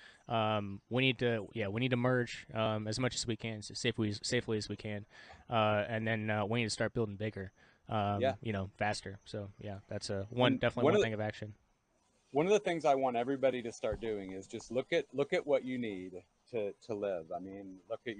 we need to merge as much as we can, as safely as we can, and then we need to start building bigger, faster. So that's definitely one thing of action. One of the things I want everybody to start doing is just look at what you need to live. I mean, look at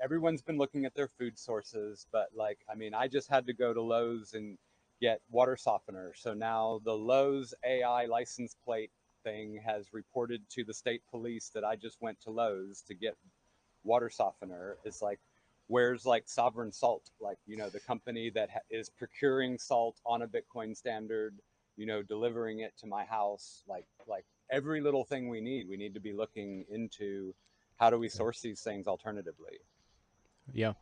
everyone's been looking at their food sources, but I just had to go to Lowe's and get water softener. So now the Lowe's AI license plate thing has reported to the state police that I just went to Lowe's to get water softener. It's like, where's Sovereign Salt, the company that is procuring salt on a Bitcoin standard, delivering it to my house, like every little thing we need to be looking into how do we source these things alternatively. Yeah.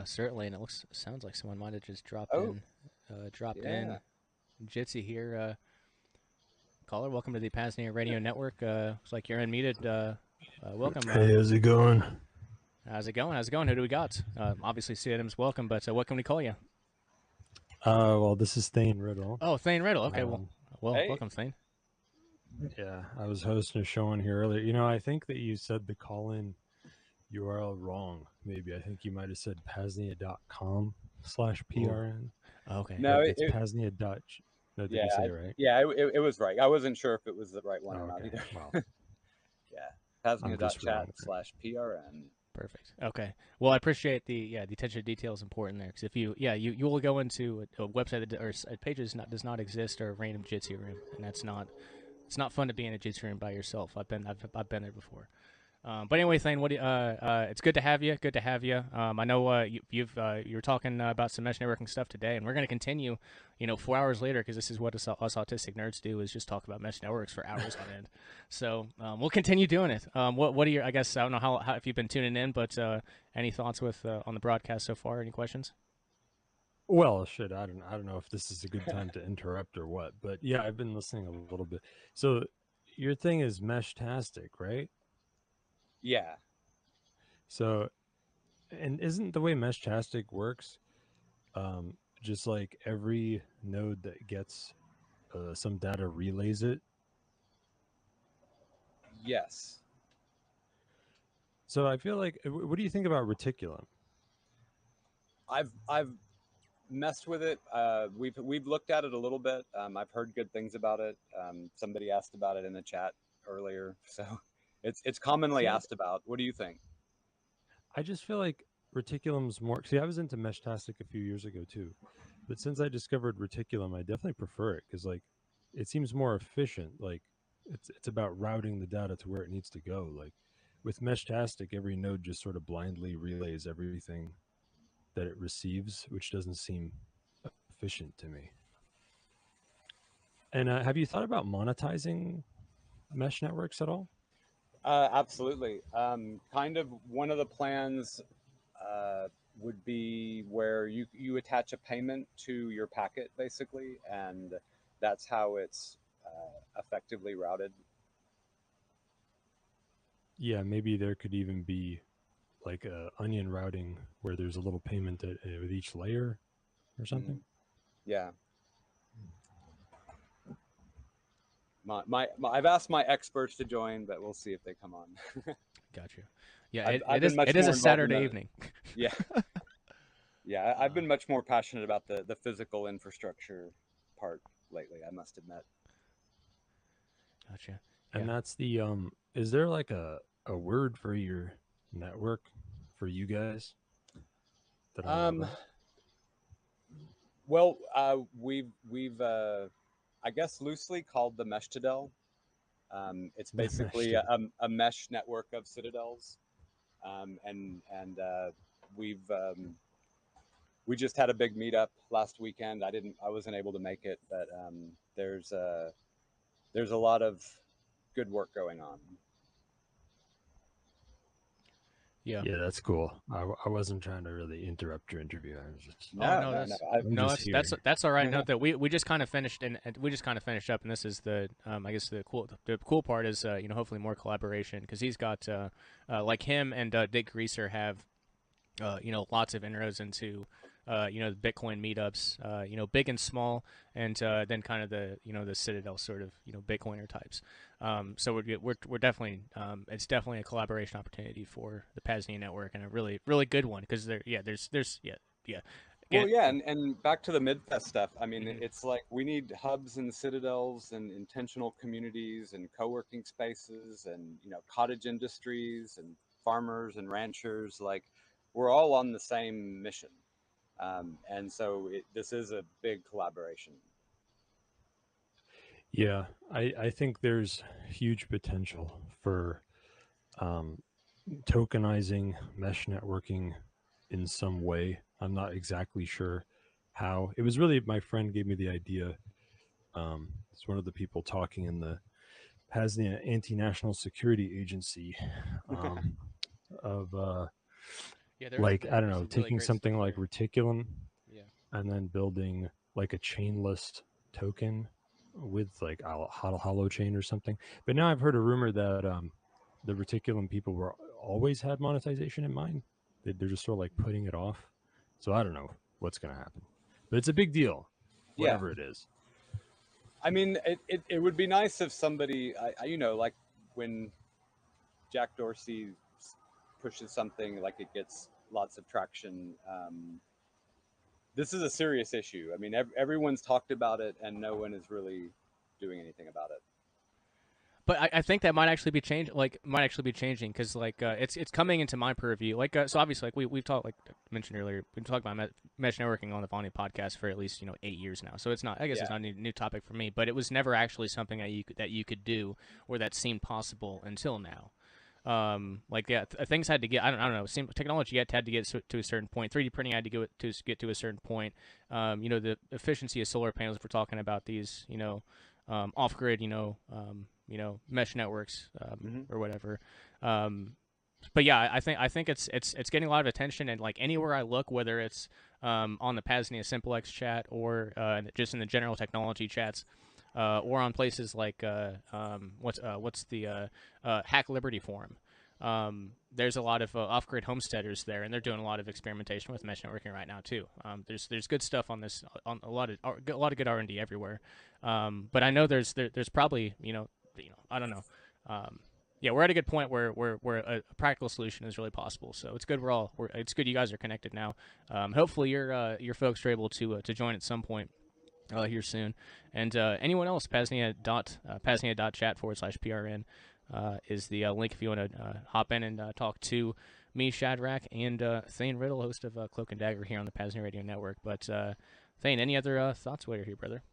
Certainly, and sounds like someone might have just dropped in. Jitsi here. Caller, welcome to the PAZNIA Radio Network. Looks like you're unmuted. Welcome. Hey, how's it going? How's it going? Who do we got? Obviously, CNM's welcome, but what can we call you? Well, this is Thane Riddle. Oh, Thane Riddle. Okay, hey. Welcome, Thane. Yeah, I was hosting a show on here earlier. I think that you said the call-in URL wrong. Maybe I think you might have said PAZNIA.com/PRN. Okay. No, it's PAZNIA. No, did you say it right? Yeah, it was right. I wasn't sure if it was the right one or not either. Well, yeah, PAZNIA.chat/PRN. Perfect. Okay. Well, I appreciate the attention to detail is important there, because if you will go into a website or a page that does not exist, or a random Jitsi room, and it's not fun to be in a Jitsi room by yourself. I've been there before. But anyway, Thane, it's good to have you. I know you were talking about some mesh networking stuff today, and we're going to continue, 4 hours later, because this is what us autistic nerds do, is just talk about mesh networks for hours on end. So we'll continue doing it. What are your? I guess I don't know how if you've been tuning in, but any thoughts on the broadcast so far? Any questions? Well, shit, I don't know if this is a good time to interrupt or what, but yeah, I've been listening a little bit. So your thing is Meshtastic, right? Yeah. So, and isn't the way Meshtastic works, just like every node that gets some data relays it? Yes. So I feel like, what do you think about Reticulum? I've messed with it. We've looked at it a little bit. I've heard good things about it. Somebody asked about it in the chat earlier, so it's commonly asked about. What do you think? I just feel like Reticulum's more. See, I was into Meshtastic a few years ago too, but since I discovered Reticulum, I definitely prefer it because it seems more efficient. Like it's about routing the data to where it needs to go. Like with Meshtastic, every node just sort of blindly relays everything that it receives, which doesn't seem efficient to me. And have you thought about monetizing mesh networks at all? Absolutely. Kind of one of the plans would be where you attach a payment to your packet, basically, and that's how it's effectively routed. Yeah, maybe there could even be like a onion routing where there's a little payment with each layer or something. Yeah. I've asked my experts to join, but we'll see if they come on. Gotcha. Yeah, it is a Saturday evening. Yeah. Yeah, I've been much more passionate about the physical infrastructure part lately, I must admit. Gotcha. And that's the is there like a word for your network for you guys? Well, we've I guess loosely called the Meshtadel. It's basically a mesh network of citadels, and we just had a big meetup last weekend. I wasn't able to make it, but there's a lot of good work going on. Yeah. Yeah, that's cool. I wasn't trying to really interrupt your interview. I was just That's all right. Note that we just kind of finished and we just kind of finished up, and this is the I guess the cool part is hopefully more collaboration, because he's got like him and Dick Greaser have lots of inroads into the Bitcoin meetups, big and small, and then kind of the the Citadel sort of Bitcoiner types. So we're definitely it's definitely a collaboration opportunity for the PAZNIA network, and a really good one, because there's Well, yeah, and back to the Midfest stuff. I mean, it's like we need hubs and citadels and intentional communities and co-working spaces and cottage industries and farmers and ranchers. Like, we're all on the same mission, and so this is a big collaboration. Yeah, I think there's huge potential for tokenizing mesh networking in some way. I'm not exactly sure how. It was really my friend gave me the idea. It's one of the people talking in the PAZNIA Anti-National Security Agency of like, I don't know, taking something like Reticulum and then building like a chainless token with like a hollow chain or something. But now I've heard a rumor that the Reticulum people were always had monetization in mind. They're just sort of like putting it off. So I don't know what's going to happen, but it's a big deal, whatever it is. I mean, it would be nice if somebody, like when Jack Dorsey pushes something, like it gets lots of traction. This is a serious issue. I mean, everyone's talked about it, and no one is really doing anything about it. But I think that might actually be changing, because it's coming into my purview. So obviously, we've talked, like I mentioned earlier, we've talked about mesh networking on the Vonu podcast for at least 8 years now. So it's not, I guess it's not a new topic for me, but it was never actually something that you could do, or that seemed possible until now. Things had to get, I don't know, technology had to get to a certain point. 3D printing had to get to a certain point. The efficiency of solar panels, if we're talking about these, off-grid, mesh networks, or whatever. But yeah, I think it's getting a lot of attention, and like anywhere I look, whether it's on the PAZNIA Simplex chat, or just in the general technology chats, or on places like what's the Hack Liberty forum. There's a lot of off-grid homesteaders there, and they're doing a lot of experimentation with mesh networking right now too. There's good stuff on this, on a lot of good R&D everywhere. But I know there's probably I don't know. We're at a good point where a practical solution is really possible. So it's good it's good you guys are connected now. Hopefully your folks are able to join at some point here soon. And anyone else, PAZNIA.chat/PRN is the link if you want to hop in and talk to me, Shadrach, and Thane Riddle, host of Cloak and Dagger here on the PAZNIA Radio Network. But Thane, any other thoughts while you're here, brother?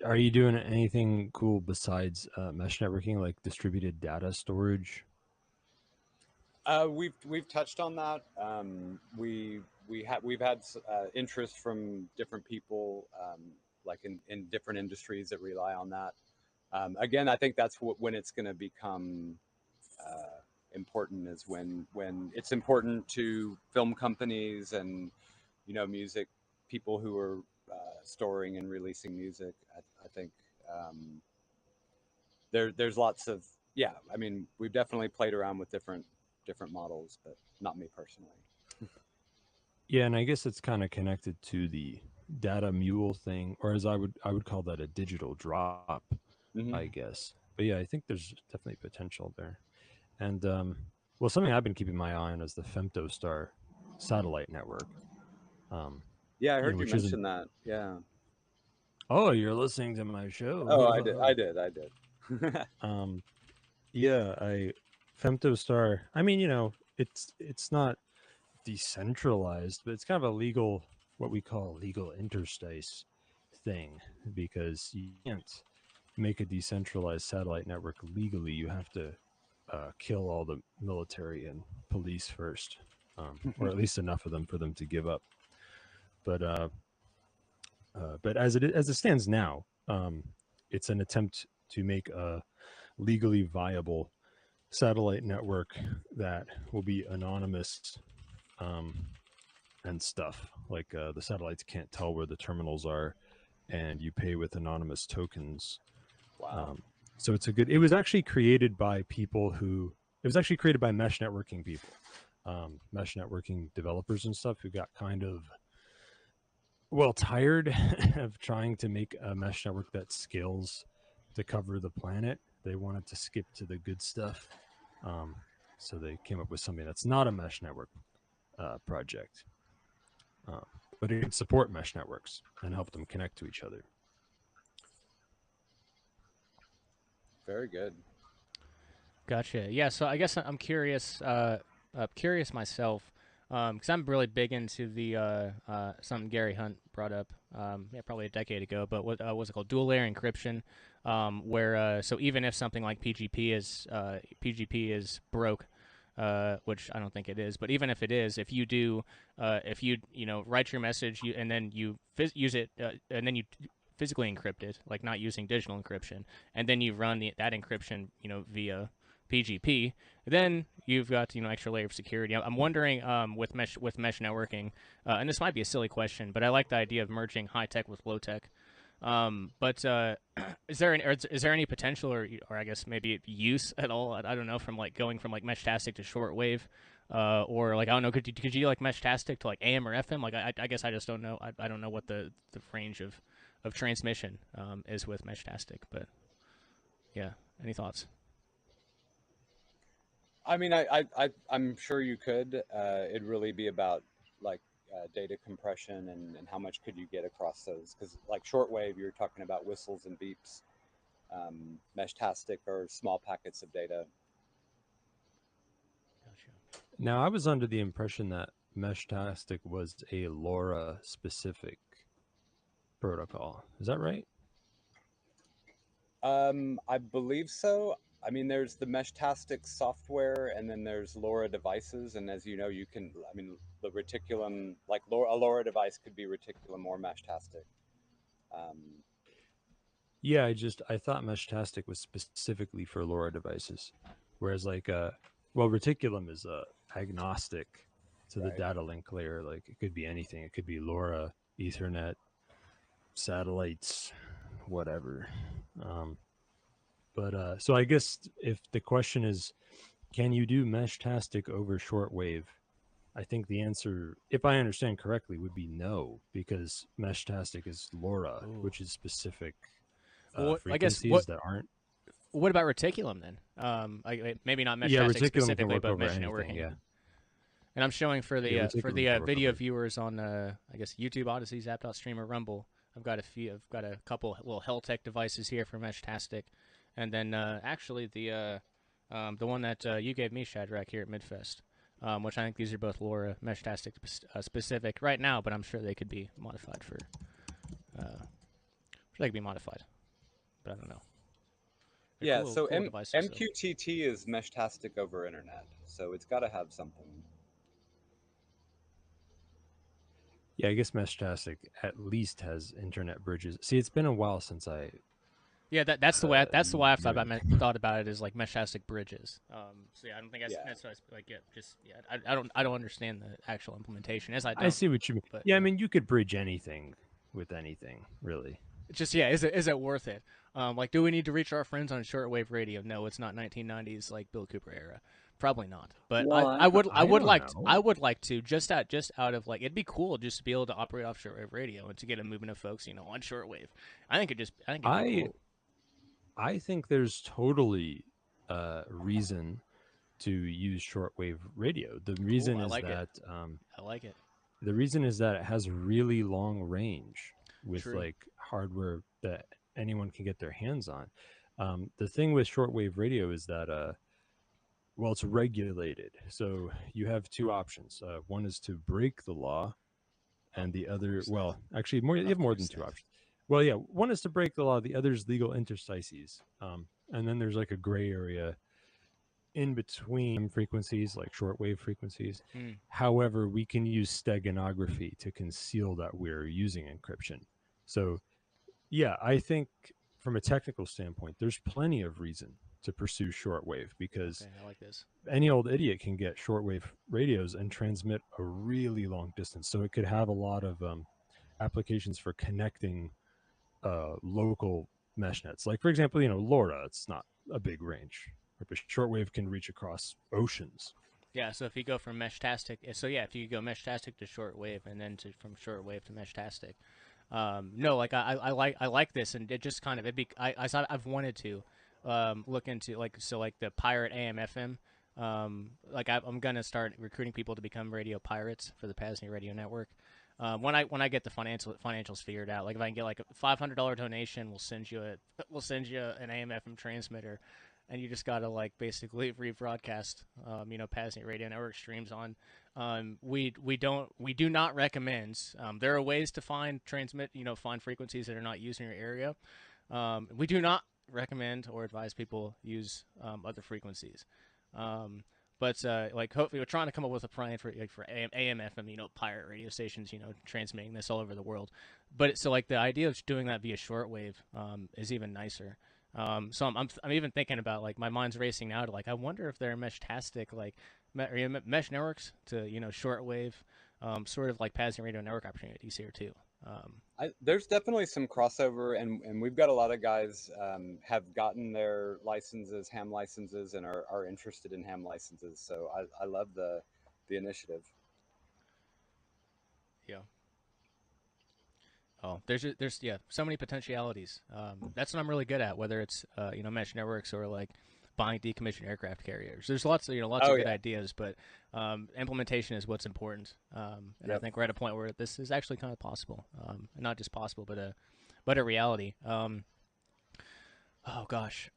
Are you doing anything cool besides mesh networking, like distributed data storage? We've touched on that. We've had interest from different people, like in different industries that rely on that. Again, I think that's when it's going to become important, is when it's important to film companies and music people who are storing and releasing music. I think there's lots of, I mean, we've definitely played around with different models, but not me personally. Yeah, and I guess it's kind of connected to the data mule thing, or as I would call that a digital drop, I guess. But yeah, I think there's definitely potential there. And well, something I've been keeping my eye on is the Femtostar satellite network. Yeah, I heard you mention that. Yeah. Oh, you're listening to my show. Oh, I did. Femtostar. I mean, it's not decentralized, but it's kind of a legal, what we call legal interstice thing, because you can't make a decentralized satellite network legally. You have to kill all the military and police first, or at least enough of them for them to give up. But as it stands now, it's an attempt to make a legally viable satellite network that will be anonymous and stuff. Like the satellites can't tell where the terminals are, and you pay with anonymous tokens. Wow. So it was actually created by it was actually created by mesh networking people, mesh networking developers and stuff who got kind of, tired of trying to make a mesh network that scales to cover the planet. They wanted to skip to the good stuff. So they came up with something that's not a mesh network project, but it could support mesh networks and help them connect to each other. Very good. Gotcha. Yeah. So I guess I'm curious myself, because I'm really big into the something Gary Hunt brought up, probably a decade ago. But what was it called? Dual layer encryption, where so even if something like PGP is broke, which I don't think it is, but even if it is, if you do, if you write your message and then you use it, and then you physically encrypt it, like not using digital encryption, and then you run that encryption, via PGP, then you've got extra layer of security. I'm wondering with mesh networking, and this might be a silly question, but I like the idea of merging high tech with low tech. But is there any potential or I guess maybe use at all? I don't know, from going from Meshtastic to shortwave, or I don't know, could you Meshtastic to AM or FM? I guess I just don't know. I don't know what the range of transmission is with Meshtastic, but yeah, any thoughts? I mean, I'm sure you could. It'd really be about data compression and how much could you get across those, because shortwave, you're talking about whistles and beeps. Meshtastic are small packets of data. Gotcha. Now, I was under the impression that Meshtastic was a LoRa specific protocol. Is that right? I believe so. I mean, there's the Meshtastic software, and then there's LoRa devices. And as you know, the reticulum, a LoRa device could be reticulum or Meshtastic. Yeah, I thought Meshtastic was specifically for LoRa devices, whereas reticulum is agnostic to the data link layer. It could be anything. It could be LoRa, Ethernet, satellites, whatever. So I guess if the question is, can you do Meshtastic over shortwave? I think the answer, if I understand correctly, would be no, because Meshtastic is LoRa, which is specific frequencies that aren't. What about reticulum then? Maybe not Meshtastic specifically, but mesh networking. Yeah. And I'm showing for the video viewers on I guess YouTube, Odyssey, Zap.stream, or Rumble. I've got a couple little Heltec devices here for Meshtastic, and then actually the one that you gave me, Shadrach, here at Midfest, which I think these are both LoRa Meshtastic specific right now, but I'm sure they could be modified for. They could be modified, but I don't know. Yeah, cool, so cool devices, MQTT is Meshtastic over internet, so it's got to have something. Yeah, I guess Meshtastic at least has internet bridges. See, it's been a while since I. Yeah, that's the way I've thought about it, is Meshtastic bridges. So yeah, I don't think that's what I don't understand the actual implementation. I see what you mean. But, yeah, I mean, you could bridge anything with anything, really. Just is it worth it? Do we need to reach our friends on shortwave radio? No, it's not 1990s Bill Cooper era. Probably not. But I would like to just out of it'd be cool just to be able to operate off shortwave radio and to get a movement of folks on shortwave. I think it'd be cool. I think there's totally reason to use shortwave radio. The reason is that I like it. The reason is that it has really long range with hardware that anyone can get their hands on. The thing with shortwave radio is that it's regulated. So you have two options. One is to break the law, and the other, you have more than two options. Well, yeah, one is to break the law. The other is legal interstices. And then there's a gray area in between frequencies, like shortwave frequencies. However, we can use steganography to conceal that we're using encryption. So, yeah, I think from a technical standpoint, there's plenty of reason to pursue shortwave, because Okay, I like this. any old idiot can get shortwave radios and transmit a really long distance. So it could have a lot of applications for connecting local mesh nets. Like, for example, LoRa, it's not a big range, but shortwave can reach across oceans. Yeah, so if you go from Meshtastic, if you go Meshtastic to shortwave, and then from shortwave to Meshtastic, no, like I like this, and it just kind of I've wanted to look into like the pirate AM/FM. I'm gonna start recruiting people to become radio pirates for the PAZNIA radio network. When I get the financials figured out, like if I can get like a $500 donation, we'll send you an AM/FM transmitter, and you just gotta like basically rebroadcast PAZNIA radio network streams on. We do not recommend. There are ways to find frequencies that are not used in your area. We do not recommend or advise people use other frequencies. But hopefully we're trying to come up with a plan for AM/FM, pirate radio stations, transmitting this all over the world. But the idea of doing that via shortwave is even nicer. So I'm even thinking about, like, my mind's racing now to, like, I wonder if there are Meshtastic mesh networks to shortwave, sort of like PAZNIA radio network opportunities here too. There's definitely some crossover, and we've got a lot of guys have gotten their licenses, ham licenses, and are interested in ham licenses. So I love the initiative. Yeah. Oh, there's so many potentialities. That's what I'm really good at, whether it's mesh networks or like buying decommissioned aircraft carriers. There's lots of good ideas, but implementation is what's important. And I think we're at a point where this is actually kind of possible, not just possible, but a reality. Oh gosh,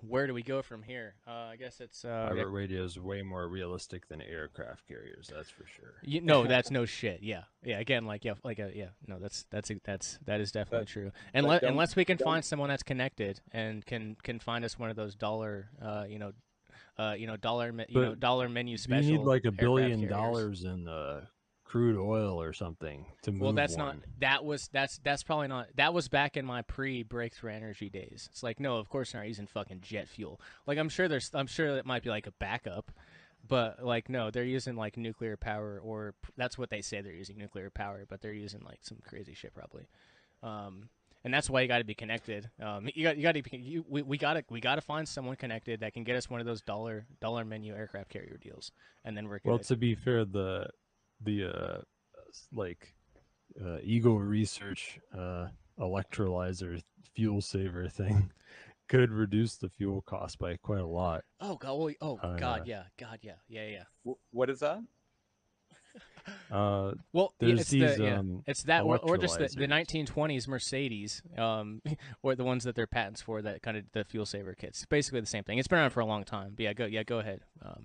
where do we go from here? I guess it's Pirate radio is way more realistic than aircraft carriers. That's for sure. No, that's no shit. Yeah. Again, no, that is definitely true. Unless we can find someone that's connected and can find us one of those dollar menu special. You need like $1 billion carriers. in crude oil or something to move. Well, that's one. that's probably not. That was back in my pre-breakthrough energy days. It's like, no, of course not using fucking jet fuel. Like, I'm sure that might be like a backup, but like, no, they're using like nuclear power, or that's what they say they're using, nuclear power, but they're using like some crazy shit probably. And that's why you got to be connected. We got to find someone connected that can get us one of those dollar menu aircraft carrier deals, and then we're good. Well, to be fair, the Eagle Research electrolyzer fuel saver thing could reduce the fuel cost by quite a lot. Oh god! God, yeah. What is that? Well, there's these it's that, or just the 1920s Mercedes, or the ones that they're patents for, that kind of the fuel saver kits. Basically the same thing. It's been around for a long time. But go ahead. Go ahead. Nate.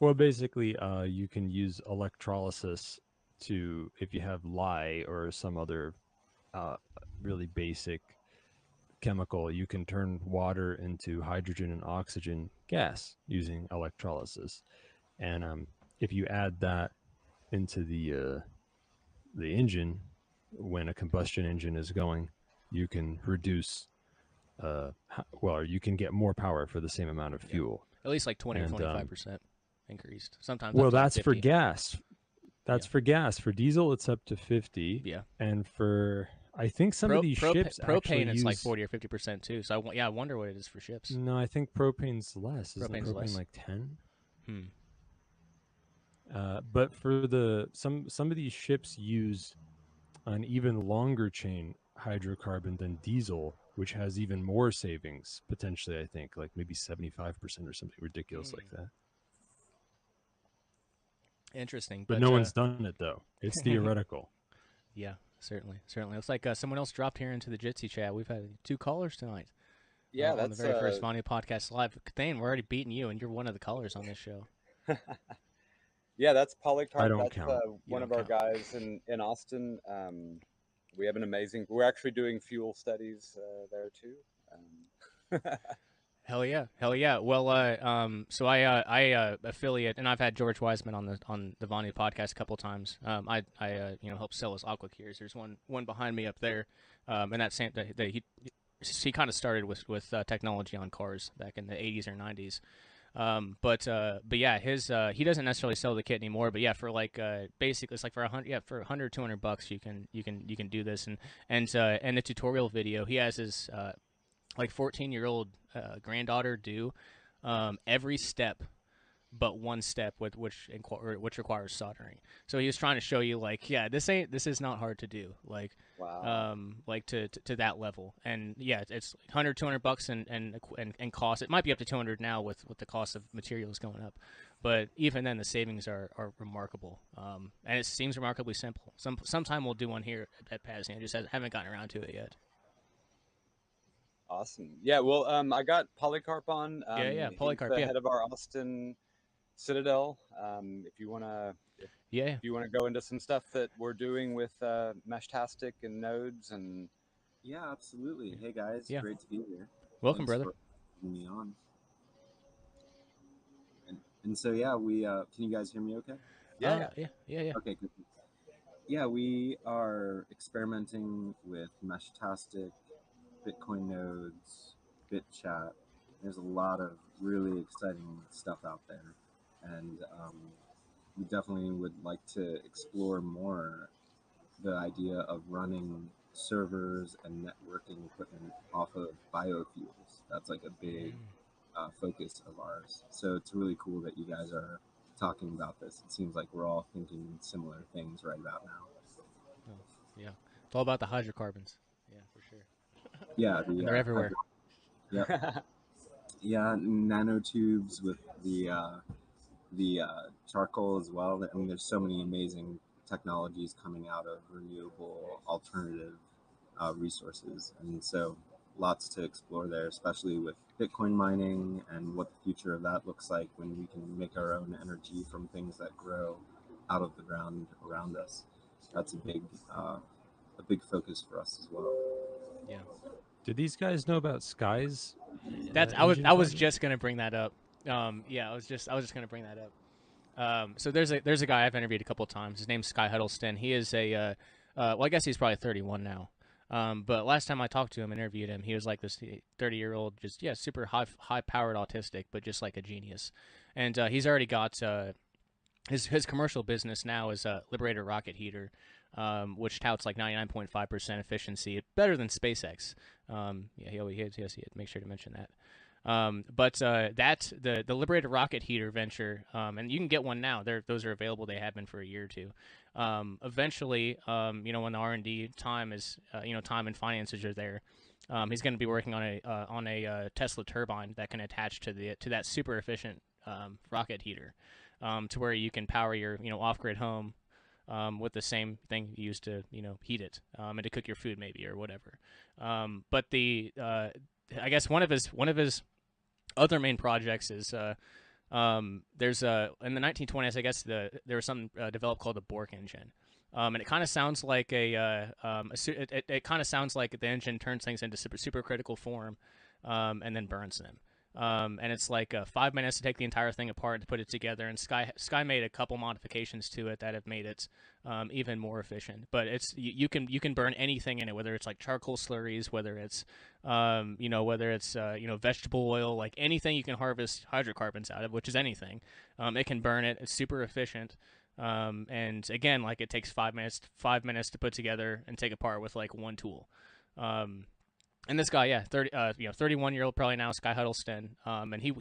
Well, basically, you can use electrolysis to, if you have lye or some other really basic chemical, you can turn water into hydrogen and oxygen gas using electrolysis. And if you add that into the engine, when a combustion engine is going, you can reduce, you can get more power for the same amount of fuel. At least like 20 or 25%. Increased sometimes. Well, that's for gas. That's for gas. For diesel, it's up to 50. Yeah. And for, I think some of these ships propane, it's use like 40 or 50% too. So I wonder what it is for ships. No, I think propane's less. Isn't Propane's propane less. like 10? But for some of these ships use an even longer chain hydrocarbon than diesel, which has even more savings potentially. I think like maybe 75% or something ridiculous like that. Interesting, but no one's done it though. It's theoretical. Yeah, certainly. Looks like someone else dropped here into the Jitsi chat. We've had 2 callers tonight. Yeah, on that's the very first Vonu Podcast Live. Thane, we're already beating you, and you're one of the callers on this show. Yeah, that's Polycarp. I don't that's count. One of our guys in Austin. We have an amazing. We're actually doing fuel studies there too. Hell yeah. Well, so I affiliate, and I've had George Wiseman on the Vonu Podcast a couple times. I help sell his aqua cures. There's one behind me up there, and that he kind of started with technology on cars back in the 80s or 90s. But yeah, his he doesn't necessarily sell the kit anymore. But yeah, for like basically it's like for $100, $200 you can do this. And the tutorial video, he has his like 14-year-old granddaughter do every step but one step which requires soldering. So he was trying to show you like, yeah, this is not hard to do, like Wow. like to that level. And yeah, it's $100-$200 and cost. It might be up to 200 now with the cost of materials going up, but even then the savings are remarkable. And it seems remarkably simple. Sometime we'll do one here at PAZNIA. Just haven't gotten around to it yet. Awesome. Yeah. Well, I got Polycarp on. Yeah, He's Polycarp. the Yeah. head of our Austin Citadel. If you want to go into some stuff that we're doing with Meshtastic and nodes and. Yeah, absolutely. Hey guys, Yeah. great to be here. Welcome, Thanks brother. for having me on. And so yeah, we can you guys hear me okay? Yeah. Okay, good. Yeah, we are experimenting with Meshtastic, Bitcoin nodes, BitChat. There's a lot of really exciting stuff out there, and we definitely would like to explore more the idea of running servers and networking equipment off of biofuels. That's like a big focus of ours. So it's really cool that you guys are talking about this. It seems like we're all thinking similar things right about now. Oh, yeah, it's all about the hydrocarbons. Yeah, for sure. Yeah, And they're everywhere. Yeah, yeah, nanotubes with the charcoal as well. I mean, there's so many amazing technologies coming out of renewable alternative resources, and so lots to explore there, especially with Bitcoin mining and what the future of that looks like when we can make our own energy from things that grow out of the ground around us. That's a big focus for us as well. Yeah. Did these guys know about Sky's? I was just gonna bring that up. Yeah, I was just gonna bring that up. So there's a guy I've interviewed a couple of times. His name's Sky Huddleston. He is a well, I guess he's probably 31 now. But last time I talked to him, interviewed him, he was like this 30-year-old, just super high powered autistic, but just like a genius. And he's already got his commercial business now is Liberator Rocket Heater, which touts like 99.5% efficiency, better than SpaceX. Yeah, he make sure to mention that. But the Liberator Rocket Heater venture, and you can get one now. Those are available. They have been for a year or two. Eventually, when the R&D time is, time and finances are there, he's going to be working on a Tesla turbine that can attach to that super efficient rocket heater, to where you can power your off-grid home with the same thing you use to heat it and to cook your food maybe or whatever. But I guess one of his other main projects is there's in the 1920s, I guess there was something developed called the Bork engine, and it kind of sounds like it kind of sounds like the engine turns things into supercritical form, and then burns them. And it's like 5 minutes to take the entire thing apart and to put it together. And Sky made a couple modifications to it that have made it even more efficient. But it's you can burn anything in it, whether it's like charcoal slurries, whether it's vegetable oil, like anything you can harvest hydrocarbons out of, which is anything. It can burn it. It's super efficient. And again, like it takes 5 minutes to put together and take apart with like one tool. And this guy, 31-year-old probably now, Sky Huddleston, and he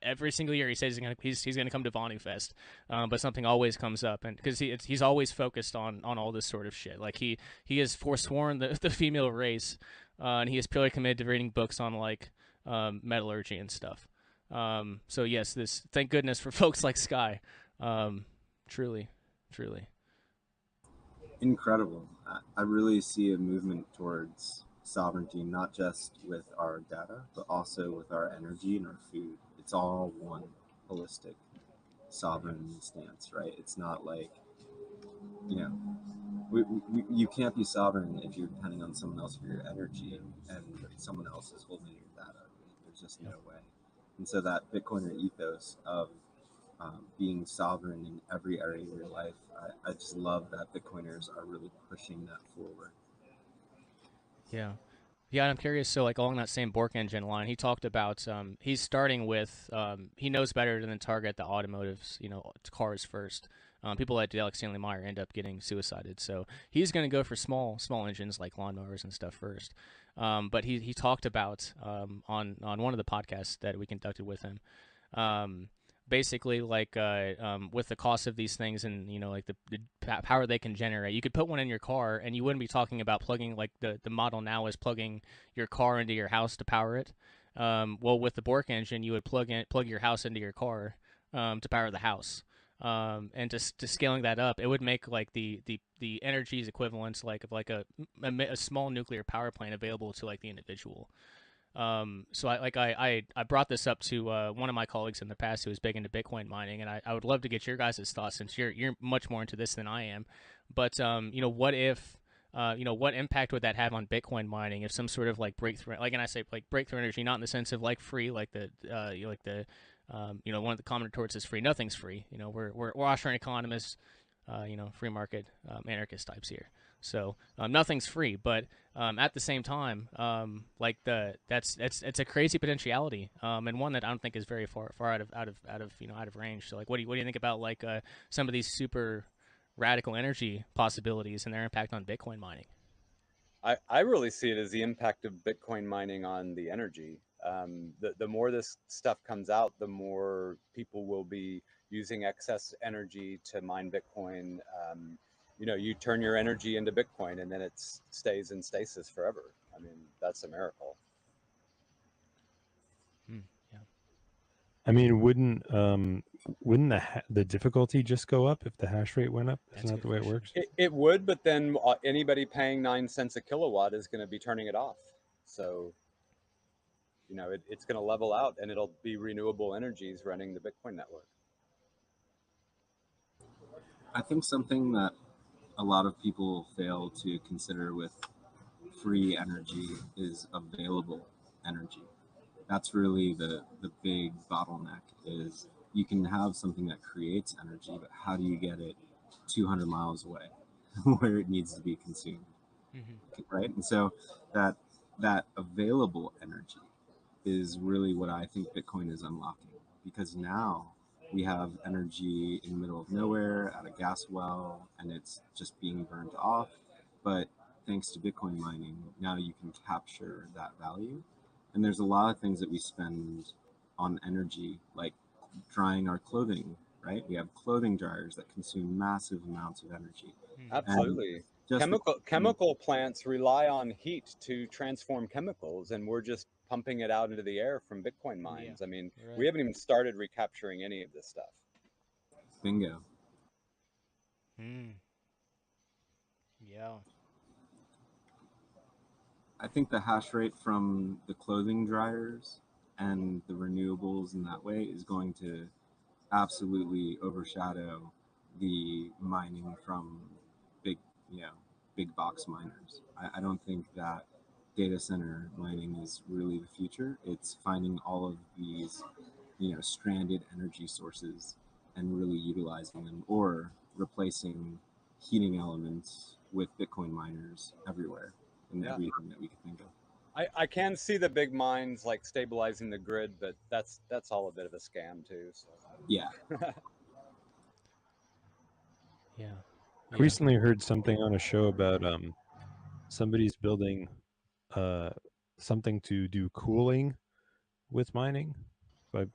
every single year he says he's gonna come to Vonu Fest, but something always comes up, and because he's always focused on all this sort of shit. Like he has forsworn the female race, and he is purely committed to reading books on like metallurgy and stuff. So yes, thank goodness for folks like Sky, truly. Incredible. I really see a movement towards sovereignty, not just with our data, but also with our energy and our food. It's all one holistic sovereign stance, right? It's not like, you can't be sovereign if you're depending on someone else for your energy and someone else is holding your data. There's just no way. And so that Bitcoiner ethos of being sovereign in every area of your life, I just love that Bitcoiners are really pushing that forward. Yeah. Yeah, and I'm curious. So, like along that same Bork engine line, he talked about he's starting with he knows better than target the automotives, cars first. People like Alex Stanley Meyer end up getting suicided, so he's going to go for small engines like lawnmowers and stuff first. But he talked about on one of the podcasts that we conducted with him. Basically, like with the cost of these things and like the power they can generate, you could put one in your car and you wouldn't be talking about plugging, like the model now is plugging your car into your house to power it. Well, with the Bork engine, you would plug your house into your car to power the house. And to scaling that up, it would make like the energy's equivalents of a small nuclear power plant available to like the individual. So I brought this up to one of my colleagues in the past who was big into Bitcoin mining, and I would love to get your guys' thoughts since you're much more into this than I am. But what if what impact would that have on Bitcoin mining if some sort of like breakthrough, like, and I say like breakthrough energy, not in the sense of like free, like the one of the common retorts is free. Nothing's free. We're Austrian economists, free market anarchist types here. So nothing's free, but at the same time, it's a crazy potentiality, and one that I don't think is very far out of range. So like, what do you think about like some of these super radical energy possibilities and their impact on Bitcoin mining? I really see it as the impact of Bitcoin mining on the energy. The more this stuff comes out, the more people will be using excess energy to mine Bitcoin. You turn your energy into Bitcoin and then it stays in stasis forever. I mean, that's a miracle. Yeah. I mean, wouldn't the difficulty just go up if the hash rate went up? Isn't that the way it works? It would, but then anybody paying 9 cents a kilowatt is going to be turning it off. So, it's going to level out and it'll be renewable energies running the Bitcoin network. I think something that a lot of people fail to consider with free energy is available energy. That's really the big bottleneck. Is you can have something that creates energy, but how do you get it 200 miles away where it needs to be consumed? Mm-hmm. Right? And so that available energy is really what I think Bitcoin is unlocking, because now we have energy in the middle of nowhere at a gas well and it's just being burned off. But thanks to Bitcoin mining, now you can capture that value. And there's a lot of things that we spend on energy, like drying our clothing, right? We have clothing dryers that consume massive amounts of energy. Absolutely. Chemical plants rely on heat to transform chemicals, and we're just pumping it out into the air from Bitcoin mines. Yeah, I mean, right. We haven't even started recapturing any of this stuff. Bingo. Yeah. I think the hash rate from the clothing dryers and the renewables in that way is going to absolutely overshadow the mining from big box miners. I don't think that data center mining is really the future. It's finding all of these, stranded energy sources and really utilizing them, or replacing heating elements with Bitcoin miners everywhere in everything that we can think of. I can see the big mines like stabilizing the grid, but that's all a bit of a scam too. So. Yeah. Yeah. I recently heard something on a show about somebody's building something to do cooling with mining. That's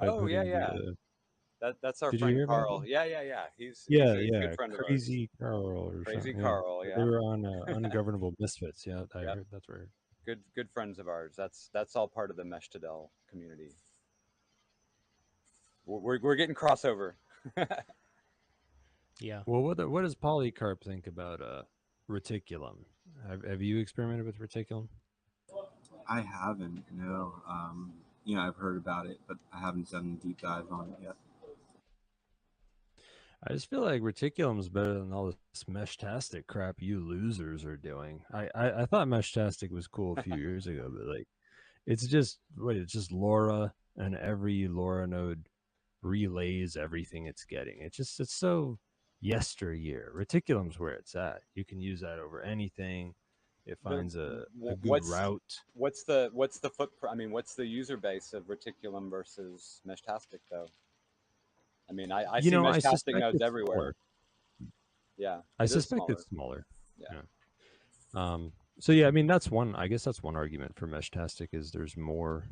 our friend Carl. Yeah. He's a good friend of ours. Crazy Carl or Crazy something. Carl, yeah. They were on Ungovernable Misfits. Yeah, I heard that's where. Good friends of ours. That's all part of the Meshtadel community. We're getting crossover. Yeah. Well, what does Polycarp think about reticulum? Have you experimented with reticulum? I haven't. No. I've heard about it, but I haven't done a deep dive on it yet. I just feel like reticulum is better than all this Meshtastic crap you losers are doing. I thought Meshtastic was cool a few years ago, but like, it's just LoRa, and every LoRa node relays everything it's getting. It's so yesteryear. Reticulum's where it's at. You can use that over anything. It finds a good what's route. what's the footprint? I mean, what's the user base of Reticulum versus Meshtastic though? I mean, I see I Meshtastic suspect nodes it's everywhere. smaller. Yeah, I it is suspect smaller. it's smaller. Yeah. So yeah, I mean that's one. I guess that's one argument for Meshtastic is there's more.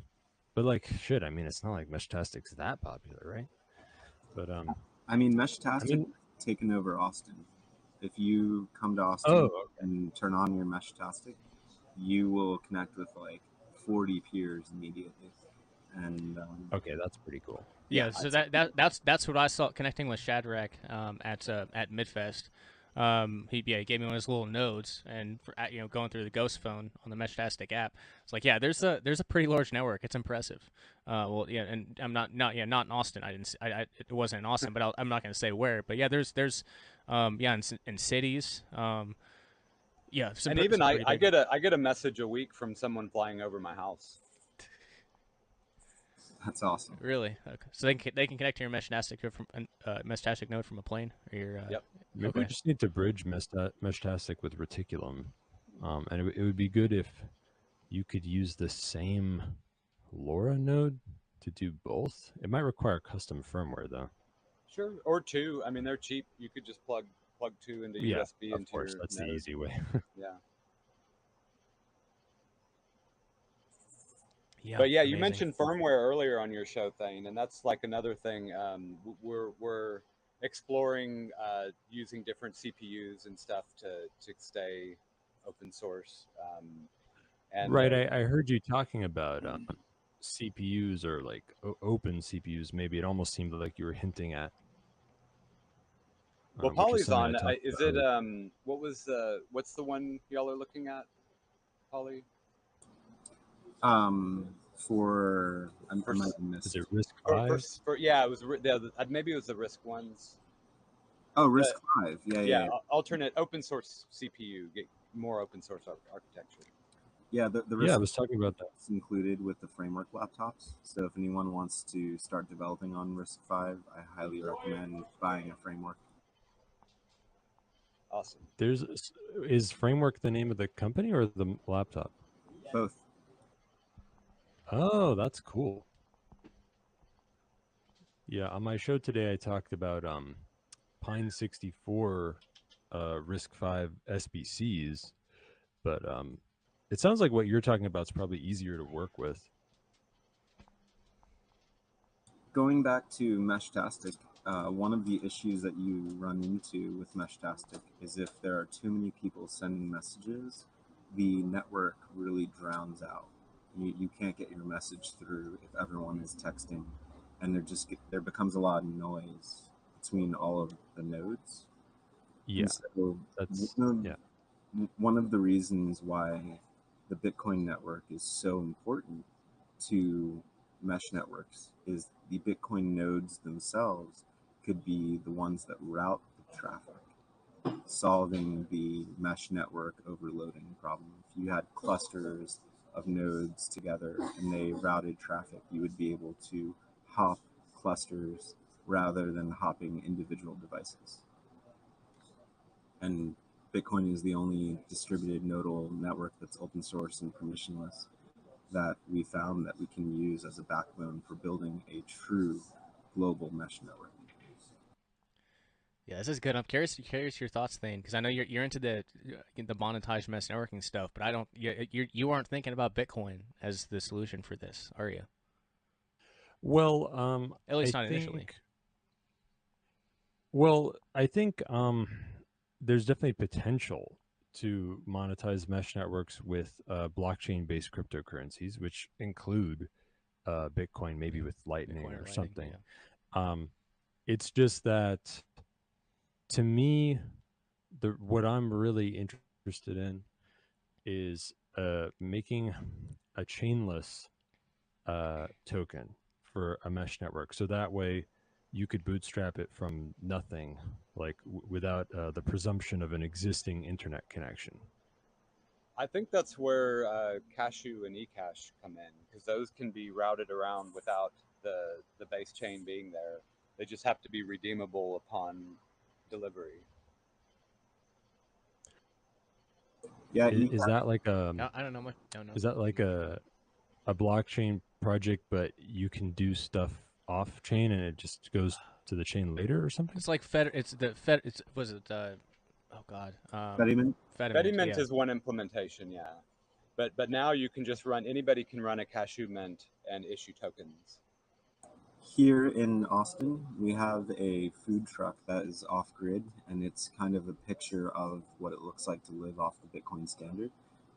But like shit, I mean it's not like Meshtastic's that popular, right? But I mean, Meshtastic taken over Austin. If you come to Austin and turn on your Meshtastic, you will connect with like 40 peers immediately. And okay, that's pretty cool. Yeah, so that's what I saw connecting with Shadrach at Midfest. He gave me one of his little nodes, and going through the Ghost phone on the Meshtastic app, it's like there's a pretty large network. It's impressive. And I'm not in Austin. It wasn't in Austin, but I'm not going to say where. But there's in cities. And even I get a message a week from someone flying over my house. That's awesome. Really? Okay. So they can connect to your Meshtastic from Meshtastic node from a plane, or your yep. Maybe we just need to bridge Meshtastic with Reticulum, and it would be good if you could use the same LoRa node to do both. It might require custom firmware though. Sure, or two. I mean, they're cheap. You could just plug two into USB of into course, your that's node. the easy way. Yeah. Yeah, but amazing. You mentioned firmware earlier on your show, Thane, and that's like another thing. We're exploring using different CPUs and stuff to stay open source. And right, I heard you talking about CPUs or like open CPUs. Maybe it almost seemed like you were hinting at. Well, Polyzon, is it? What's the one y'all are looking at? Poly. For I might have missed. Is it RISC-V? It was maybe it was the RISC ones. Oh, RISC-V. Yeah. Alternate open source CPU, get more open source architecture. Yeah, the RISC I was talking about that. It's included with the framework laptops. So if anyone wants to start developing on RISC-V, I highly recommend buying a framework. Awesome. Is framework the name of the company or the laptop? Both. Oh, that's cool. Yeah, on my show today, I talked about Pine 64 RISC-V SBCs, but it sounds like what you're talking about is probably easier to work with. Going back to Meshtastic, one of the issues that you run into with Meshtastic is if there are too many people sending messages, the network really drowns out. You can't get your message through if everyone is texting, and there becomes a lot of noise between all of the nodes. Yeah, so one of the reasons why the Bitcoin network is so important to mesh networks is the Bitcoin nodes themselves could be the ones that route the traffic, solving the mesh network overloading problem. If you had clusters of nodes together and they routed traffic, you would be able to hop clusters rather than hopping individual devices. And Bitcoin is the only distributed nodal network that's open source and permissionless that we found that we can use as a backbone for building a true global mesh network. Yeah, this is good. I'm curious your thoughts, Thane, because I know you're into the monetized mesh networking stuff, but I don't. You aren't thinking about Bitcoin as the solution for this, are you? Well, at least not initially. Well, I think there's definitely potential to monetize mesh networks with blockchain-based cryptocurrencies, which include Bitcoin, maybe with Lightning or something. Yeah. It's just that, to me, what I'm really interested in is making a chainless token for a mesh network, so that way you could bootstrap it from nothing, like without the presumption of an existing internet connection. I think that's where Cashew and eCash come in, because those can be routed around without the base chain being there. They just have to be redeemable upon delivery. Yeah, Is that like I don't know much. Don't know. Is that like a blockchain project, but you can do stuff off chain and it just goes to the chain later or something? It's like Fed. It's the Fed. It's was it? Oh God. Fedimint? Fedimint yeah. is one implementation, yeah. But now you can just anybody can run a cashew mint and issue tokens. Here in Austin, we have a food truck that is off-grid, and it's kind of a picture of what it looks like to live off the Bitcoin standard.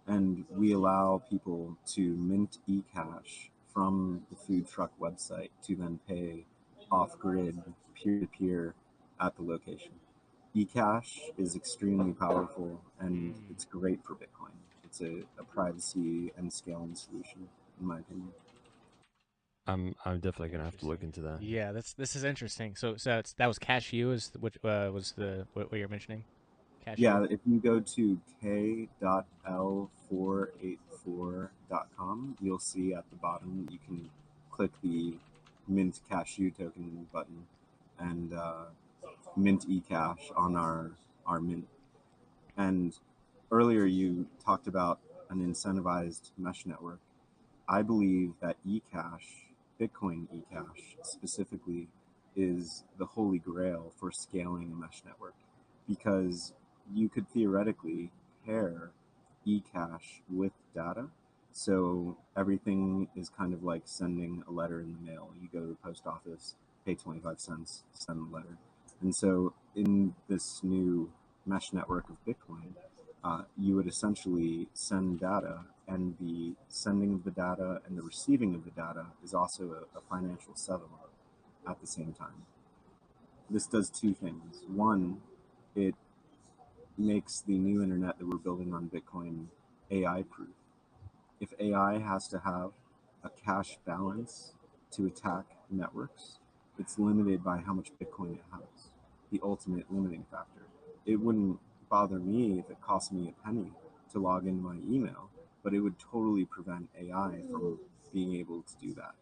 And we allow people to mint eCash from the food truck website to then pay off-grid, peer-to-peer at the location. eCash is extremely powerful, and it's great for Bitcoin. It's a privacy and scaling solution, in my opinion. I'm definitely gonna have to look into that. Yeah, this is interesting. So that was Cashew, is which was the what you're mentioning? Cashew. Yeah, if you go to k.l484.com, you'll see at the bottom you can click the mint cashew token button and mint eCash on our mint. And earlier you talked about an incentivized mesh network. I believe that eCash, Bitcoin eCash specifically, is the holy grail for scaling a mesh network, because you could theoretically pair eCash with data. So everything is kind of like sending a letter in the mail. You go to the post office, pay 25 cents, send the letter. And so in this new mesh network of Bitcoin, you would essentially send data, and the sending of the data and the receiving of the data is also a financial settlement at the same time. This does two things. One, it makes the new internet that we're building on Bitcoin AI proof. If AI has to have a cash balance to attack networks, it's limited by how much Bitcoin it has, the ultimate limiting factor. It wouldn't bother me if it cost me a penny to log into my email, but it would totally prevent AI from being able to do that.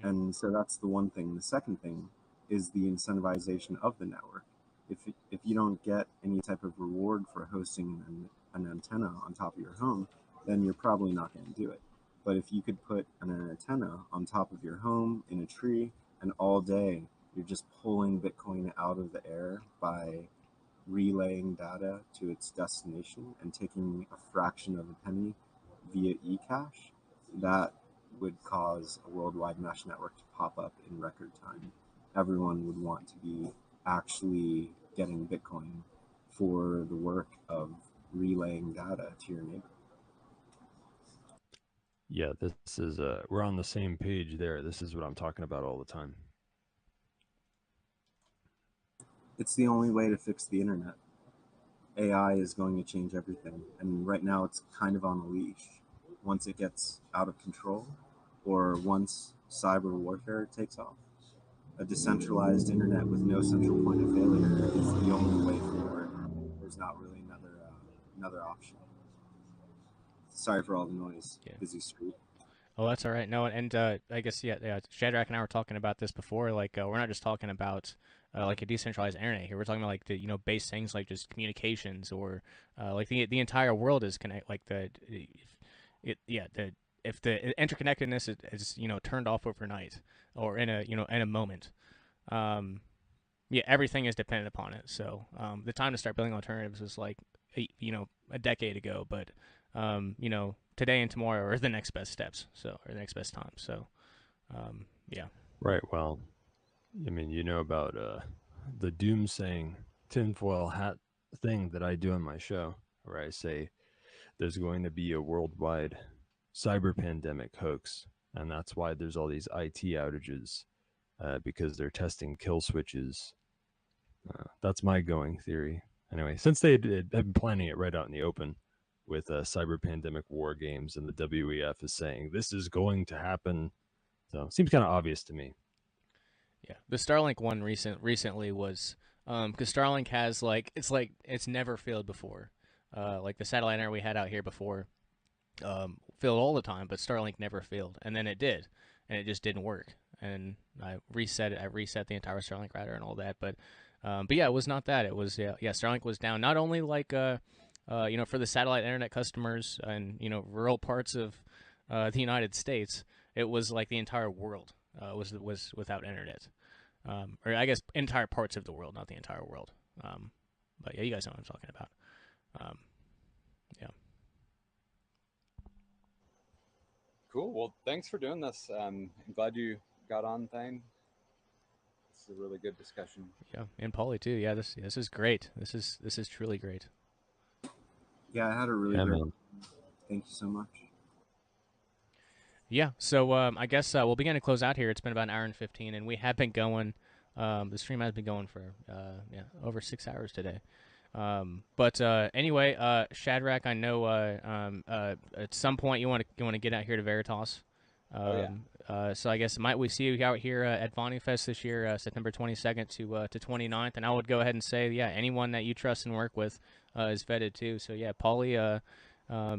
And so that's the one thing. The second thing is the incentivization of the network. If you don't get any type of reward for hosting an antenna on top of your home, then you're probably not going to do it. But if you could put an antenna on top of your home in a tree, and all day you're just pulling Bitcoin out of the air by relaying data to its destination and taking a fraction of a penny via eCash, that would cause a worldwide mesh network to pop up in record time. Everyone would want to be actually getting Bitcoin for the work of relaying data to your neighbor. Yeah, this is we're on the same page there. This is what I'm talking about all the time. It's the only way to fix the internet. AI is going to change everything, and right now it's kind of on a leash. Once it gets out of control, or once cyber warfare takes off, a decentralized internet with no central point of failure is the only way forward. There's not really another option. Sorry for all the noise. Yeah. Busy street. Oh, that's all right. No, and I guess Shadrach and I were talking about this before. Like, we're not just talking about like a decentralized internet here. We're talking about like the base things like just communications, or like the entire world is connect. Like if the interconnectedness is turned off overnight or in a moment, everything is dependent upon it. So the time to start building alternatives was like a decade ago, but today and tomorrow are the next best steps, or the next best time. So, yeah. Right. Well, I mean, about the doomsaying tinfoil hat thing that I do on my show, where I say there's going to be a worldwide cyber pandemic hoax, and that's why there's all these IT outages, because they're testing kill switches. That's my going theory. Anyway, since they had been planning it right out in the open with cyber pandemic war games, and the WEF is saying this is going to happen, so it seems kind of obvious to me. Yeah, the Starlink one recently was because Starlink has it's never failed before. Like the satellite internet we had out here before failed all the time, but Starlink never failed, and then it did, and it just didn't work. And I reset the entire Starlink router and all that, but yeah, it was not that. It was Starlink was down. Not only for the satellite internet customers and rural parts of the United States, it was like the entire world was without internet, or I guess entire parts of the world, not the entire world. But yeah, you guys know what I'm talking about. Yeah. Cool. Well, thanks for doing this. I'm glad you got on, Thane. This is a really good discussion. Yeah, and Paulie too. Yeah, this is great. This is truly great. Yeah, I had a really great. Thank you so much. Yeah, so I guess we'll begin to close out here. It's been about an hour and 15, and we have been going. The stream has been going for over 6 hours today. But anyway, Shadrach, I know at some point you want to get out here to Veritas. So I guess might we see you out here at Vonu Fest this year, September 22nd to 29th, and I would go ahead and say, anyone that you trust and work with is vetted too. So Paulie,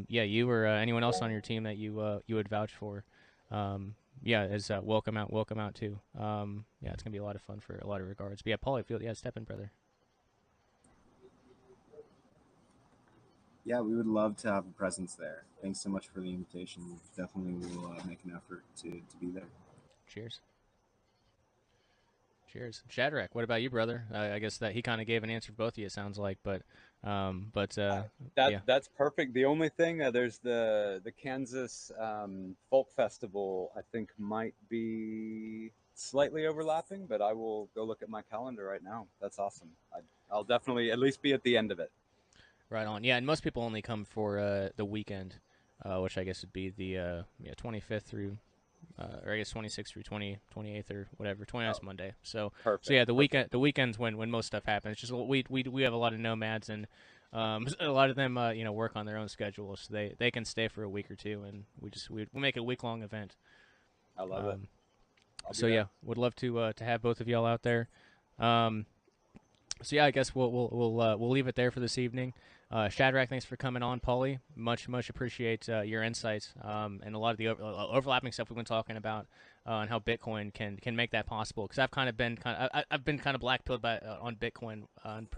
you or anyone else on your team that you would vouch for, is welcome out too. It's gonna be a lot of fun for a lot of regards. But Paulie, step in, brother. Yeah, we would love to have a presence there. Thanks so much for the invitation. Definitely will make an effort to be there. Cheers. Shadrach, what about you, brother? I guess that he kind of gave an answer for both of you, it sounds like, but that's perfect. The only thing, there's the Kansas Folk Festival, I think might be slightly overlapping, but I will go look at my calendar right now. That's awesome. I'll definitely at least be at the end of it. Right on. Yeah, and most people only come for the weekend, which I guess would be the 25th through, or I guess 26th through 28th or whatever. 29th Monday. So perfect. So yeah, the weekends when most stuff happens. Just we have a lot of nomads, and a lot of them work on their own schedules, so they can stay for a week or two, and we make it a week-long event. I love it. So would love to have both of y'all out there. So I guess we'll leave it there for this evening. Shadrach, thanks for coming on. Paulie, much appreciate your insights and a lot of the overlapping stuff we've been talking about and how Bitcoin can make that possible. Because I've been kind of black-pilled on Bitcoin and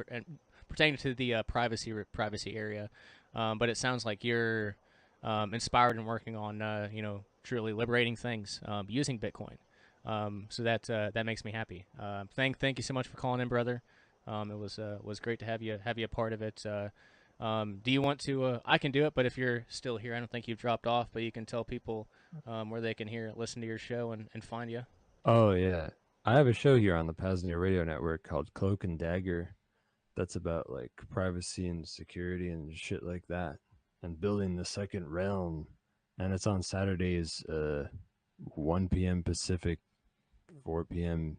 pertaining to the privacy area, but it sounds like you're inspired and working on truly liberating things using Bitcoin. So that makes me happy. Thank you so much for calling in, brother. It was great to have you a part of it. Do you want to? I can do it, but if you're still here, I don't think you've dropped off. But you can tell people where they can listen to your show and find you. Oh yeah, I have a show here on the PAZNIA radio network called Cloak Dagger. That's about like privacy and security and shit like that, and building the second realm. And it's on Saturdays, 1 p.m. Pacific, 4 p.m.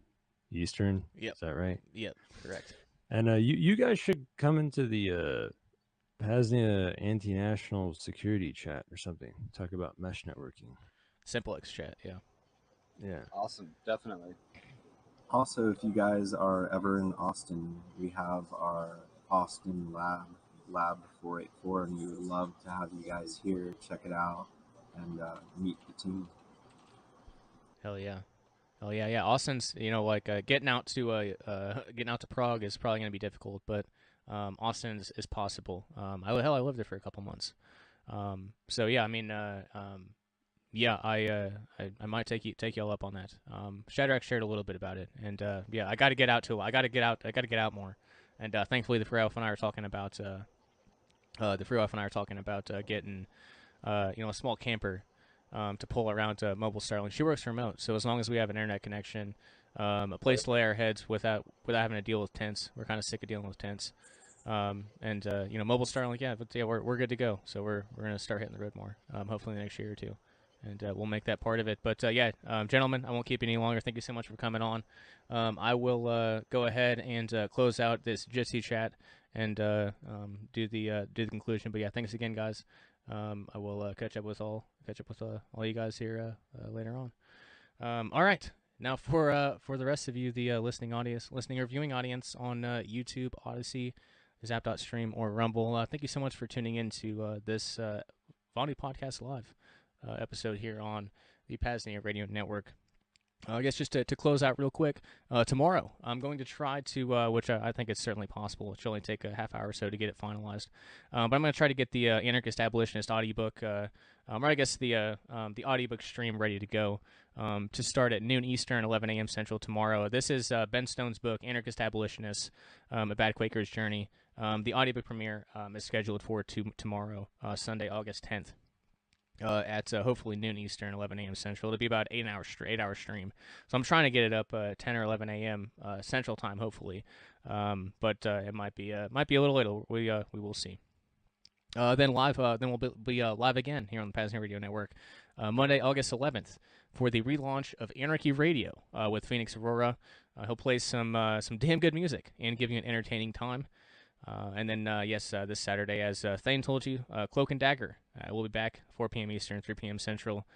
Eastern. Yep. Is that right? Yep, correct. And you guys should come into the PAZNIA anti-national security chat or something. Talk about mesh networking. Simplex chat, yeah. Yeah. Awesome, definitely. Also, if you guys are ever in Austin, we have our Austin lab 484, and we would love to have you guys here, check it out, and meet the team. Hell yeah. Oh yeah. Austin's, getting out to Prague is probably going to be difficult, but Austin is possible. I lived there for a couple months. So yeah, I mean, I might take y'all up on that. Shadrach shared a little bit about it, and I got to get out I got to get out more. And thankfully, the Free Elf and I are talking about getting a small camper. To pull around to Mobile Starlink. She works remote, so as long as we have an internet connection, a place to lay our heads without having to deal with tents. We're kind of sick of dealing with tents. Mobile Starlink, we're good to go. So we're gonna start hitting the road more, hopefully the next year or two, and we'll make that part of it. But gentlemen, I wonn't keep you any longer. Thank you so much for coming on. I will go ahead and close out this Jitsi chat and do the conclusion. But thanks again, guys. I will catch up with all you guys here later on. All right, now for the rest of you, the listening or viewing audience on YouTube, Odyssey, Zap.stream, or Rumble. Thank you so much for tuning in to this Vonu Podcast Live episode here on the PAZNIA Radio Network. I guess just to close out real quick, tomorrow I'm going to try to, which I think it's certainly possible. It should only take a half hour or so to get it finalized. But I'm going to try to get the Anarchist Abolitionist audiobook, or I guess the audiobook stream ready to go to start at noon Eastern, 11 a.m. Central tomorrow. This is Ben Stone's book, Anarchist Abolitionists, A Bad Quaker's Journey. The audiobook premiere is scheduled for tomorrow, Sunday, August 10th. At hopefully noon Eastern, 11 a.m. Central. It'll be about 8-hour stream. So I'm trying to get it up 10 or 11 a.m. Central Time, hopefully. But it might be a little later. We will see. Then we'll be live again here on the PAZNIA Radio Network, Monday, August 11th, for the relaunch of Anarchy Radio with Phoenix Aurora. He'll play some damn good music and give you an entertaining time. And then, this Saturday, as Thane told you, Cloak and Dagger. We'll be back 4 p.m. Eastern, 3 p.m. Central.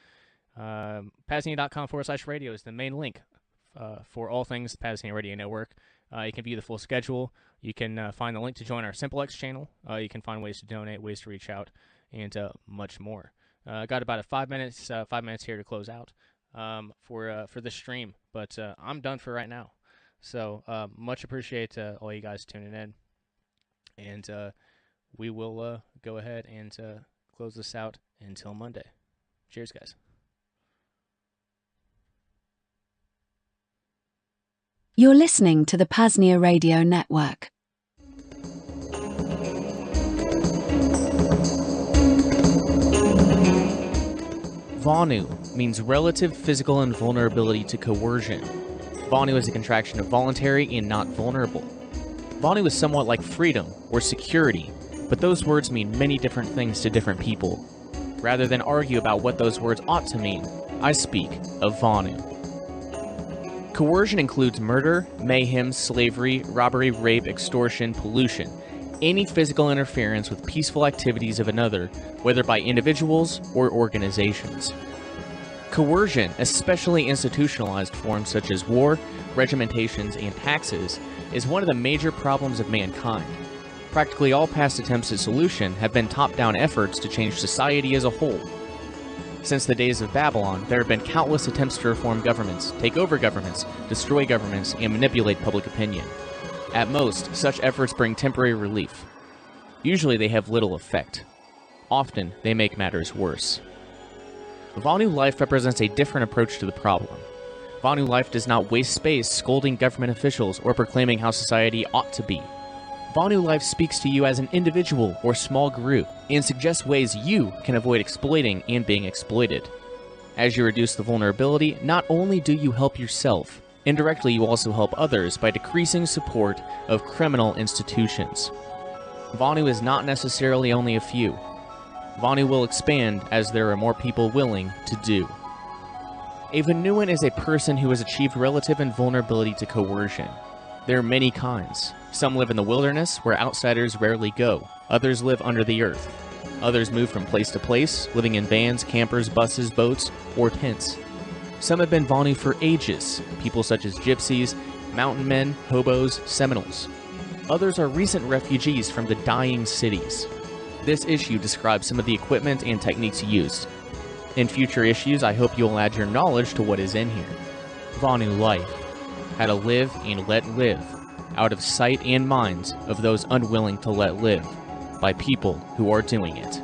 PAZNIA.com/radio is the main link for all things PAZNIA Radio Network. You can view the full schedule. You can find the link to join our SimpleX channel. You can find ways to donate, ways to reach out, and much more. Got about 5 minutes here to close out for the stream, but I'm done for right now. So much appreciate all you guys tuning in. And we will go ahead and close this out until Monday. Cheers, guys. You're listening to the PAZNIA Radio Network. Vonu means relative physical invulnerability to coercion. Vonu is a contraction of voluntary and not vulnerable. Vonu is somewhat like freedom or security, but those words mean many different things to different people. Rather than argue about what those words ought to mean, I speak of Vonu. Coercion includes murder, mayhem, slavery, robbery, rape, extortion, pollution, any physical interference with peaceful activities of another, whether by individuals or organizations. Coercion, especially institutionalized forms such as war, regimentations, and taxes, is one of the major problems of mankind. Practically all past attempts at solution have been top-down efforts to change society as a whole. Since the days of Babylon, there have been countless attempts to reform governments, take over governments, destroy governments, and manipulate public opinion. At most, such efforts bring temporary relief. Usually they have little effect. Often, they make matters worse. Vonu Life represents a different approach to the problem. Vonu Life does not waste space scolding government officials or proclaiming how society ought to be. Vonu Life speaks to you as an individual or small group and suggests ways you can avoid exploiting and being exploited. As you reduce the vulnerability, not only do you help yourself, indirectly you also help others by decreasing support of criminal institutions. Vonu is not necessarily only a few. Vonu will expand as there are more people willing to do. A Vonuan is a person who has achieved relative invulnerability to coercion. There are many kinds. Some live in the wilderness, where outsiders rarely go. Others live under the earth. Others move from place to place, living in vans, campers, buses, boats, or tents. Some have been Vonu for ages, people such as gypsies, mountain men, hobos, Seminoles. Others are recent refugees from the dying cities. This issue describes some of the equipment and techniques used. In future issues, I hope you will add your knowledge to what is in here. Vonu Life. How to live and let live, out of sight and minds of those unwilling to let live, by people who are doing it.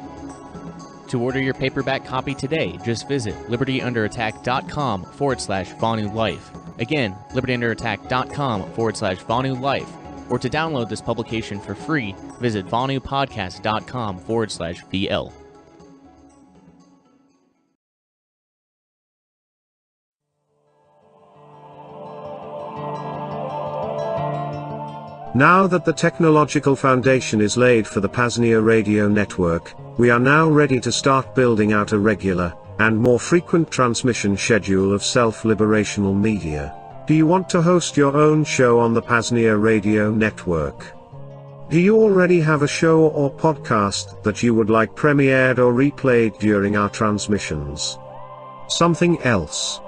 To order your paperback copy today, just visit libertyunderattack.com/Vonu Life. Again, libertyunderattack.com/Vonu Life. Or to download this publication for free, visit vonupodcast.com/VL. Now that the technological foundation is laid for the PAZNIA radio network, we are now ready to start building out a regular, and more frequent transmission schedule of self-liberational media. Do you want to host your own show on the PAZNIA radio network? Do you already have a show or podcast that you would like premiered or replayed during our transmissions? Something else?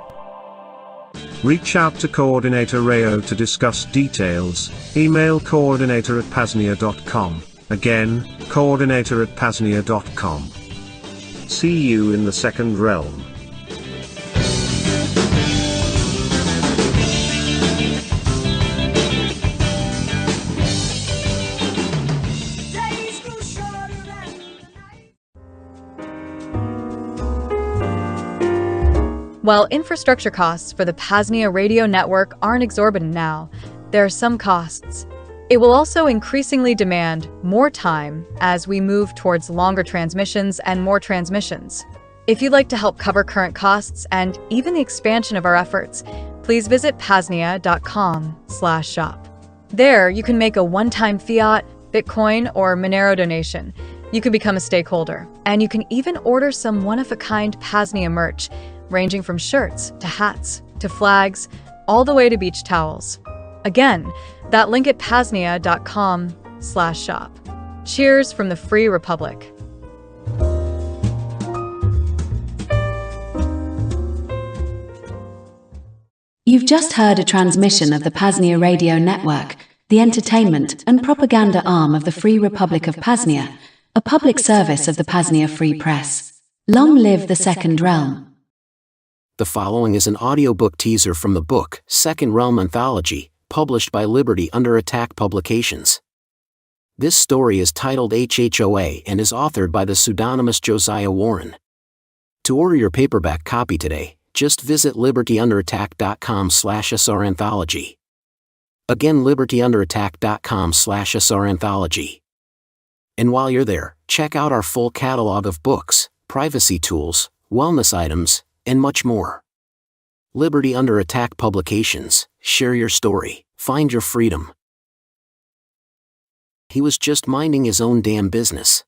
Reach out to Coordinator Rayo to discuss details. Email coordinator@paznia.com. Again, coordinator@paznia.com. See you in the second realm. While infrastructure costs for the PAZNIA radio network aren't exorbitant now, there are some costs. It will also increasingly demand more time as we move towards longer transmissions and more transmissions. If you'd like to help cover current costs and even the expansion of our efforts, please visit PAZNIA.com/shop. There, you can make a one-time fiat, Bitcoin, or Monero donation. You can become a stakeholder, and you can even order some one-of-a-kind PAZNIA merch, ranging from shirts to hats to flags, all the way to beach towels. Again, that link at PAZNIA.com/shop. Cheers from the Free Republic. You've just heard a transmission of the PAZNIA radio network, the entertainment and propaganda arm of the Free Republic of PAZNIA, a public service of the PAZNIA Free Press. Long live the Second Realm. The following is an audiobook teaser from the book, Second Realm Anthology, published by Liberty Under Attack Publications. This story is titled HHOA and is authored by the pseudonymous Josiah Warren. To order your paperback copy today, just visit libertyunderattack.com/sranthology. Again, libertyunderattack.com/sranthology. And while you're there, check out our full catalog of books, privacy tools, wellness items, and much more. Liberty Under Attack Publications, share your story, find your freedom. He was just minding his own damn business.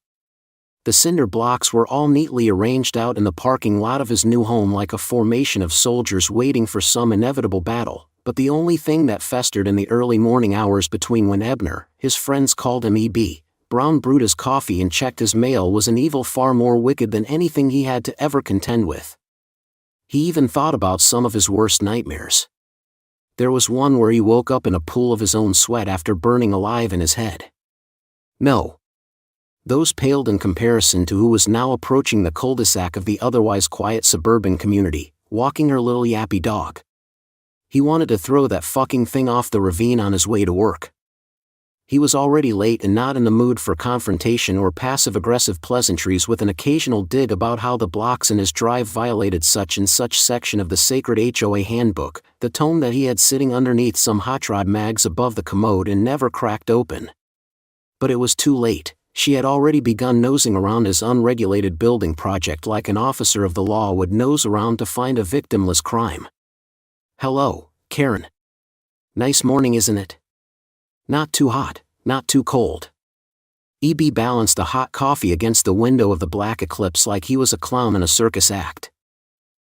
The cinder blocks were all neatly arranged out in the parking lot of his new home like a formation of soldiers waiting for some inevitable battle, but the only thing that festered in the early morning hours between when Ebner, his friends called him E.B., Brown brewed his coffee and checked his mail was an evil far more wicked than anything he had to ever contend with. He even thought about some of his worst nightmares. There was one where he woke up in a pool of his own sweat after burning alive in his head. No. Those paled in comparison to who was now approaching the cul-de-sac of the otherwise quiet suburban community, walking her little yappy dog. He wanted to throw that fucking thing off the ravine on his way to work. He was already late and not in the mood for confrontation or passive-aggressive pleasantries with an occasional dig about how the blocks in his drive violated such and such section of the sacred HOA handbook, the tome that he had sitting underneath some hot rod mags above the commode and never cracked open. But it was too late. She had already begun nosing around his unregulated building project like an officer of the law would nose around to find a victimless crime. "Hello, Karen. Nice morning, isn't it? Not too hot, not too cold." E.B. balanced a hot coffee against the window of the black Eclipse like he was a clown in a circus act.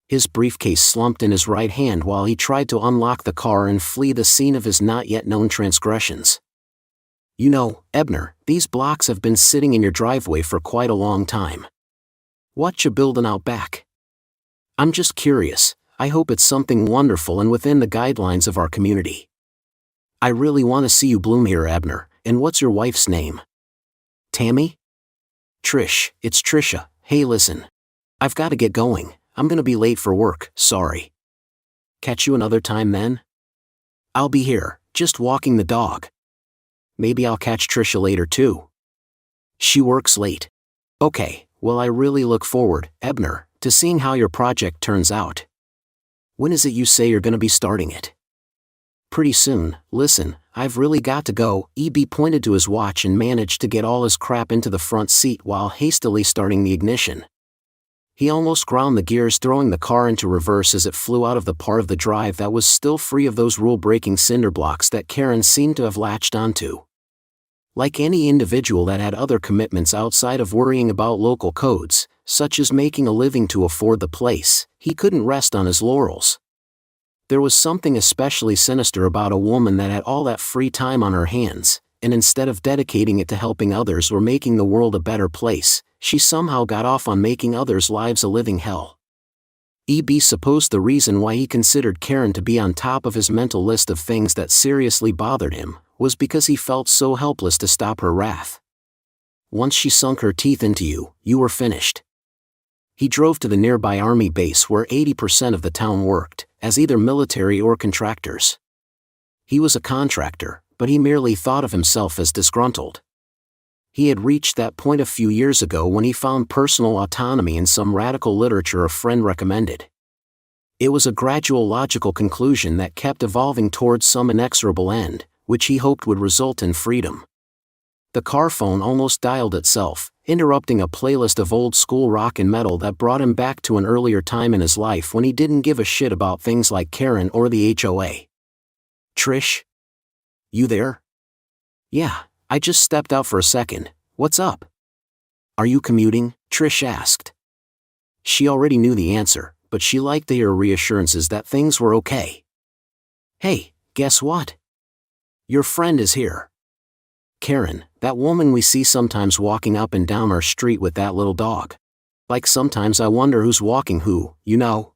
His briefcase slumped in his right hand while he tried to unlock the car and flee the scene of his not yet known transgressions. "You know, Ebner, these blocks have been sitting in your driveway for quite a long time. What you building out back? I'm just curious. I hope it's something wonderful and within the guidelines of our community. I really want to see you bloom here, Ebner. And what's your wife's name? Tammy? Trish, it's Trisha. Hey, listen. I've got to get going. I'm gonna be late for work, sorry. Catch you another time then? I'll be here, just walking the dog. Maybe I'll catch Trisha later too. She works late. Okay, well I really look forward, Ebner, to seeing how your project turns out. When is it you say you're gonna be starting it? Pretty soon. Listen, I've really got to go." E.B. pointed to his watch and managed to get all his crap into the front seat while hastily starting the ignition. He almost ground the gears, throwing the car into reverse as it flew out of the part of the drive that was still free of those rule-breaking cinder blocks that Karen seemed to have latched onto. Like any individual that had other commitments outside of worrying about local codes, such as making a living to afford the place, he couldn't rest on his laurels. There was something especially sinister about a woman that had all that free time on her hands, and instead of dedicating it to helping others or making the world a better place, she somehow got off on making others' lives a living hell. E.B. supposed the reason why he considered Karen to be on top of his mental list of things that seriously bothered him was because he felt so helpless to stop her wrath. Once she sunk her teeth into you, you were finished. He drove to the nearby army base where 80% of the town worked, as either military or contractors. He was a contractor, but he merely thought of himself as disgruntled. He had reached that point a few years ago when he found personal autonomy in some radical literature a friend recommended. It was a gradual logical conclusion that kept evolving towards some inexorable end, which he hoped would result in freedom. The car phone almost dialed itself, interrupting a playlist of old school rock and metal that brought him back to an earlier time in his life when he didn't give a shit about things like Karen or the HOA. Trish? You there? Yeah, I just stepped out for a second. What's up? Are you commuting? Trish asked. She already knew the answer, but she liked to hear reassurances that things were okay. Hey, guess what? Your friend is here. Karen, that woman we see sometimes walking up and down our street with that little dog. Like sometimes I wonder who's walking who, you know?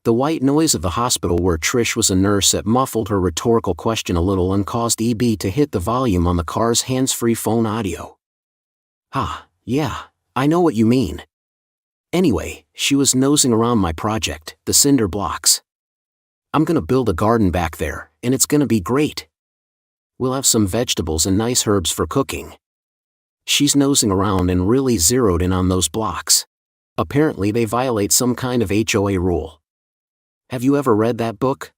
The white noise of the hospital where Trish was a nurse at muffled her rhetorical question a little and caused EB to hit the volume on the car's hands-free phone audio. Yeah, I know what you mean. Anyway, she was nosing around my project, the cinder blocks. I'm gonna build a garden back there, and it's gonna be great. We'll have some vegetables and nice herbs for cooking. She's nosing around and really zeroed in on those blocks. Apparently they violate some kind of HOA rule. Have you ever read that book?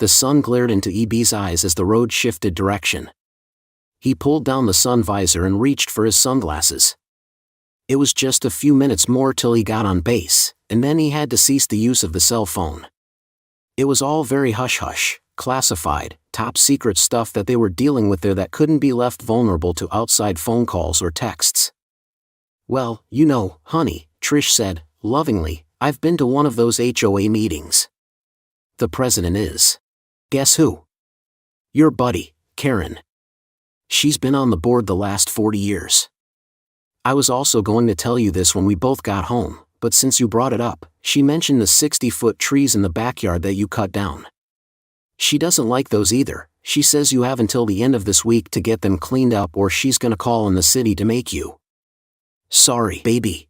The sun glared into EB's eyes as the road shifted direction. He pulled down the sun visor and reached for his sunglasses. It was just a few minutes more till he got on base, and then he had to cease the use of the cell phone. It was all very hush-hush, classified, top-secret stuff that they were dealing with there that couldn't be left vulnerable to outside phone calls or texts. Well, you know, honey, Trish said, lovingly, I've been to one of those HOA meetings. The president is. Guess who? Your buddy, Karen. She's been on the board the last 40 years. I was also going to tell you this when we both got home, but since you brought it up, she mentioned the 60-foot trees in the backyard that you cut down. She doesn't like those either. She says you have until the end of this week to get them cleaned up or she's gonna call in the city to make you. Sorry, baby.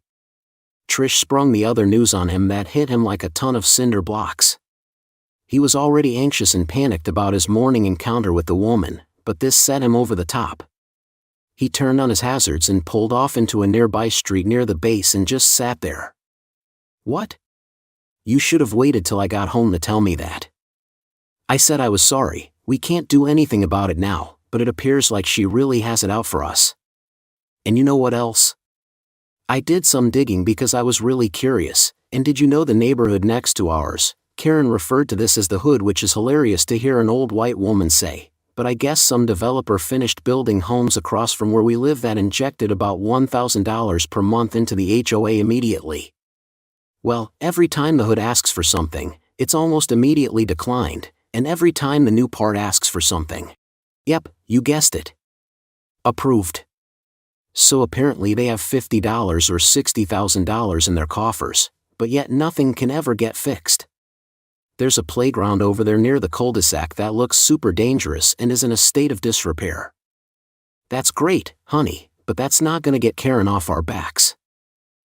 Trish sprung the other news on him that hit him like a ton of cinder blocks. He was already anxious and panicked about his morning encounter with the woman, but this set him over the top. He turned on his hazards and pulled off into a nearby street near the base and just sat there. What? You should have waited till I got home to tell me that. I said I was sorry, we can't do anything about it now, but it appears like she really has it out for us. And you know what else? I did some digging because I was really curious, and did you know the neighborhood next to ours? Karen referred to this as the hood, which is hilarious to hear an old white woman say, but I guess some developer finished building homes across from where we live that injected about $1,000 per month into the HOA immediately. Well, every time the hood asks for something, it's almost immediately declined, and every time the new part asks for something. Yep, you guessed it. Approved. So apparently they have $50 or $60,000 in their coffers, but yet nothing can ever get fixed. There's a playground over there near the cul-de-sac that looks super dangerous and is in a state of disrepair. That's great, honey, but that's not gonna get Karen off our backs.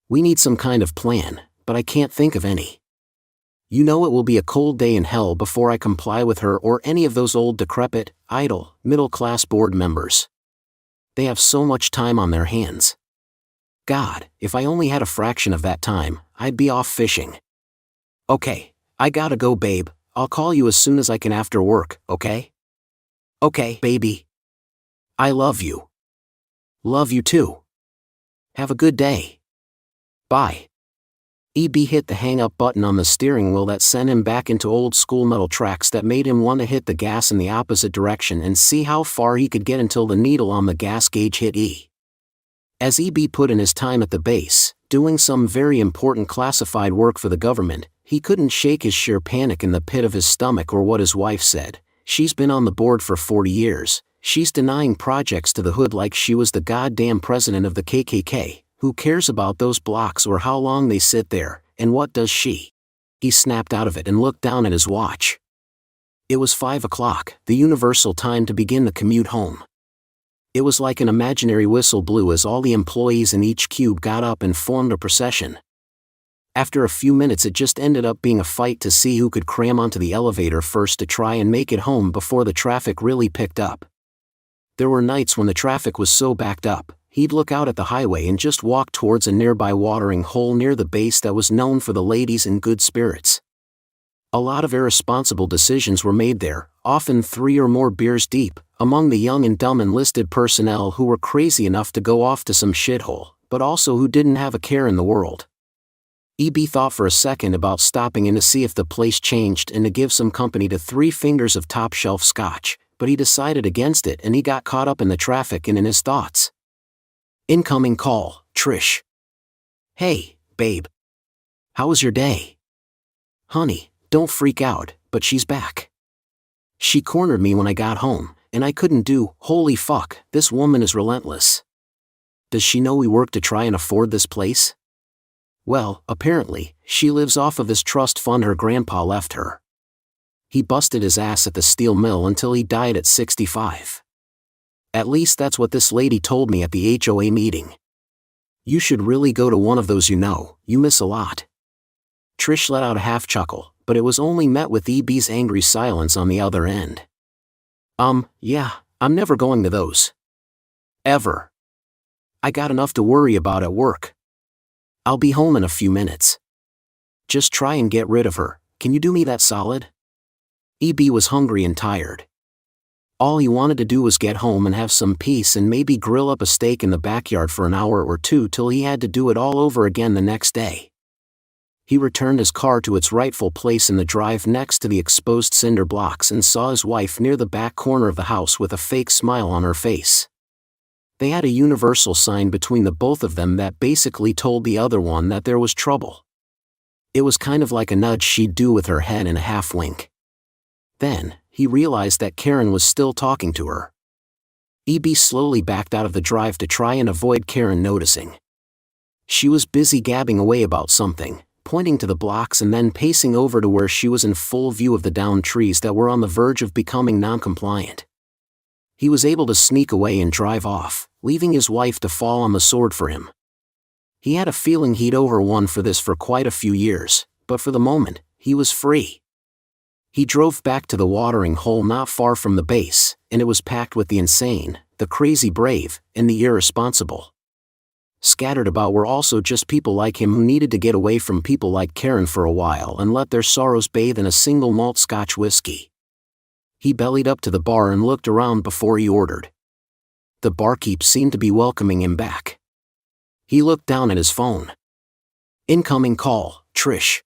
We need some kind of plan, but I can't think of any. You know it will be a cold day in hell before I comply with her or any of those old decrepit, idle, middle-class board members. They have so much time on their hands. God, if I only had a fraction of that time, I'd be off fishing. Okay, I gotta go, babe. I'll call you as soon as I can after work, okay? Okay, baby. I love you. Love you too. Have a good day. Bye. EB hit the hang-up button on the steering wheel that sent him back into old-school metal tracks that made him want to hit the gas in the opposite direction and see how far he could get until the needle on the gas gauge hit E. As EB put in his time at the base, doing some very important classified work for the government, he couldn't shake his sheer panic in the pit of his stomach or what his wife said. She's been on the board for 40 years. She's denying projects to the hood like she was the goddamn president of the KKK. Who cares about those blocks or how long they sit there, and what does she? He snapped out of it and looked down at his watch. It was 5 o'clock, the universal time to begin the commute home. It was like an imaginary whistle blew as all the employees in each cube got up and formed a procession. After a few minutes it just ended up being a fight to see who could cram onto the elevator first to try and make it home before the traffic really picked up. There were nights when the traffic was so backed up, he'd look out at the highway and just walk towards a nearby watering hole near the base that was known for the ladies in good spirits. A lot of irresponsible decisions were made there, often 3 or more beers deep, among the young and dumb enlisted personnel who were crazy enough to go off to some shithole, but also who didn't have a care in the world. EB thought for a second about stopping in to see if the place changed and to give some company to 3 fingers of top-shelf scotch, but he decided against it and he got caught up in the traffic and in his thoughts. Incoming call, Trish. Hey, babe. How was your day? Honey, don't freak out, but she's back. She cornered me when I got home, and I couldn't do, holy fuck, this woman is relentless. Does she know we work to try and afford this place? Well, apparently, she lives off of this trust fund her grandpa left her. He busted his ass at the steel mill until he died at 65. At least that's what this lady told me at the HOA meeting. You should really go to one of those, you miss a lot. Trish let out a half chuckle, but it was only met with EB's angry silence on the other end. Yeah, I'm never going to those. Ever. I got enough to worry about at work. I'll be home in a few minutes. Just try and get rid of her, can you do me that solid? EB was hungry and tired. All he wanted to do was get home and have some peace and maybe grill up a steak in the backyard for an hour or two till he had to do it all over again the next day. He returned his car to its rightful place in the drive next to the exposed cinder blocks and saw his wife near the back corner of the house with a fake smile on her face. They had a universal sign between the both of them that basically told the other one that there was trouble. It was kind of like a nudge she'd do with her head and a half wink. Then, he realized that Karen was still talking to her. EB slowly backed out of the drive to try and avoid Karen noticing. She was busy gabbing away about something, pointing to the blocks and then pacing over to where she was in full view of the downed trees that were on the verge of becoming non-compliant. He was able to sneak away and drive off, leaving his wife to fall on the sword for him. He had a feeling he'd owe her one for this for quite a few years, but for the moment, he was free. He drove back to the watering hole not far from the base, and it was packed with the insane, the crazy brave, and the irresponsible. Scattered about were also just people like him who needed to get away from people like Karen for a while and let their sorrows bathe in a single malt Scotch whiskey. He bellied up to the bar and looked around before he ordered. The barkeep seemed to be welcoming him back. He looked down at his phone. Incoming call, Trish.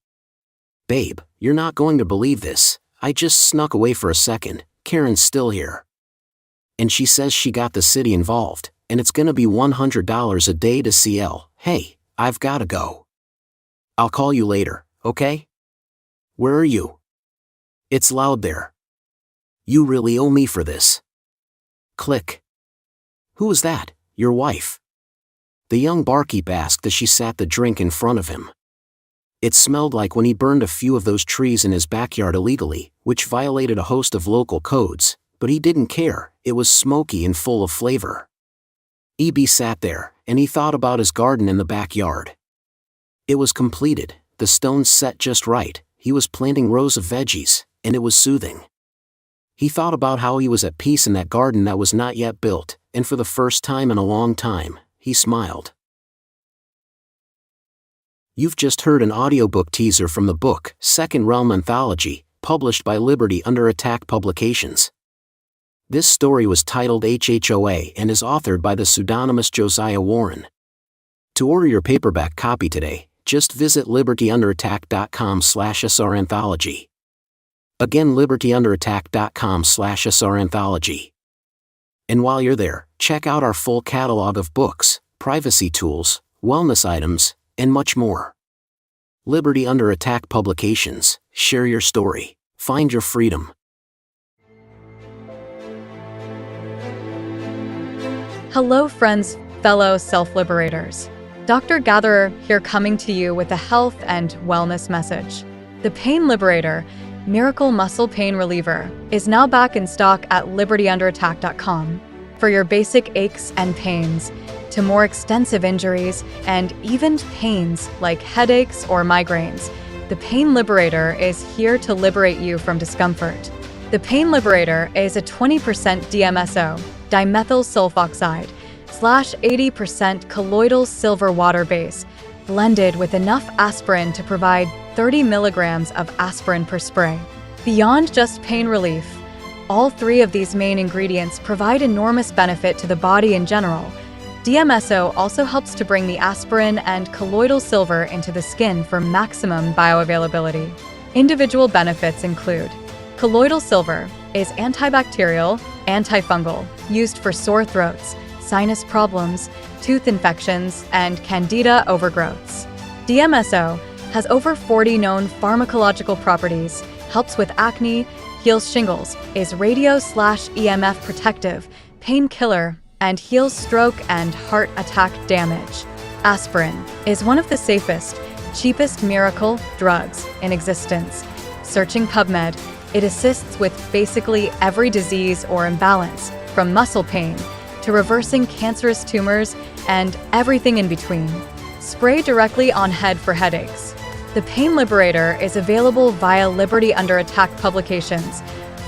Babe, you're not going to believe this, I just snuck away for a second, Karen's still here. And she says she got the city involved, and it's gonna be $100 a day to CL. Hey, I've gotta go. I'll call you later, okay? Where are you? It's loud there. You really owe me for this. Click. Who is that, your wife? The young barkeep asked as she sat the drink in front of him. It smelled like when he burned a few of those trees in his backyard illegally, which violated a host of local codes, but he didn't care, it was smoky and full of flavor. EB sat there, and he thought about his garden in the backyard. It was completed, the stones set just right, he was planting rows of veggies, and it was soothing. He thought about how he was at peace in that garden that was not yet built, and for the first time in a long time, he smiled. You've just heard an audiobook teaser from the book, Second Realm Anthology, published by Liberty Under Attack Publications. This story was titled HHOA and is authored by the pseudonymous Josiah Warren. To order your paperback copy today, just visit libertyunderattack.com/sranthology. Again, libertyunderattack.com/sranthology. And while you're there, check out our full catalog of books, privacy tools, wellness items, and much more. Liberty Under Attack Publications, share your story, find your freedom. Hello, friends, fellow self-liberators. Dr. Gatherer here, coming to you with a health and wellness message. The Pain Liberator, Miracle Muscle Pain Reliever, is now back in stock at libertyunderattack.com. For your basic aches and pains, to more extensive injuries, and even pains like headaches or migraines, the Pain Liberator is here to liberate you from discomfort. The Pain Liberator is a 20% DMSO, dimethyl sulfoxide, /80% colloidal silver water base, blended with enough aspirin to provide 30 milligrams of aspirin per spray. Beyond just pain relief, all three of these main ingredients provide enormous benefit to the body in general. DMSO also helps to bring the aspirin and colloidal silver into the skin for maximum bioavailability. Individual benefits include colloidal silver is antibacterial, antifungal, used for sore throats, sinus problems, tooth infections, and candida overgrowths. DMSO has over 40 known pharmacological properties, helps with acne, heals shingles, is radio/EMF protective, painkiller, and heals stroke and heart attack damage. Aspirin is one of the safest, cheapest miracle drugs in existence. Searching PubMed, it assists with basically every disease or imbalance, from muscle pain to reversing cancerous tumors and everything in between. Spray directly on head for headaches. The Pain Liberator is available via Liberty Under Attack publications.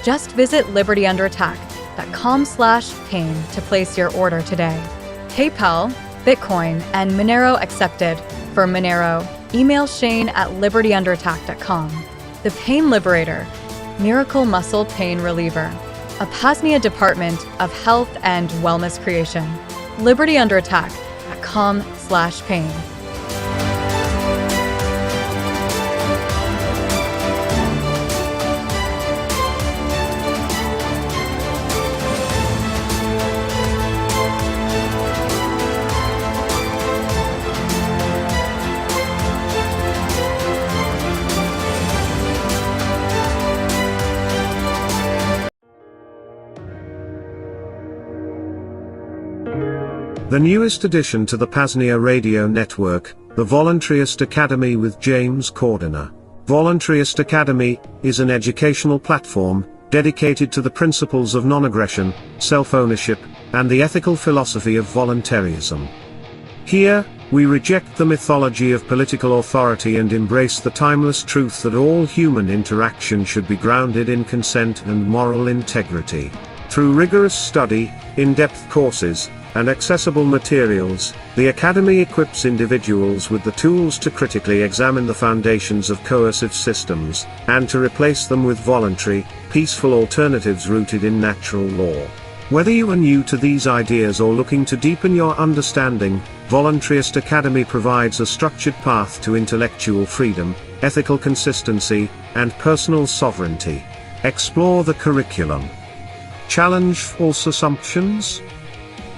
Just visit libertybunderattack.com/pain to place your order today. PayPal, Bitcoin, and Monero accepted. For Monero, email shane@libertyunderattack.com. The Pain Liberator, Miracle Muscle Pain Reliever, a PAZNIA Department of Health and Wellness creation. libertyunderattack.com/pain. The newest addition to the PAZNIA radio network, the Voluntarist Academy with James Cordiner. Voluntarist Academy is an educational platform dedicated to the principles of non-aggression, self-ownership, and the ethical philosophy of voluntarism. Here, we reject the mythology of political authority and embrace the timeless truth that all human interaction should be grounded in consent and moral integrity. Through rigorous study, in-depth courses, and accessible materials, the Academy equips individuals with the tools to critically examine the foundations of coercive systems, and to replace them with voluntary, peaceful alternatives rooted in natural law. Whether you are new to these ideas or looking to deepen your understanding, Voluntarist Academy provides a structured path to intellectual freedom, ethical consistency, and personal sovereignty. Explore the curriculum. Challenge false assumptions.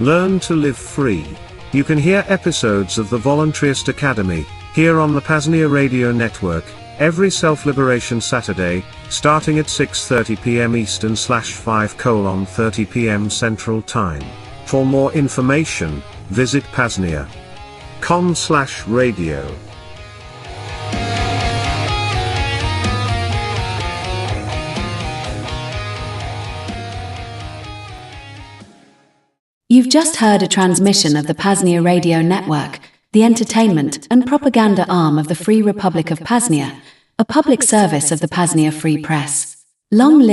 Learn to live free. You can hear episodes of the Voluntarist Academy, here on the PAZNIA Radio Network, every self-liberation Saturday, starting at 6:30 p.m. Eastern /5:30 p.m. Central Time. For more information, visit PAZNIA.com/radio. You've just heard a transmission of the PAZNIA Radio Network, the entertainment and propaganda arm of the Free Republic of PAZNIA, a public service of the PAZNIA Free Press. Long live